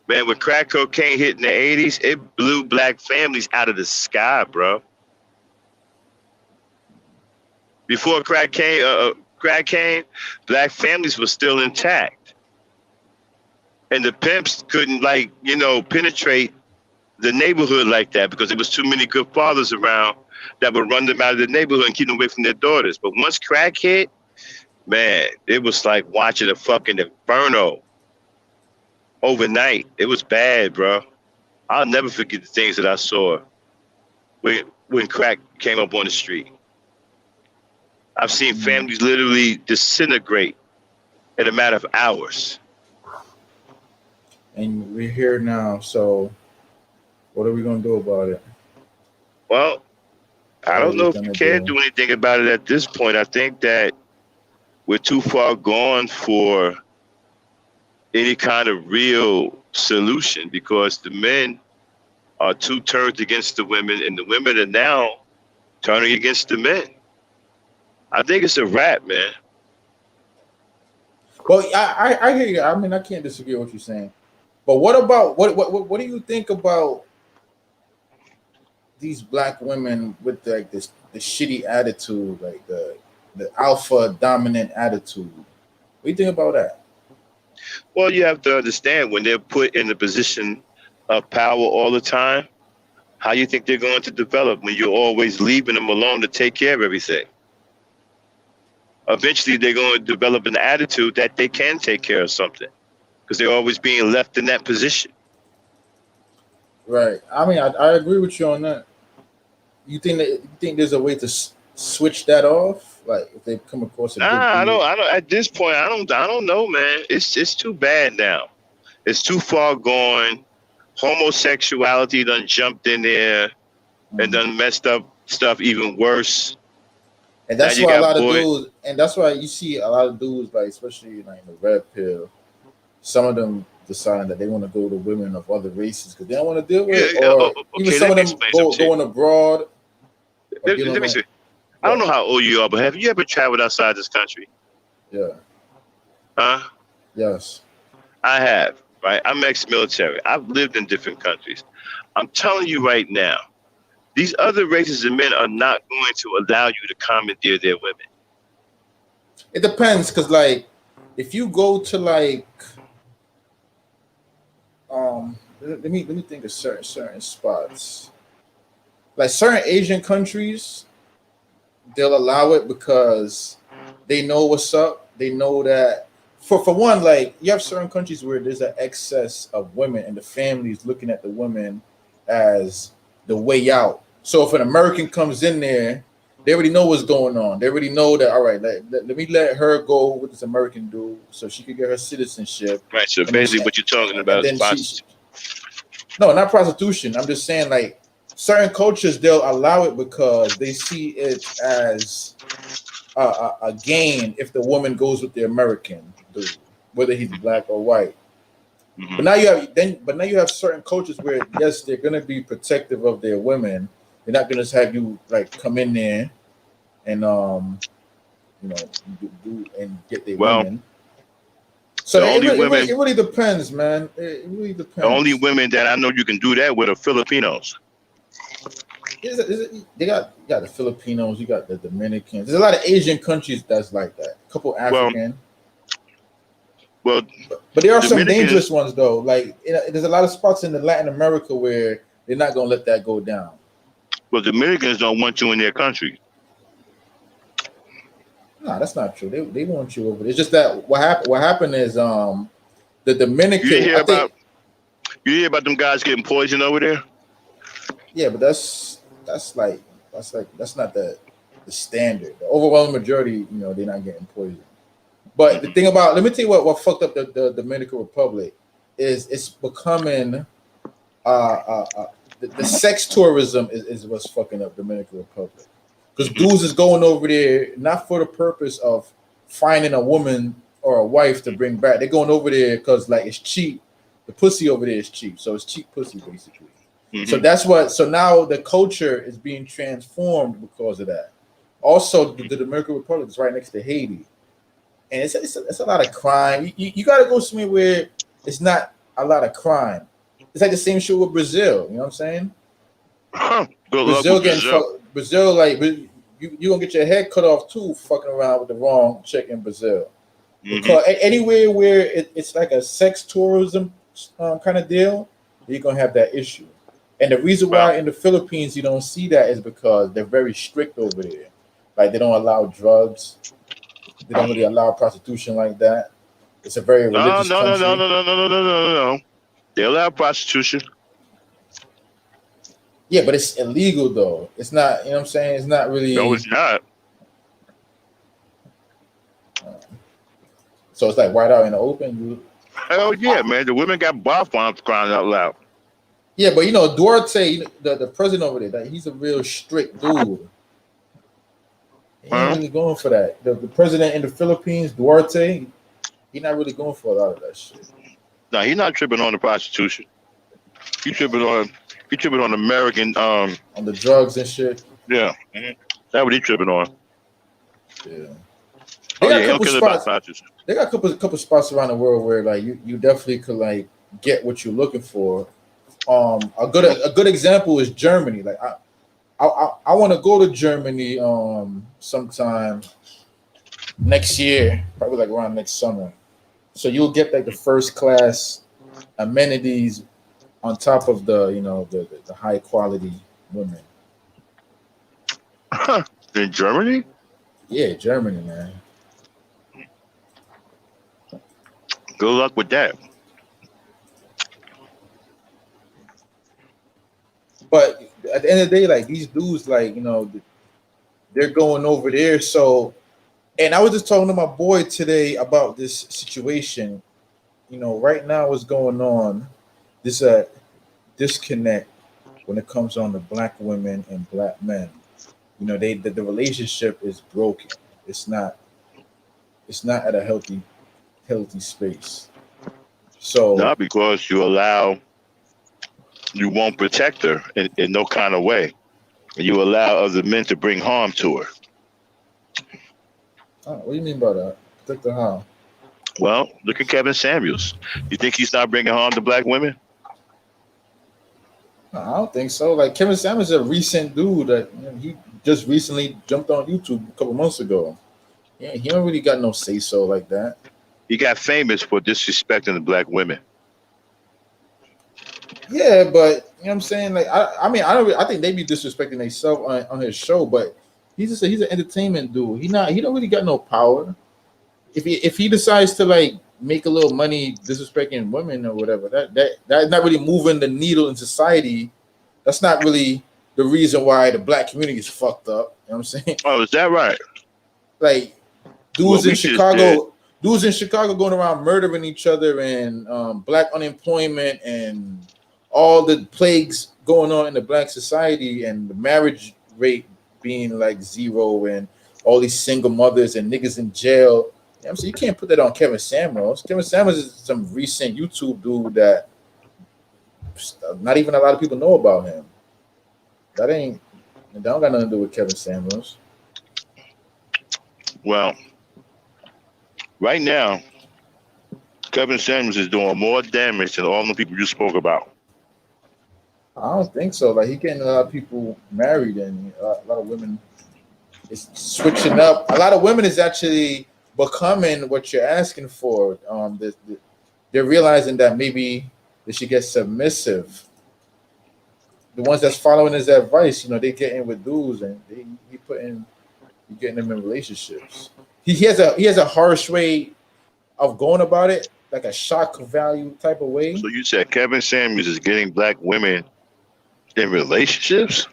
Man, when crack cocaine hit in the 80s, it blew black families out of the sky, bro. Before crack came, black families were still intact. And the pimps couldn't, penetrate the neighborhood like that because there was too many good fathers around that would run them out of the neighborhood and keep them away from their daughters. But once crack hit, man, it was like watching a fucking inferno overnight. It was bad, bro. I'll never forget the things that I saw when crack came up on the street. I've seen families literally disintegrate in a matter of hours. And we're here now, so what are we gonna do about it? Well, I don't know if you can do anything about it at this point. I think that we're too far gone for any kind of real solution because the men are too turned against the women, and the women are now turning against the men. I think it's a wrap, man. Well, I hear you. I mean, I can't disagree with what you're saying. But what about what do you think about these black women with like the shitty attitude, like the alpha dominant attitude? What do you think about that? Well, you have to understand when they're put in a position of power all the time, how you think they're going to develop when you're always leaving them alone to take care of everything. Eventually, they're going to develop an attitude that they can take care of something because they're always being left in that position. Right. I mean, I agree with you on that. You think there's a way to switch that off? Like if they come across a I don't. At this point, I don't know, man. It's too bad now. It's too far gone. Homosexuality done jumped in there and done messed up stuff even worse. And that's why a lot of dudes, and that's why you see a lot of dudes, like especially like in the red pill, some of them decide that they want to go to women of other races because they don't want to deal with it, or even some of them going abroad. Let me see. I don't know how old you are, but have you ever traveled outside this country? Yeah. Huh? Yes. I have, right? I'm ex-military. I've lived in different countries. I'm telling you right now, these other races of men are not going to allow you to commandeer their women. It depends, because like if you go to like let me think of certain spots. Like certain Asian countries, they'll allow it because they know what's up. They know that for one, like you have certain countries where there's an excess of women and the families looking at the women as the way out. So if an American comes in there, they already know what's going on. They already know that, all right, let me let her go with this American dude so she could get her citizenship. Right, so basically what you're talking about is prostitution. No, not prostitution. I'm just saying like certain cultures, they'll allow it because they see it as a gain if the woman goes with the American dude, whether he's black or white. Mm-hmm. But now you have certain cultures where yes, they're gonna be protective of their women. They're not gonna have you like come in there and do and get their Well, women. So the only women, it really depends, man. It really the depends. only women that I know you can do that with are Filipinos. They got the Filipinos, you got the Dominicans. There's a lot of Asian countries that's like that. A couple African. Well, but there are some Dominicans, dangerous ones though. Like there's a lot of spots in the Latin America where they're not gonna let that go down. well, Dominicans don't want you in their country. No, that's not true. They want you over there. It's just that what happened is the Dominican. You hear about them guys getting poisoned over there? Yeah, but that's not the standard. The overwhelming majority, they're not getting poisoned. But the thing about, let me tell you what fucked up the Dominican Republic is it's becoming the sex tourism is what's fucking up Dominican Republic. Because dudes is going over there not for the purpose of finding a woman or a wife to bring back. They're going over there because like it's cheap. The pussy over there is cheap, so it's cheap pussy basically. Mm-hmm. So now the culture is being transformed because of that. Also, the Dominican Republic is right next to Haiti, and it's a lot of crime. You got to go somewhere where it's not a lot of crime. It's like the same shit with Brazil. You know what I'm saying? Brazil, like you gonna get your head cut off too, fucking around with the wrong chick in Brazil. Mm-hmm. Because anywhere where it's like a sex tourism kind of deal, you're gonna have that issue. And the reason why in the Philippines you don't see that is because they're very strict over there. Like they don't allow drugs, they don't really allow prostitution like that. It's a very religious country. No. They allow prostitution. Yeah, but it's illegal though. It's not, you know what I'm saying? It's not really. No, it's not. So it's like right out in the open. Hell yeah, man. The women got bar farms crying out loud. Yeah, but Duarte, the president over there, he's a real strict dude. He ain't really going for that. The president in the Philippines, Duarte, he's not really going for a lot of that shit. No, he's not tripping on the prostitution. He's tripping on American on the drugs and shit. Yeah, that's what he's tripping on. Yeah. They got a couple spots around the world where like you definitely could like get what you're looking for. A good example is Germany. Like I want to go to Germany sometime next year, probably like around next summer. So you'll get like the first class amenities on top of the high quality women. In Germany? Yeah, Germany, man. Good luck with that. But at the end of the day, like these dudes, like they're going over there. So, and I was just talking to my boy today about this situation. Right now, what's going on? This disconnect when it comes on to black women and black men. The relationship is broken. It's not at a healthy space. So not because you won't protect her in no kind of way. And you allow other men to bring harm to her. What do you mean by that? Protect her how? Well, look at Kevin Samuels. You think he's not bringing harm to black women? I don't think so. Like Kevin Samuels is a recent dude that he just recently jumped on YouTube a couple months ago. Yeah, he don't really got no say so like that. He got famous for disrespecting the black women. Yeah, but you know what I'm saying? Like I think they be disrespecting themselves on his show, but he's an entertainment dude. He don't really got no power. If he decides to like make a little money disrespecting women or whatever, that's not really moving the needle in society. That's not really the reason why the black community is fucked up. You know what I'm saying? Oh, is that right? Like dudes in Chicago going around murdering each other and black unemployment and all the plagues going on in the black society and the marriage rate being like zero and all these single mothers and niggas in jail. You know what I'm saying? You can't put that on Kevin Samuels. Kevin Samuels is some recent YouTube dude that not even a lot of people know about him. That don't got nothing to do with Kevin Samuels. Well, right now, Kevin Samuels is doing more damage than all the people you spoke about. I don't think so. Like he getting a lot of people married, and a lot of women is switching up. A lot of women is actually becoming what you're asking for. They're realizing that maybe they should get submissive. The ones that's following his advice, they get in with dudes and he getting them in relationships. He has a harsh way of going about it, like a shock value type of way. So you said Kevin Samuels is getting black women in relationships?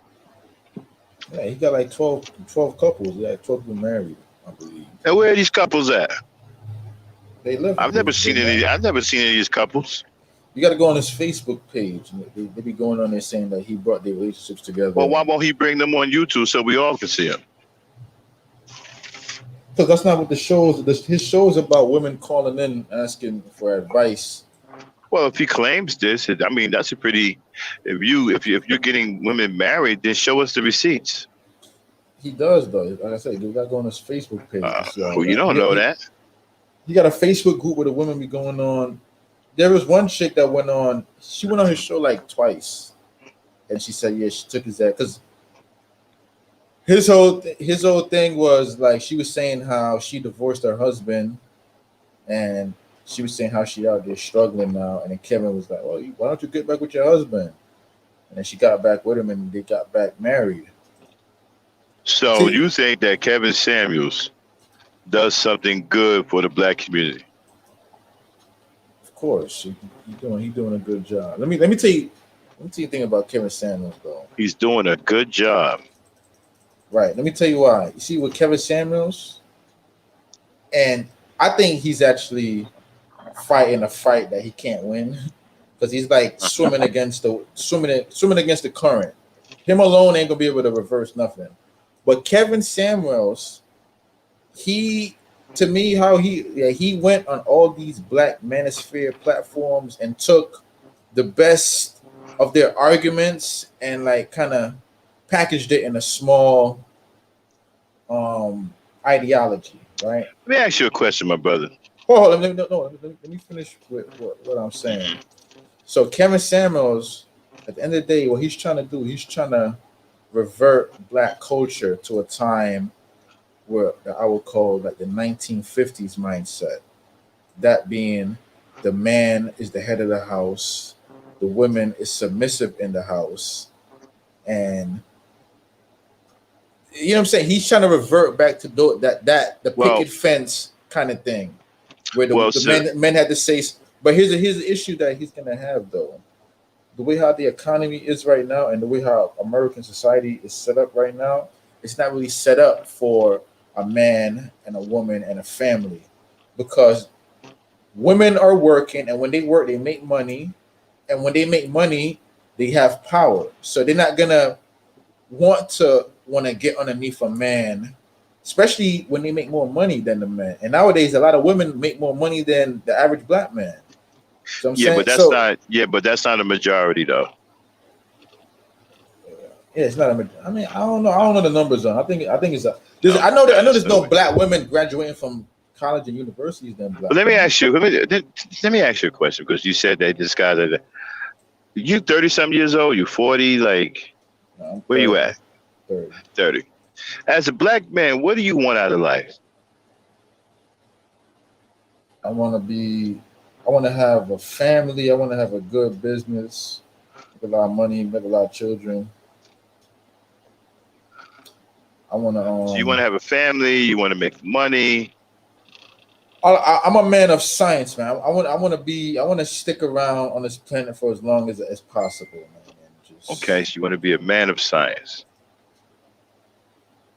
Yeah, he got like 12 couples. Yeah, 12 people married, I believe. And where are these couples at? They live. I've never seen any. I've never seen any of these couples. You got to go on his Facebook page. They be going on there saying that he brought their relationships together. Well, why won't he bring them on YouTube so we all can see them? Because that's not what the shows. His show is about women calling in asking for advice. Well, if he claims this, I mean that's a pretty. If you're getting women married, then show us the receipts. He does though. Like I said, you got to go on his Facebook page. Well, you don't know that. He got a Facebook group where the women be going on. There was one chick that went on. She went on his show like twice, and she said, "Yeah, she took his ass." Because his whole thing was like she was saying how she divorced her husband, and she was saying how she out there struggling now. And then Kevin was like, "Well, why don't you get back with your husband?" And then she got back with him, and they got back married. So you think that Kevin Samuels does something good for the black community? Of course, he's doing a good job. Let me tell you a thing about Kevin Samuels though. He's doing a good job. Right. Let me tell you why. You see, with Kevin Samuels, and I think he's actually fighting a fight that he can't win because he's like swimming against the current. Him alone ain't gonna be able to reverse nothing. But Kevin Samuels, to me, how he went on all these black manosphere platforms and took the best of their arguments and like kind of packaged it in a small ideology, right? Let me ask you a question, my brother. Oh, let me finish with what I'm saying. So Kevin Samuels, at the end of the day, what he's trying to do, he's trying to revert black culture to a time where I would call like the 1950s mindset. That being the man is the head of the house, the woman is submissive in the house, and you know what I'm saying? He's trying to revert back to the picket fence kind of thing, where the men had to say. But here's the issue that he's gonna have though. The way how the economy is right now, and the way how American society is set up right now, it's not really set up for a man and a woman and a family, because women are working, and when they work, they make money, and when they make money, they have power. So they're not gonna want to get underneath a man, especially when they make more money than the man. And nowadays, a lot of women make more money than the average black man. So but that's not a majority though. Yeah, it's not a. I mean, I don't know the numbers on. I think it's a. I know there's no black women graduating from college and universities than black. But let me ask you a question, because you said that this guy that you 30-something years old, you 40, like no, where you at? 30. As a black man, what do you want out of life? I want to have a family. I want to have a good business, make a lot of money, make a lot of children. I want to. So you want to have a family. You want to make money. I'm a man of science, man. I want to stick around on this planet for as long as possible, man. Okay, so you want to be a man of science.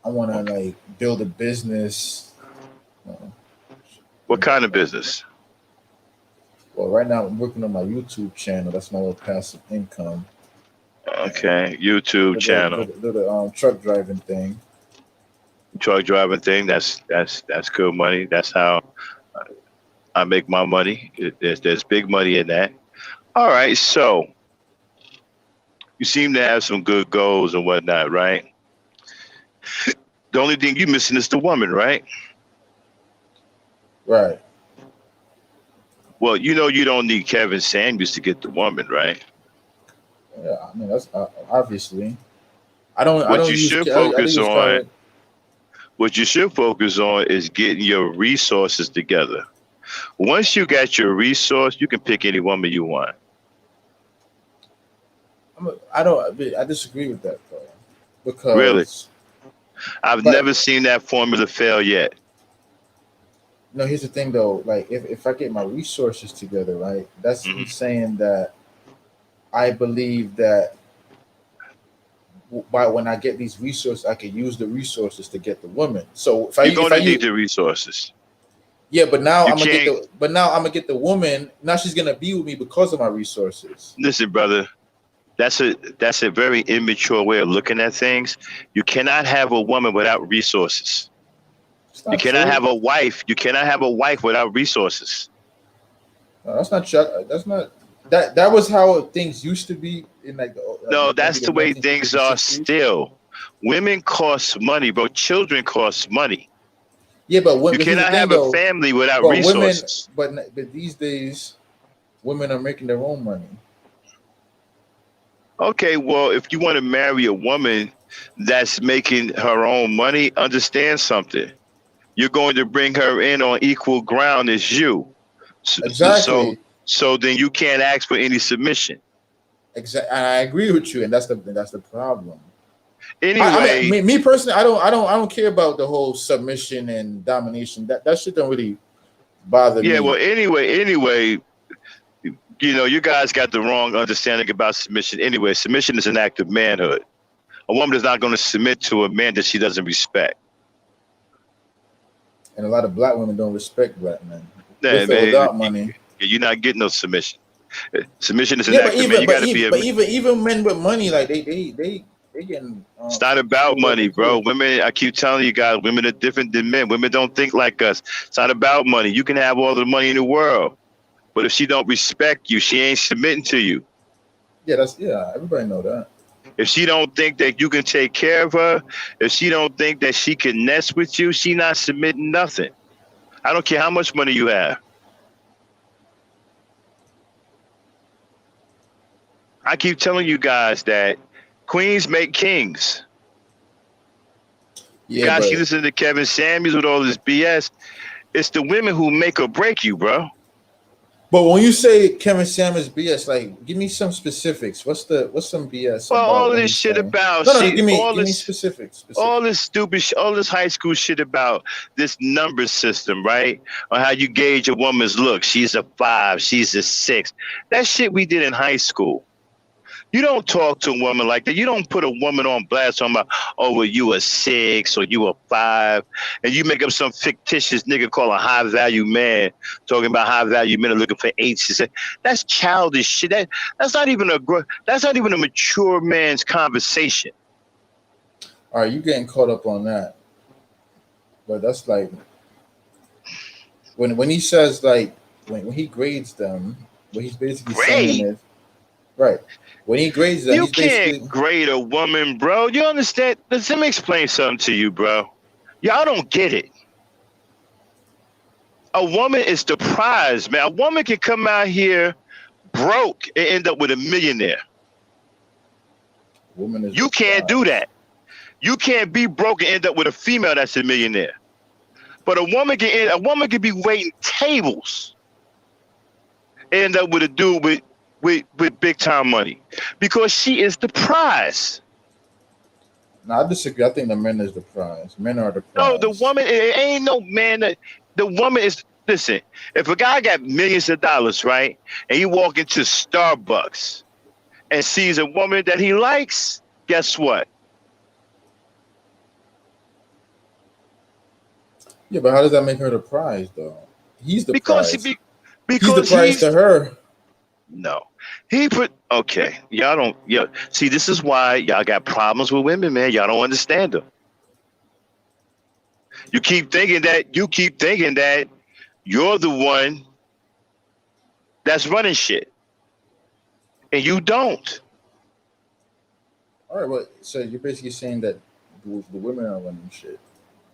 I want to like build a business. What kind of business? Well, right now I'm working on my YouTube channel. That's my little passive income. Okay, YouTube channel. The truck driving thing. Truck driving thing. That's good money. That's how I make my money. There's big money in that. All right, so you seem to have some good goals and whatnot, right? The only thing you're missing is the woman, right? Right. Well, you know you don't need Kevin Samuels to get the woman, right? Yeah. I mean, that's obviously. I don't. I What don't you use. should I focus use on, Khaled. what you should focus on is getting your resources together. Once you got your resource, you can pick any woman you want. I don't. I disagree with that though, Really. because I've but never seen that formula fail yet. no. Here's the thing though. Like if I get my resources together, right? That's me Hmm. saying that I believe that by when I get these resources, I can use the resources to get the woman. So You're if going I to need use the resources. yeah, You can't but now I'm gonna get the woman. Now she's gonna be with me because of my resources. listen, brother. That's a very immature way of looking at things. You cannot have a woman without resources. It's You not cannot true. have a wife. You cannot have a wife without resources. No, that's not true. That's not that was how things used to be in like No, maybe that's the the way 1950s things and are 60s. still. Women cost money, bro. Children cost money. Yeah, You but here's the cannot thing have a though. family without But women, resources. but these days, women are making their own money. Okay, well, if you want to marry a woman that's making her own money, understand something. You're going to bring her in on equal ground as you. So, so, Exactly. so then you can't ask for any submission. Exactly. I agree with you, and that's the problem. I mean, Anyway, me personally, I don't care about the whole submission and domination. That shit don't really bother yeah, well, me. anyway, you guys got the wrong understanding about submission. Anyway, submission is an act of manhood. A woman is not going to submit to a man that she doesn't respect. And a lot of black women don't respect black men, Yeah, with or man, without money. you're not getting no submission. Submission is an Yeah, but act of man. You got to be a man. even men with money, like they getting It's not about screwed over money, bro. too. Women, I keep telling you guys, women are different than men. Women don't think like us. It's not about money. You can have all the money in the world, but if she don't respect you, she ain't submitting to you. Yeah, that's yeah. Everybody know that. If she don't think that you can take care of her, if she don't think that she can nest with you, she not submitting nothing. I don't care how much money you have. I keep telling you guys that queens make kings. You Yeah, guys keep but listening to Kevin Samuels with all this BS. It's the women who make or break you, bro. when you say Kevin Samuels BS, like give me some specifics. What's some BS Well, about all what this he's shit saying? about No, no, she, all give me this, specifics. all Specifics. this stupid, all this high school shit about this number system, right? On how you gauge a woman's look. She's a 5, she's a 6. That shit we did in high school. You don't talk to a woman like that. You don't put a woman on blast talking about, oh, well, you a 6 or you a 5, and you make up some fictitious nigga called a high value man talking about high value men are looking for 8s. That's childish shit. That's not even a mature man's conversation. All right, you getting caught up on that, but that's like when he says like when he grades them, what he's basically saying Great. is right. When he grades them, You he's basically can't grade a woman, bro. You understand? Let me explain something to you, bro. Y'all don't get it. A woman is the prize, man. A woman can come out here broke and end up with a millionaire. woman is the You can't do prize. that. You can't be broke and end up with a female that's a millionaire. But a woman can be waiting tables and end up with a dude with big time money because she is the prize. No, I disagree. I think the men is the prize. Men are the No, the prize. woman, it ain't no man that the woman is. Listen, if a guy got millions of dollars, right, and he walk into Starbucks and sees a woman that he likes, guess what? Yeah, but how does that make her the prize though? He's the Because prize. he He's the because prize he's to her. no. He put okay. Y'all don't. Yeah. See, this is why y'all got problems with women, man. Y'all don't understand them. You keep thinking that you're the one that's running shit, and you don't. All right, well, so you're basically saying that the women are running shit.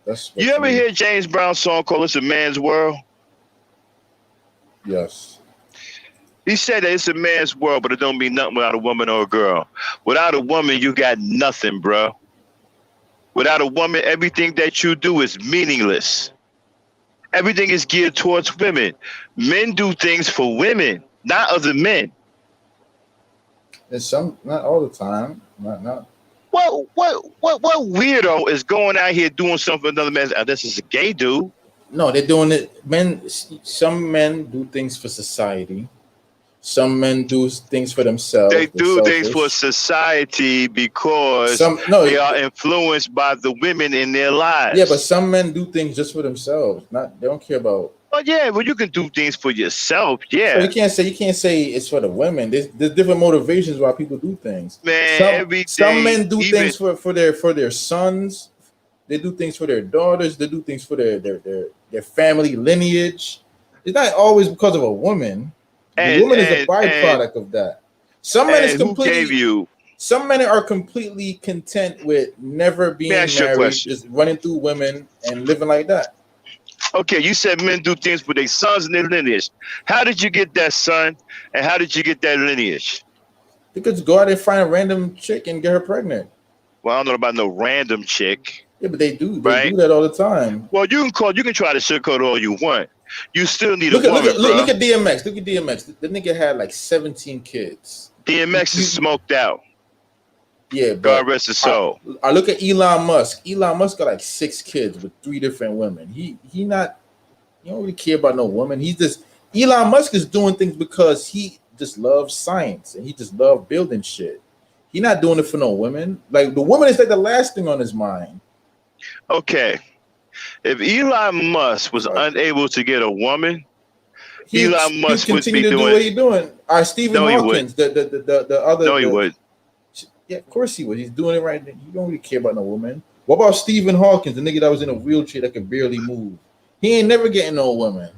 That's You what ever you. hear James Brown's song called "It's a Man's World"? Yes. He said that it's a man's world, but it don't mean nothing without a woman or a girl. Without a woman, you got nothing, bro. Without a woman, everything that you do is meaningless. Everything is geared towards women. Men do things for women, not other men. And some, not all the time. Not. What weirdo is going out here doing something for another man? This is a gay dude. No, they're doing it. Some men do things for society. Some men do things for themselves. They They're do things selfish. for society because No, they are influenced by the women in their lives. Yeah, but some men do things just for themselves. They don't care about. Oh yeah, well you can do things for yourself. Yeah, So you can't say it's for the women. There's different motivations why people do things. Man, some men do things for their sons. They do things for their daughters. They do things for their family lineage. It's not always because of a woman. The woman is a byproduct of that. Some men is completely. Some men are completely content with never being married, just running through women and living like that. Okay, you said men do things for their sons and their lineage. How did you get that son, and how did you get that lineage? You could go out and find a random chick and get her pregnant. Well, I don't know about no random chick. Yeah, but they do. They do that all the time. Well, you can try to sugarcoat all you want. You still need a woman, look at DMX. Look at DMX. The nigga had like 17 kids. DMX is smoked out. Yeah, but God rest his soul. I look at Elon Musk. Elon Musk got like 6 kids with 3 different women. He don't really care about no woman. Elon Musk is doing things because he just loves science and he just loves building shit. He not doing it for no women. Like the woman is like the last thing on his mind. Okay. If Elon Musk was unable to get a woman, Elon Musk would be doing what he's doing. Stephen Hawkins, the other. No, he would. Yeah, of course he would. He's doing it right now. You don't really care about no woman. What about Stephen Hawkins, the nigga that was in a wheelchair that could barely move? He ain't never getting no women.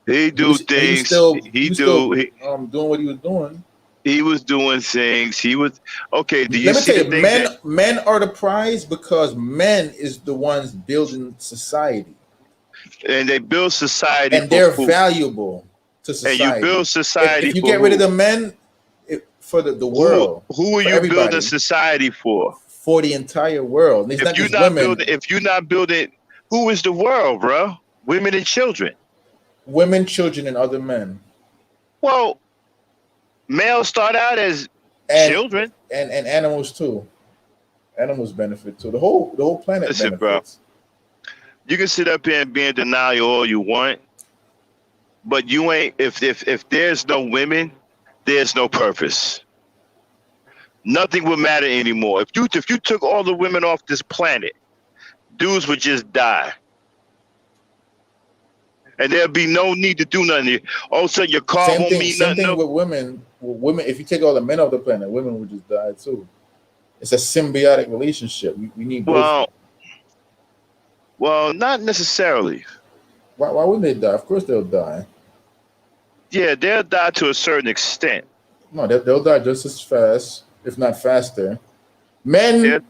He do things. He doing what he was doing. He was doing things. He was okay. Do you Let me see tell you, men are the prize because men is the ones building society, and they build society, and they're valuable to society. And you build society. If you get rid of the men, for the world, who are you building society for? For the entire world. It's if you're not building, who is the world, bro? Women and children. Women, children, and other men. Well, males start out as children, and animals too. Animals benefit too. The whole planet benefits. Bro, you can sit up here and be in denial all you want, but you ain't. If there's no women, there's no purpose. Nothing would matter anymore. If you took all the women off this planet, dudes would just die. And there'd be no need to do nothing. All of a sudden your car won't mean nothing. Same thing with women. Women, if you take all the men off the planet, women would just die too. It's a symbiotic relationship. We need both. Well, not necessarily. Why wouldn't they die? Of course they'll die. Yeah, they'll die to a certain extent. No, they'll die just as fast, if not faster. Men,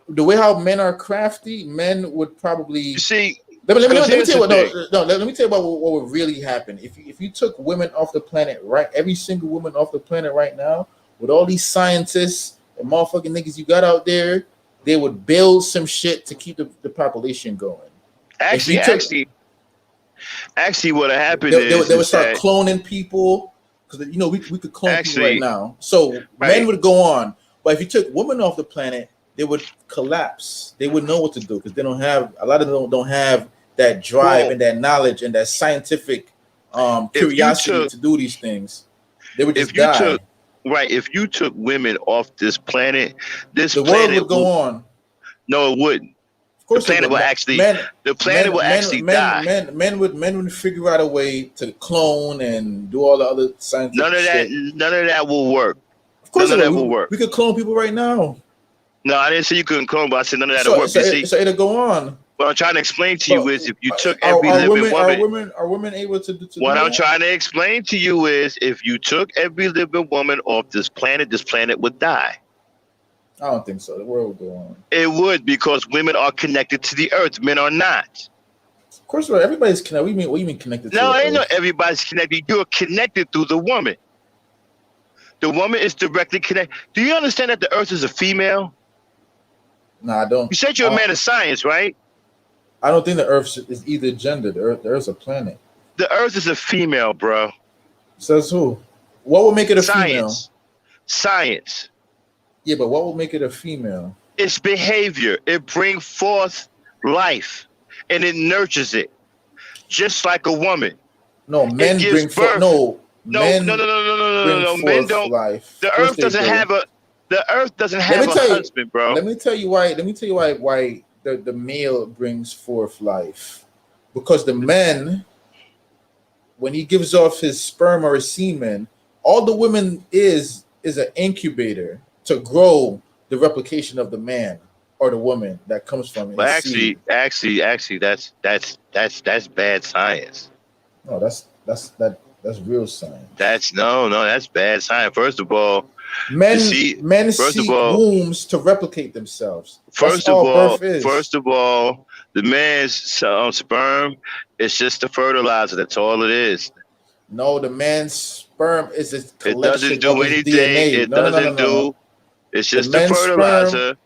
the way how men are crafty, men would probably. You see, let me tell you what. Let me tell you about what would really happen if you took women off the planet, right? Every single woman off the planet right now, with all these scientists and motherfucking niggas you got out there, they would build some shit to keep the population going. Actually, what happened is they would start cloning people because we could clone people right now. So men would go on, but if you took women off the planet, they would collapse. They wouldn't know what to do because they don't have a lot of them don't have that drive and that knowledge and that scientific curiosity to do these things. They would just die. If you took women off this planet, the world would go on. No, it wouldn't. Of course, the planet will actually die. Men would figure out a way to clone and do all the other scientific shit. None of that will work. Of course, none of that will work. We could clone people right now. No, I didn't say you couldn't clone, but I said none of that will work. So it'll go on. What I'm trying to explain to you is if you took every living woman. Are women able to do what I'm trying to explain to you is if you took every living woman off this planet would die. I don't think so. The world would go on. It would because women are connected to the earth. Men are not. Of course, right. Everybody's connected. What do you mean connected to No, the ain't no earth? everybody's connected. You're connected through the woman. The woman is directly connected. Do you understand that the earth is a female? No, I don't. You said you're a man of science, right? I don't think the earth is either gender. The earth's a planet. The earth is a female, bro. Says who? What would make it a female? Science. Yeah, but what would make it a female? It's behavior. It brings forth life, and it nurtures it, just like a woman. No, men bring forth. No, men Men don't. Life. The earth doesn't have a. The earth doesn't have a husband, bro. Let me tell you why. Why the male brings forth life, because the man, when he gives off his sperm or his semen, all the woman is an incubator to grow the replication of the man or the woman that comes from it. Well, actually, that's bad science. No, that's real science. That's bad science. First of all, men seek wombs to replicate themselves. First of all, the man's sperm is just a fertilizer. That's all it is. No, the man's sperm is a collection. It doesn't do of his anything. DNA. It doesn't do. It's just a fertilizer.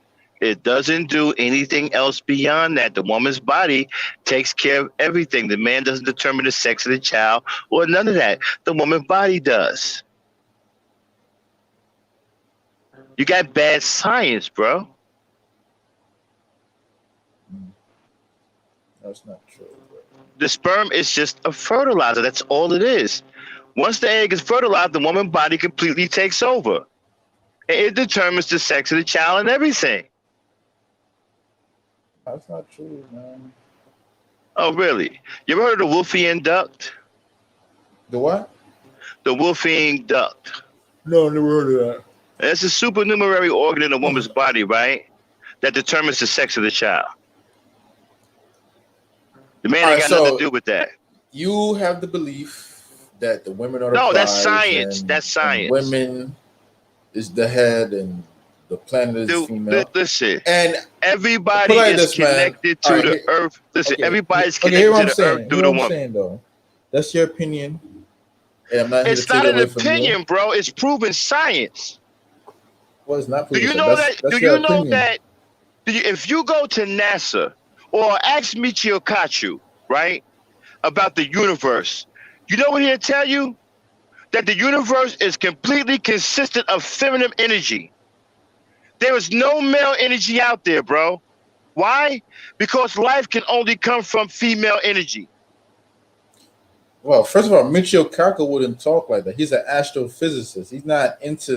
It doesn't do anything else beyond that. The woman's body takes care of everything. The man doesn't determine the sex of the child or none of that. The woman's body does. You got bad science, bro. That's not true. The sperm is just a fertilizer. That's all it is. Once the egg is fertilized, the woman's body completely takes over. It determines the sex of the child and everything. That's not true, man. Oh, really? You ever heard of the Wolffian duct? The what? The Wolffian duct. No, never heard of that. It's a supernumerary organ in a woman's body, right? That determines the sex of the child. The man ain't got nothing to do with that. You have the belief that the women are the prize. No, that's science. That's science. Women is the head and the planet is female. Listen, and everybody is connected to the earth. Listen, everybody's connected to the earth through the woman. Though. That's your opinion. And I'm not here it's to take not it away an from opinion, you. bro. It's proven science. Well, it's not proven. Do you know that? Do you know that? If you go to NASA or ask Michio Kaku, right, about the universe, you know what he'll tell you? That the universe is completely consistent of feminine energy. There is no male energy out there, bro. Why? Because life can only come from female energy. Well, first of all, Michio Kaku wouldn't talk like that. He's an astrophysicist. He's not into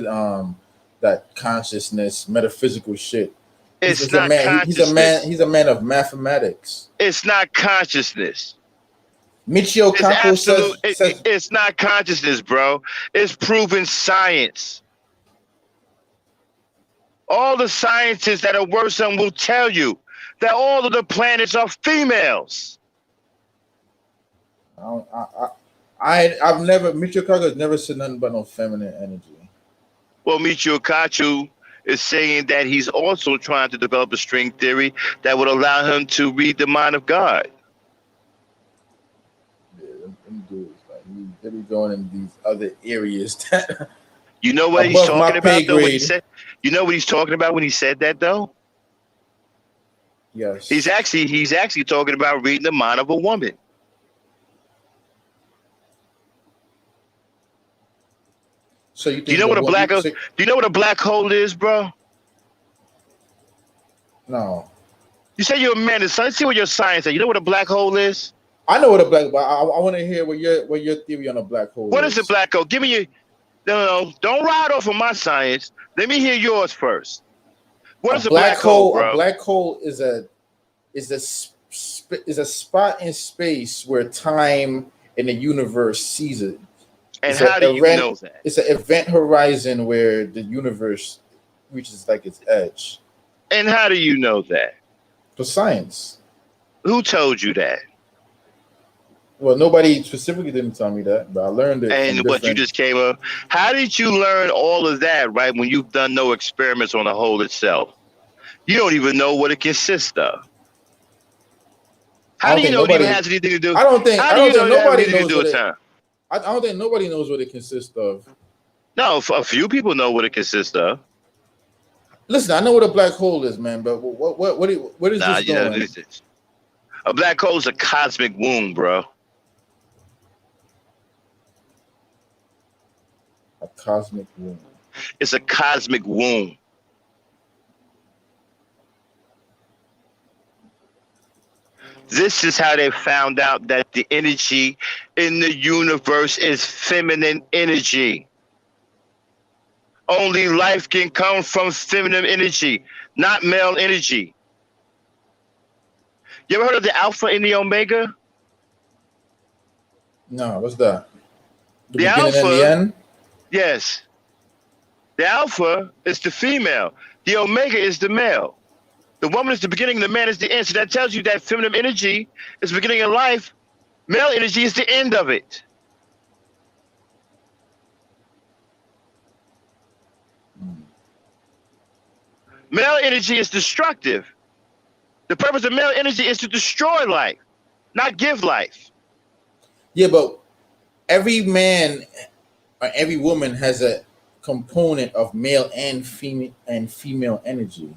that consciousness, metaphysical shit. He's a man of mathematics. It's not consciousness. Michio Kaku says it's not consciousness, bro. It's proven science. All the scientists that are worse than will tell you that all of the planets are females. Michio Kaku has never said nothing about no feminine energy. Well, Michio Kaku is saying that he's also trying to develop a string theory that would allow him to read the mind of God. They be going in these other areas that you know what he's talking about though, when he said, you know what he's talking about when he said that though? Yes. He's actually talking about reading the mind of a woman. So you think do you know what a black hole is, bro? No. You say you're a man. Let's see what your science is. You know what a black hole is? I know what a black hole. I want to hear what your theory on a black hole. What is a black hole? Give me your. No, don't ride off of my science. Let me hear yours first. What is a black hole, bro? A black hole is a spot in space where time in the universe seizes. And how do you know that? It's an event horizon where the universe reaches like its edge. And how do you know that? For science. Who told you that? Well, nobody specifically didn't tell me that, but I learned it. And what you just came up. How did you learn all of that, right, when you've done no experiments on the hole itself? You don't even know what it consists of. How do you know it even has anything to do? I don't think How do you know it has nobody anything to knows do what with it. time? I don't think nobody knows what it consists of. No, a few people know what it consists of. Listen, I know what a black hole is, man, but where is Nah, this you know, going? a black hole is a cosmic womb, bro. A cosmic womb. It's a cosmic womb. This is how they found out that the energy in the universe is feminine energy. Only life can come from feminine energy, not male energy. You ever heard of the alpha and the omega? No, what's that? The The beginning and the alpha, end? yes. The alpha is the female. The omega is the male. The woman is the beginning, the man is the end. So that tells you that feminine energy is the beginning of life. Male energy is the end of it. Male energy is destructive. The purpose of male energy is to destroy life, not give life. Yeah, but every man or every woman has a component of male and female energy.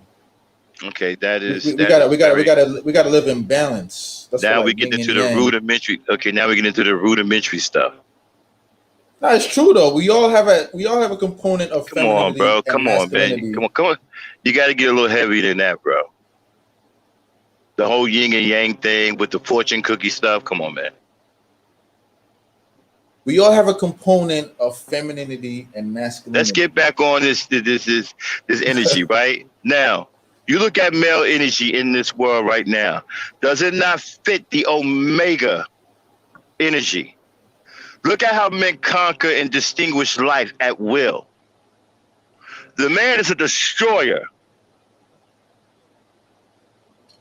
Okay, that is. We that gotta is we gotta very, we gotta we gotta live in balance. That's Now what we like get yin into and the yang. rudimentary. Okay, now we get into the rudimentary stuff. No, it's true though. We all have a component of Come on, femininity bro. and Come on, man. masculinity. Come on. You got to get a little heavier than that, bro. The whole yin and yang thing with the fortune cookie stuff. Come on, man. We all have a component of femininity and masculinity. Let's get back on this energy, right? Now, you look at male energy in this world right now. Does it not fit the omega energy? Look at how men conquer and distinguish life at will. The man is a destroyer.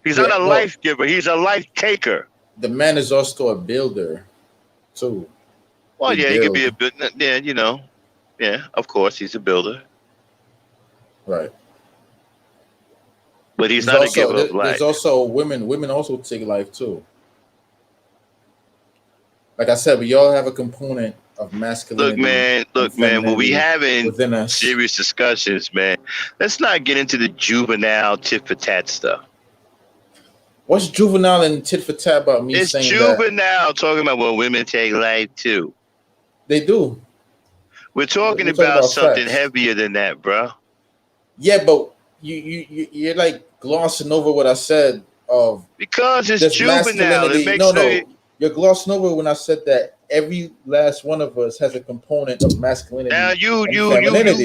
He's not a life giver. He's a life taker. The man is also a builder, too. Well, yeah, he could be a bit. Yeah, you know. Yeah, of course, he's a builder. Right. But he's not a giver of life. There's also women. Women also take life too. Like I said, we all have a component of masculinity. Look, man. When we having within us serious discussions, man, let's not get into the juvenile tit for tat stuff. What's juvenile and tit for tat about me it's saying juvenile talking about when women take life too. They do. We're talking about something facts. Heavier than that, bro. Yeah, but you're like glossing over what I said of because it's juvenile. It makes you're glossing over when I said that every last one of us has a component of masculinity. Now you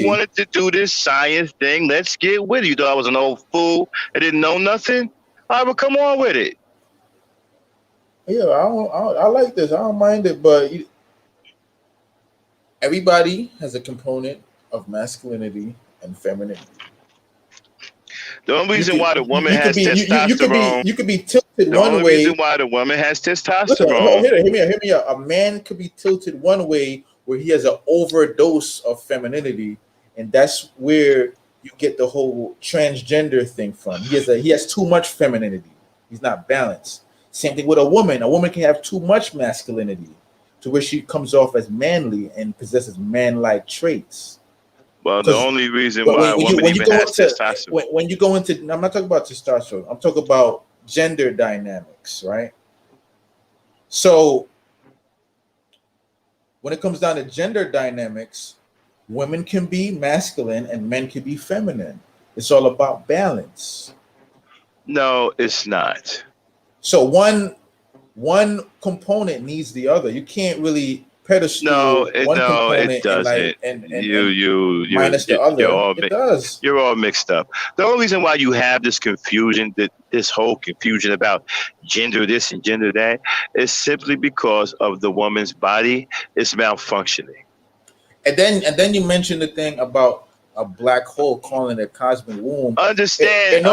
wanted to do this science thing. Let's get with it. You thought I was an old fool. I didn't know nothing. All right, well, come on with it. Yeah, I like this. I don't mind it, but everybody has a component of masculinity and femininity. The only reason why the woman has testosterone, you could be tilted one way. The only reason why the woman has testosterone. Listen, hear me out. A man could be tilted one way where he has an overdose of femininity, and that's where you get the whole transgender thing from. He has too much femininity. He's not balanced. Same thing with a woman. A woman can have too much masculinity to where she comes off as manly and possesses man-like traits. Well, the only reason why a woman even has testosterone. When you go into, I'm not talking about testosterone. I'm talking about gender dynamics, right? So when it comes down to gender dynamics, women can be masculine and men can be feminine. It's all about balance. No, it's not. So one component needs the other. You can't really pedestal one component it doesn't. and minus the other. It does. You're all mixed up. The only reason why you have this confusion, this whole confusion about gender this and gender that, is simply because of the woman's body is malfunctioning. And then you mentioned the thing about a black hole, calling it a cosmic womb. Understand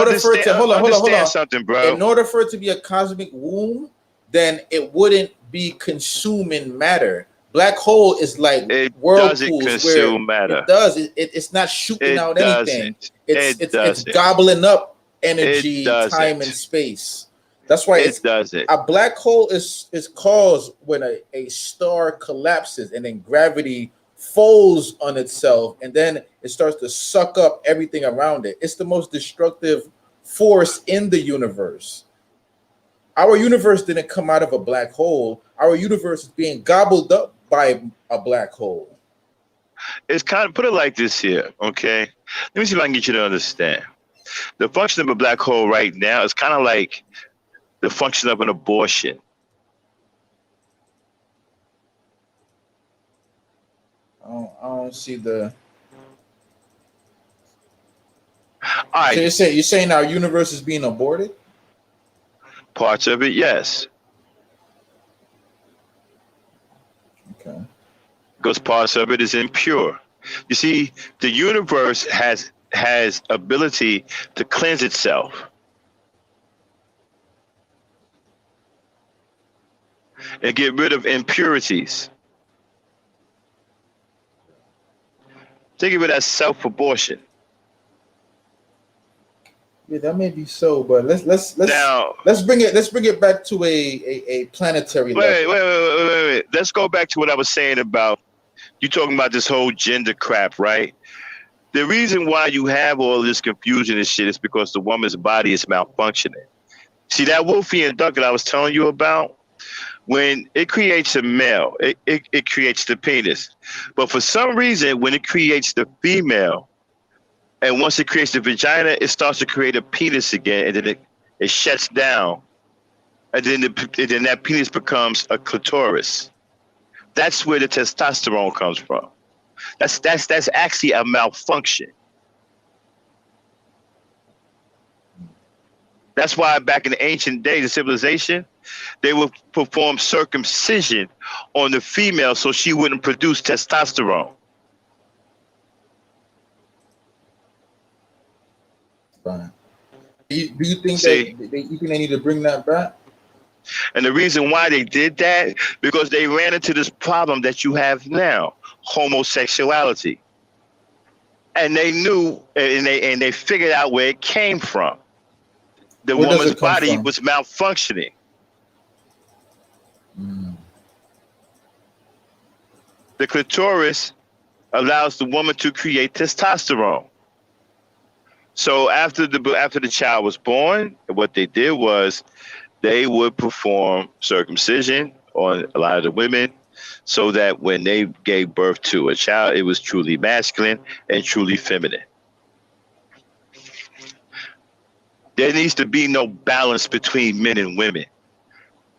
something, bro. In order for it to be a cosmic womb, then it wouldn't be consuming matter. Black hole is like whirlpools. It doesn't consume matter. It does. It's not shooting out anything. It's gobbling up energy, time, and space. That's why It doesn't. a black hole is caused when a star collapses and then gravity folds on itself and then it starts to suck up everything around it. It's the most destructive force in the universe. Our universe didn't come out of a black hole. Our universe is being gobbled up by a black hole. It's kind of put it like this here, okay? Let me see if I can get you to understand. The function of a black hole right now is kind of like the function of an abortion. I don't see the. All So right, you're saying our universe is being aborted? parts of it, yes, Okay. because parts of it is impure. You see, the universe has ability to cleanse itself and get rid of impurities. Think of it as self-abortion. Yeah, that may be so, but Now, let's bring it back to a planetary level. wait. Let's go back to what I was saying about you talking about this whole gender crap, right? The reason why you have all this confusion and shit is because the woman's body is malfunctioning. See that Wolfie and duck that I was telling you about? When it creates a male, it creates the penis. But for some reason, when it creates the female, and once it creates the vagina, it starts to create a penis again, and then it shuts down. And then that penis becomes a clitoris. That's where the testosterone comes from. That's actually a malfunction. That's why back in the ancient days of civilization, they would perform circumcision on the female so she wouldn't produce testosterone. Fine. Do you think See? you think they need to bring that back? And the reason why they did that, because they ran into this problem that you have now, homosexuality. And they knew and they figured out where it came from. The Where does woman's it come body from? was malfunctioning. The clitoris allows the woman to create testosterone. So after the child was born, what they did was they would perform circumcision on a lot of the women so that when they gave birth to a child, it was truly masculine and truly feminine. There needs to be no balance between men and women.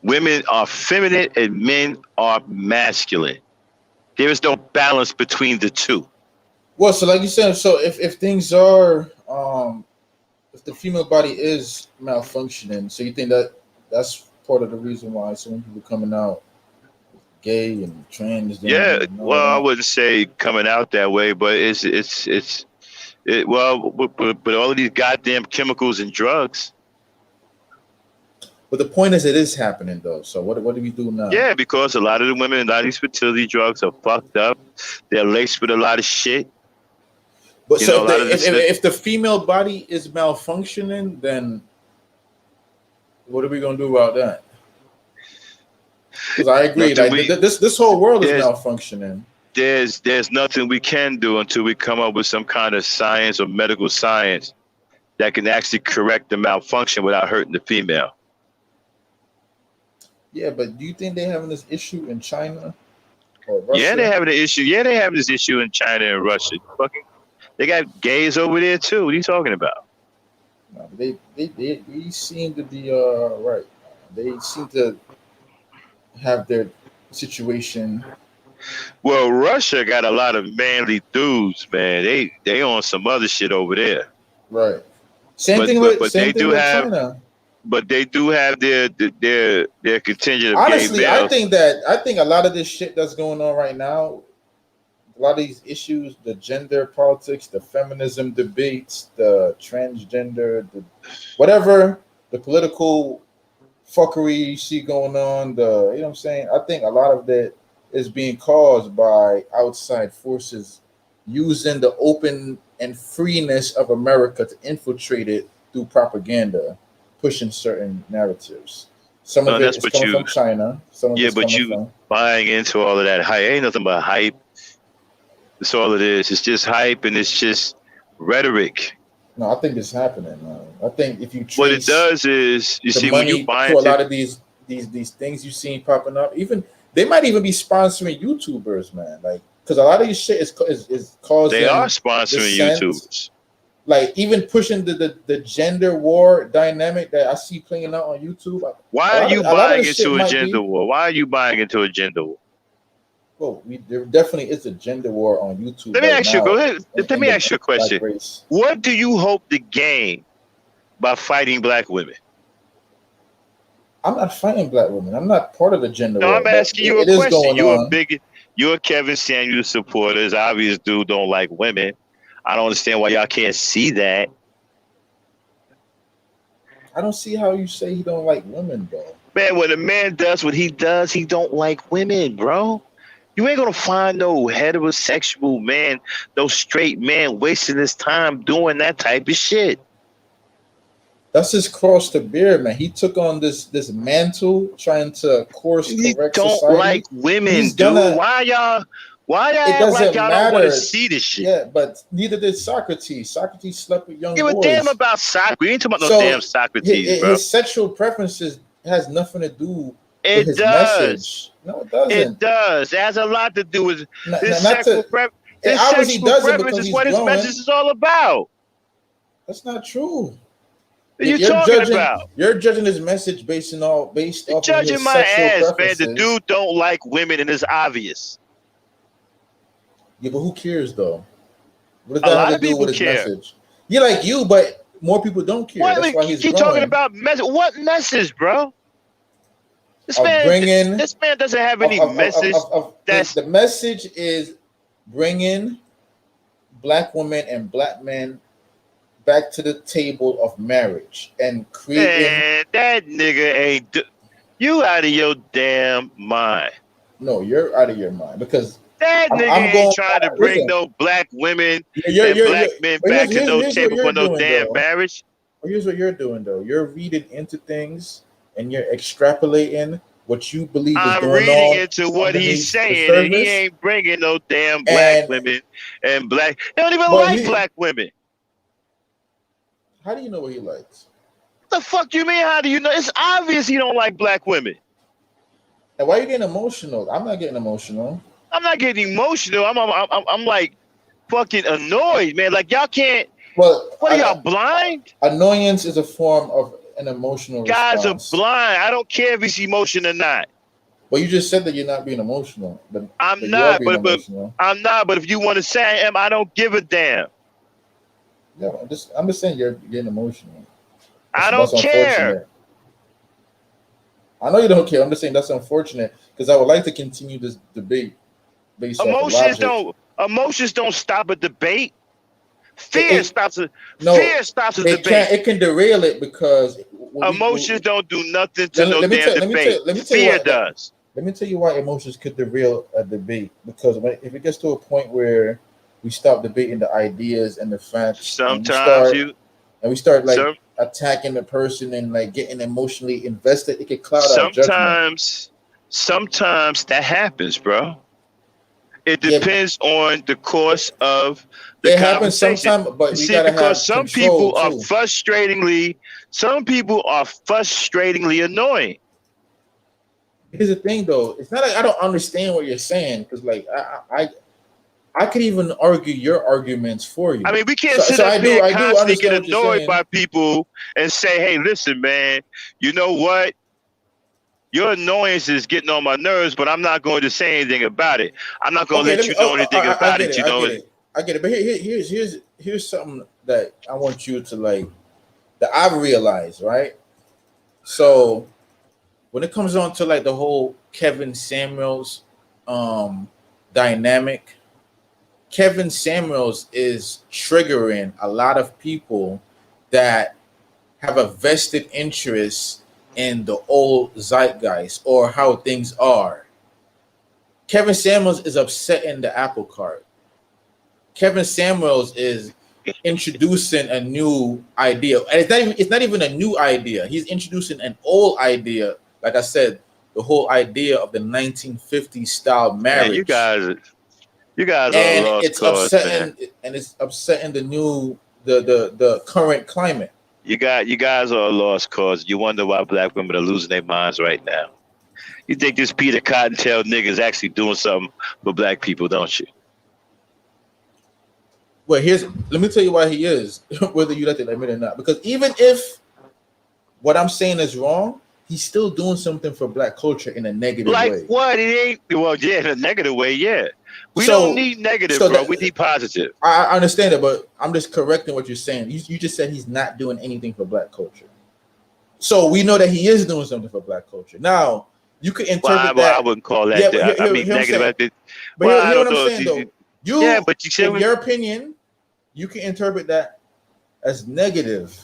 Women are feminine and men are masculine. There is no balance between the two. Well, so like you said, so if things are if the female body is malfunctioning, so you think that that's part of the reason why so many people coming out gay and trans? Yeah, And all well, I that. wouldn't say coming out that way, but but all of these goddamn chemicals and drugs. But the point is, it is happening though. So what do we do now? Yeah, because a lot of the women, a lot of these fertility drugs are fucked up. They're laced with a lot of shit. But You so know, a lot of this if the female body is malfunctioning, then what are we gonna do about that? Because I agree, Nothing like we- this whole world is there's- malfunctioning. there's nothing we can do until we come up with some kind of science or medical science that can actually correct the malfunction without hurting the female. Yeah, but do you think they're having this issue in China or Russia? Yeah, they're having an issue. Yeah, they have this issue in China and Russia. Fucking, they got gays over there too. What are you talking about? No, they seem to be right. They seem to have their situation. Well, Russia got a lot of manly dudes, man. They on some other shit over there. Right. Same But- thing but- with but same they thing do with have- China. But they do have their contingent of Honestly, gay I males. think a lot of this shit that's going on right now, a lot of these issues, the gender politics, the feminism debates, the transgender, the whatever, the political fuckery you see going on, you know what I'm saying? I think a lot of that is being caused by outside forces using the open and freeness of America to infiltrate it through propaganda. pushing certain narratives. Some No, of it that's is what coming you. from China. Some of Yeah, it's but coming you from. buying into all of that hype. Ain't nothing but hype. That's all it is. It's just hype and it's just rhetoric. No, I think it's happening. I think if you What it trace does is, you the see, when you money buy to a into, lot of these things you seen popping up, even they might even be sponsoring YouTubers, man. Like, because a lot of these shit is they are causing sponsoring dissent. YouTubers. Like even pushing the gender war dynamic that I see playing out on YouTube. Why are you A lot of buying this shit into a might gender be. war? Why are you buying into a gender war? Well, there definitely is a gender war on YouTube Let me right ask you. Go now ahead. Let in me the ask you a black question. race. What do you hope to gain by fighting black women? I'm not fighting black women. I'm not part of the gender No, war, I'm but asking you a it is question. going on. You're a Kevin Samuels supporter. It's obvious dude don't like women. I don't understand why y'all can't see that. I don't see how you say he don't like women, though. Man, when a man does what he does, he don't like women, bro. You ain't gonna find no heterosexual man, no straight man wasting his time doing that type of shit. That's his cross to bear, man. He took on this mantle trying to course He correct don't like society. women, He's dude. gonna. Why y'all It act like doesn't y'all don't want to matter. see this shit? Yeah, but neither did Socrates. Socrates slept with young Give a damn boys. about Socrates. We ain't talking about no So damn Socrates, bro. his sexual preferences has nothing to do with It his does. message. No, it It doesn't. does. It has a lot to do with his Not sexual to. preference. It His obviously sexual doesn't preference because is he's what his message growing. is all about. That's not true. What are you talking about? You're judging his message based You're off of judging his my sexual ass, man. The preferences. dude don't like women, and it's obvious. Yeah, but who cares though? What does A that have lot to of do people with his care. message? Yeah, like you, but more people don't care. What? That's why You he's keep talking growing. about message. What message, bro? This Of man, bringing this man doesn't have any message. of That's the message is bringing black women and black men back to the table of marriage and creating. man. That nigga ain't. You out of your damn mind. No, you're out of your mind because That nigga I'm ain't going. trying to bring Listen, no black women and you're black men but back to no here's what table for you're no doing damn though. marriage. Well, here's what you're doing though. You're reading into things and you're extrapolating what you believe is I'm going reading on into what he's underneath the saying, and he surface. ain't bringing no damn black And women and black. He don't even but like he, black women. how do you know what he likes? What the fuck you mean? How do you know? It's obvious he don't like black women. And why are you getting emotional? I'm not getting emotional. I'm not getting emotional. I'm like fucking annoyed, man. Like y'all can't. Well, What are y'all blind? annoyance is a form of an emotional Guys are response. blind. I don't care if he's emotional or not. Well, you just said that you're not being emotional, I'm but you are not. being But emotional. I'm not. But if you want to say I am, I don't give a damn. Yeah, I'm just saying you're getting emotional. I That's don't care. unfortunate. I know you don't care. I'm just saying that's unfortunate because I would like to continue this debate based off of logic. Emotions don't stop a debate. It, Fear it stops a no, fear stops a it debate. can't. It can derail it because Emotions don't do nothing to no damn debate. let me tell you Fear what. does. Let me tell you why emotions could derail a debate because if it gets to a point where we stop debating the ideas and the facts Sometimes we start like some attacking the person and like getting emotionally invested, it could cloud our judgment. sometimes that happens, bro. It Yeah, depends on the course of the it happens conversation. sometime, but You we see, gotta because have control too. some people are frustratingly annoying. Here's the thing, though. It's not like I don't understand what you're saying because, like, I could even argue your arguments for I you. mean, we can't So sit up I here do and I do constantly get understand what you're annoyed saying. by people and say, hey, listen, man, you know what? Your annoyance is getting on my nerves, but I'm not going to say anything about it. I'm not going to Okay, let let you me. know anything I about get it. it. You know, I get it. But here's something that I want you to like that I've realized, right? So when it comes on to like the whole Kevin Samuels dynamic, Kevin Samuels is triggering a lot of people that have a vested interest in the old zeitgeist or how things are. Kevin Samuels is upsetting the apple cart. Kevin Samuels is introducing a new idea. And it's not even a new idea. He's introducing an old idea. Like I said, the whole idea of the 1950s style Man, marriage. you guys are a And lost it's cause, man. upsetting the current climate. You guys are a lost cause. You wonder why black women are losing their minds right now. You think this Peter Cottontail nigga is actually doing something for black people, don't you? Well, let me tell you why he is, whether you like to admit it or not. Because even if what I'm saying is wrong, he's still doing something for black culture in a negative Like way. what? It ain't. Well, yeah, in a negative way, yeah. We So- don't need negative, so bro. that- We need positive. I understand it, but I'm just correcting what you're saying. You just said he's not doing anything for black culture. So we know that he is doing something for black culture. Now, you could interpret Well, I that. wouldn't call that. Yeah, but I mean, here I'm negative. saying. But Well, I hear don't what I'm know. saying, though. You, Yeah, but you said in your opinion, you can interpret that as negative.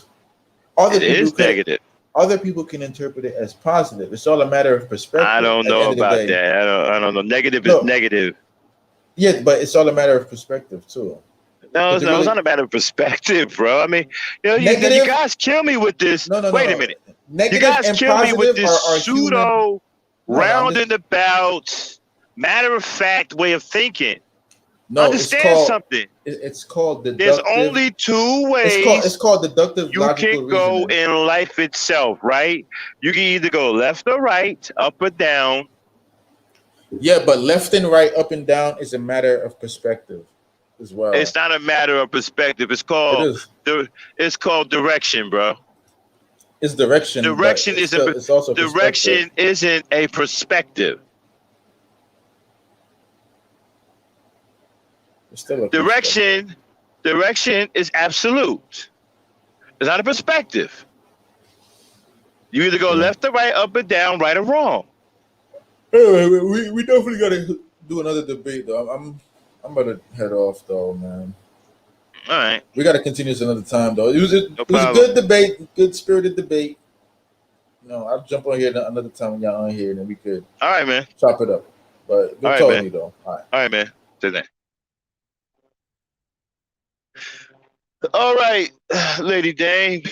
Other it is negative. Other people can interpret it as positive. It's all a matter of perspective. I don't at the know end of the about day. that. I don't know. Negative No. is negative. Yeah, but it's all a matter of perspective too. No, it's not a matter of perspective, bro. I mean, you Negative- guys kill me with this. No. Wait a minute. Negative You guys and kill me with positive this are pseudo human. No, I'm roundabout, matter of fact way of thinking. No, Understand something. It's called deductive. There's only two ways It's called deductive you logical can go reasoning. in life itself, right? You can either go left or right, up or down. Yeah, but left and right, up and down is a matter of perspective as well. It's not a matter of perspective. It's It called is. it's called direction, bro. It's direction. but Direction it's isn't it's also perspective. direction isn't a perspective. It's still a perspective. Direction is absolute. It's not a perspective. You either go left or right, up or down, right or wrong. Anyway, we definitely gotta do another debate though. I'm about to head off though, man. All right. We gotta continue this another time though. It was a problem. good debate, good spirited debate. No, I'll jump on here another time when y'all on here, and then we could All right, man. chop it up. But good All right, talking man. to you though. All right. All right, man. Say that. All right, Lady Dame.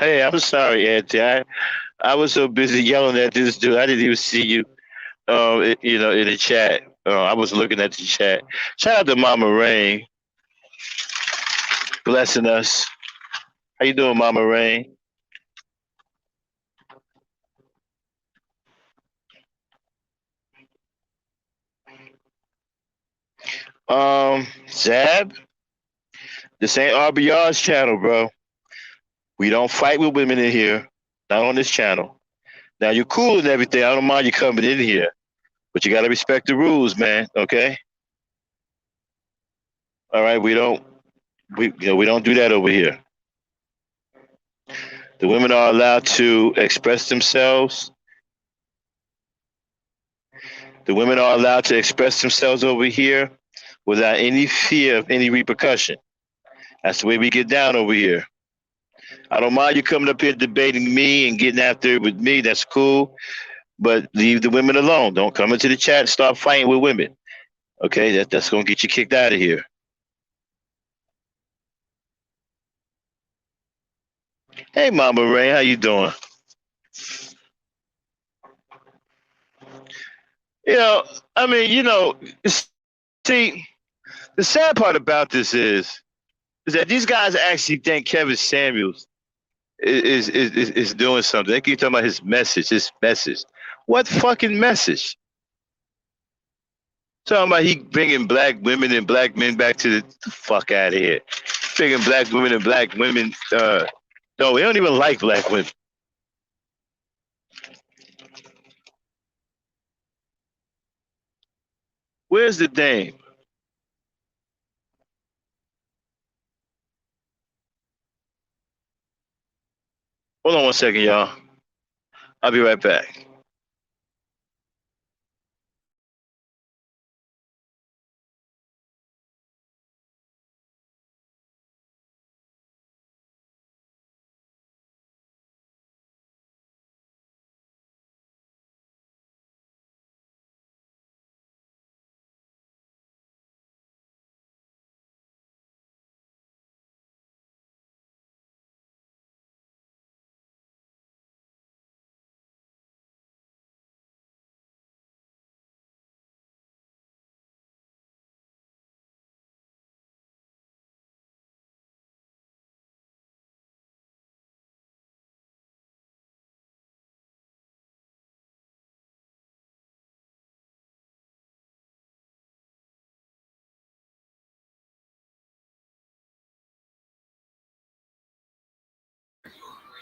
Hey, I'm sorry, Auntie. I was so busy yelling at this dude, I didn't even see you. In the chat. I was looking at the chat. Shout out to Mama Rain, blessing us. How you doing, Mama Rain? Zab, this ain't RBR's channel, bro. We don't fight with women in here, not on this channel. Now you're cool and everything. I don't mind you coming in here, but you gotta respect the rules, man. Okay. All right. We don't do that over here. The women are allowed to express themselves. The women are allowed to express themselves over here without any fear of any repercussion. That's the way we get down over here. I don't mind you coming up here debating me and getting after it with me. That's cool. But leave the women alone. Don't come into the chat and start fighting with women. Okay, that's gonna get you kicked out of here. Hey, Mama Ray, how you doing? See, the sad part about this is that these guys actually think Kevin Samuels is doing something. They keep talking about his message. What fucking message? Talking about he bringing black women and black men back to the fuck out of here. Bringing black women and black women. No, we don't even like black women. Where's the dame? Hold on one second, y'all. I'll be right back.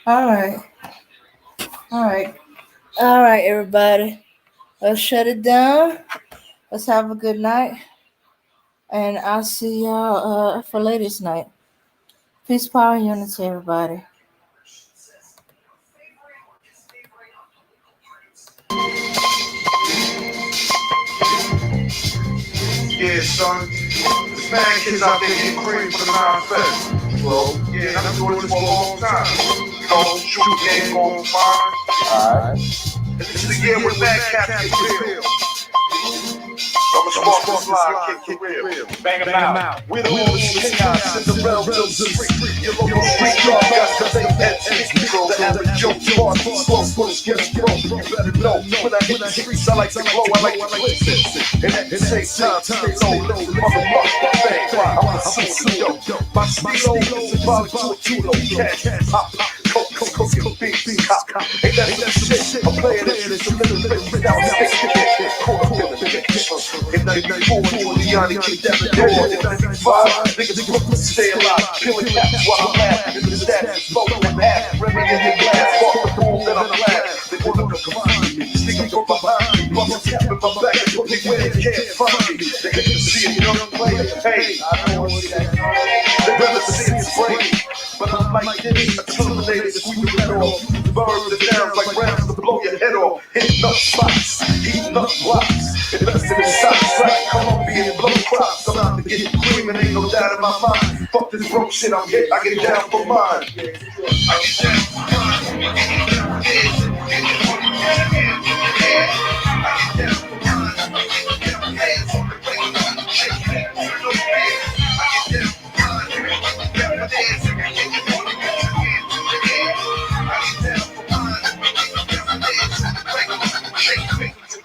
All right. All right. All right, everybody. Let's shut it down. Let's have a good night. And I'll see y'all for ladies' night. Peace, power, and unity, everybody. Yeah, son. There's mad kids out there getting cream for the non-fed. Bro, yeah, I've been doing this for a long time. You know, shoot game going fine. Alright. This is the year when mad cats get real. I'm a spark line, kick real. Bang them out. We're the oldest chaos in the realms of the street. Your local street dog got the same head control. The average joke part, slow footers get us broke. You better know, when I hit the streets, I like to glow, I like to glitz. And at the same time, stay low, little motherfucker thing. I wanna see the dope. My speed is about to a kilo cash. Pop, coke, big, cop. Ain't that some shit? I'm playing it, it's a little bit without in 94, Giuliani kicked out the door. In 95, niggas Brooklyn stay alive. Killing cats while I'm laughing. In the status, smoking and half. Remy in your glass, walk the fool that I'm laughing. They wanna combine me, sneaking from behind me. Buckets tapping my back and put me where they can't find me. They hate to see a young player. Hey, I know what's that. They rather see it spray. But I'm like this, a terminator, sweep your head off. Birds and downs like rounds to blow your head off. Hitting up spots, eating up blocks. Invested in stocks like Colombian blow crops. I'm out to get cream and ain't no doubt in my mind. Fuck this broke shit, I get down for mine. I get down for mine.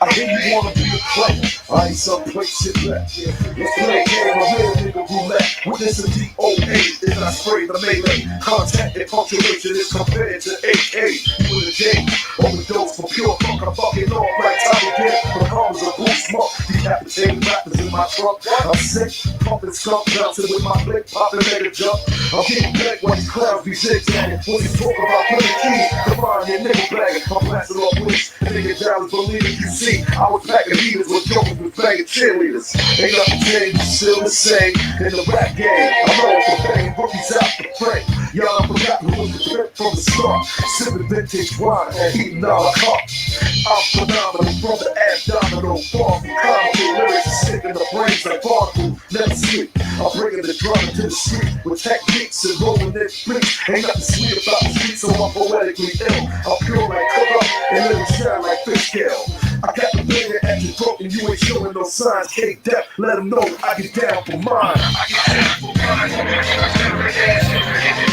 I hear you wanna be a player. I ain't some play shit back. Let's play a game of real nigga roulette. With this a DOA, then I spray the melee. Contact and punctuation is compared to AK. You in the J, overdose for pure fuck. I'm fucking off like Tommy Dick. The homes of blue smoke. Decapitating rappers in my trunk. I'm sick, pumping skunk bouncing with my blick, popping mega jump. I'm getting back when these clowns be zigzagging. When you talk about putting keys, come on, your nigga blagging. I'm blasting off wings, and nigga down believe you see. I was packing heaters with jokers with banging cheerleaders. Ain't nothing changed, still the same in the rap game. I'm all for banging rookies out the frame. Y'all forgot who was the trip from the start. Sipping vintage wine, eating a la carte. I'm phenomenal from the abdominal. Far from comical lyrics, sick in the brains like Barkley. Never sleep. I'm bringing the drama to the street with techniques and rolling their flicks. Ain't nothing sweet about the street, so I'm poetically ill. I'm pure like cook up and let it shine like fish scale. I got the baby at your throat and you ain't showing no signs. K-Dep, let them know I get down for mine. I get down for mine.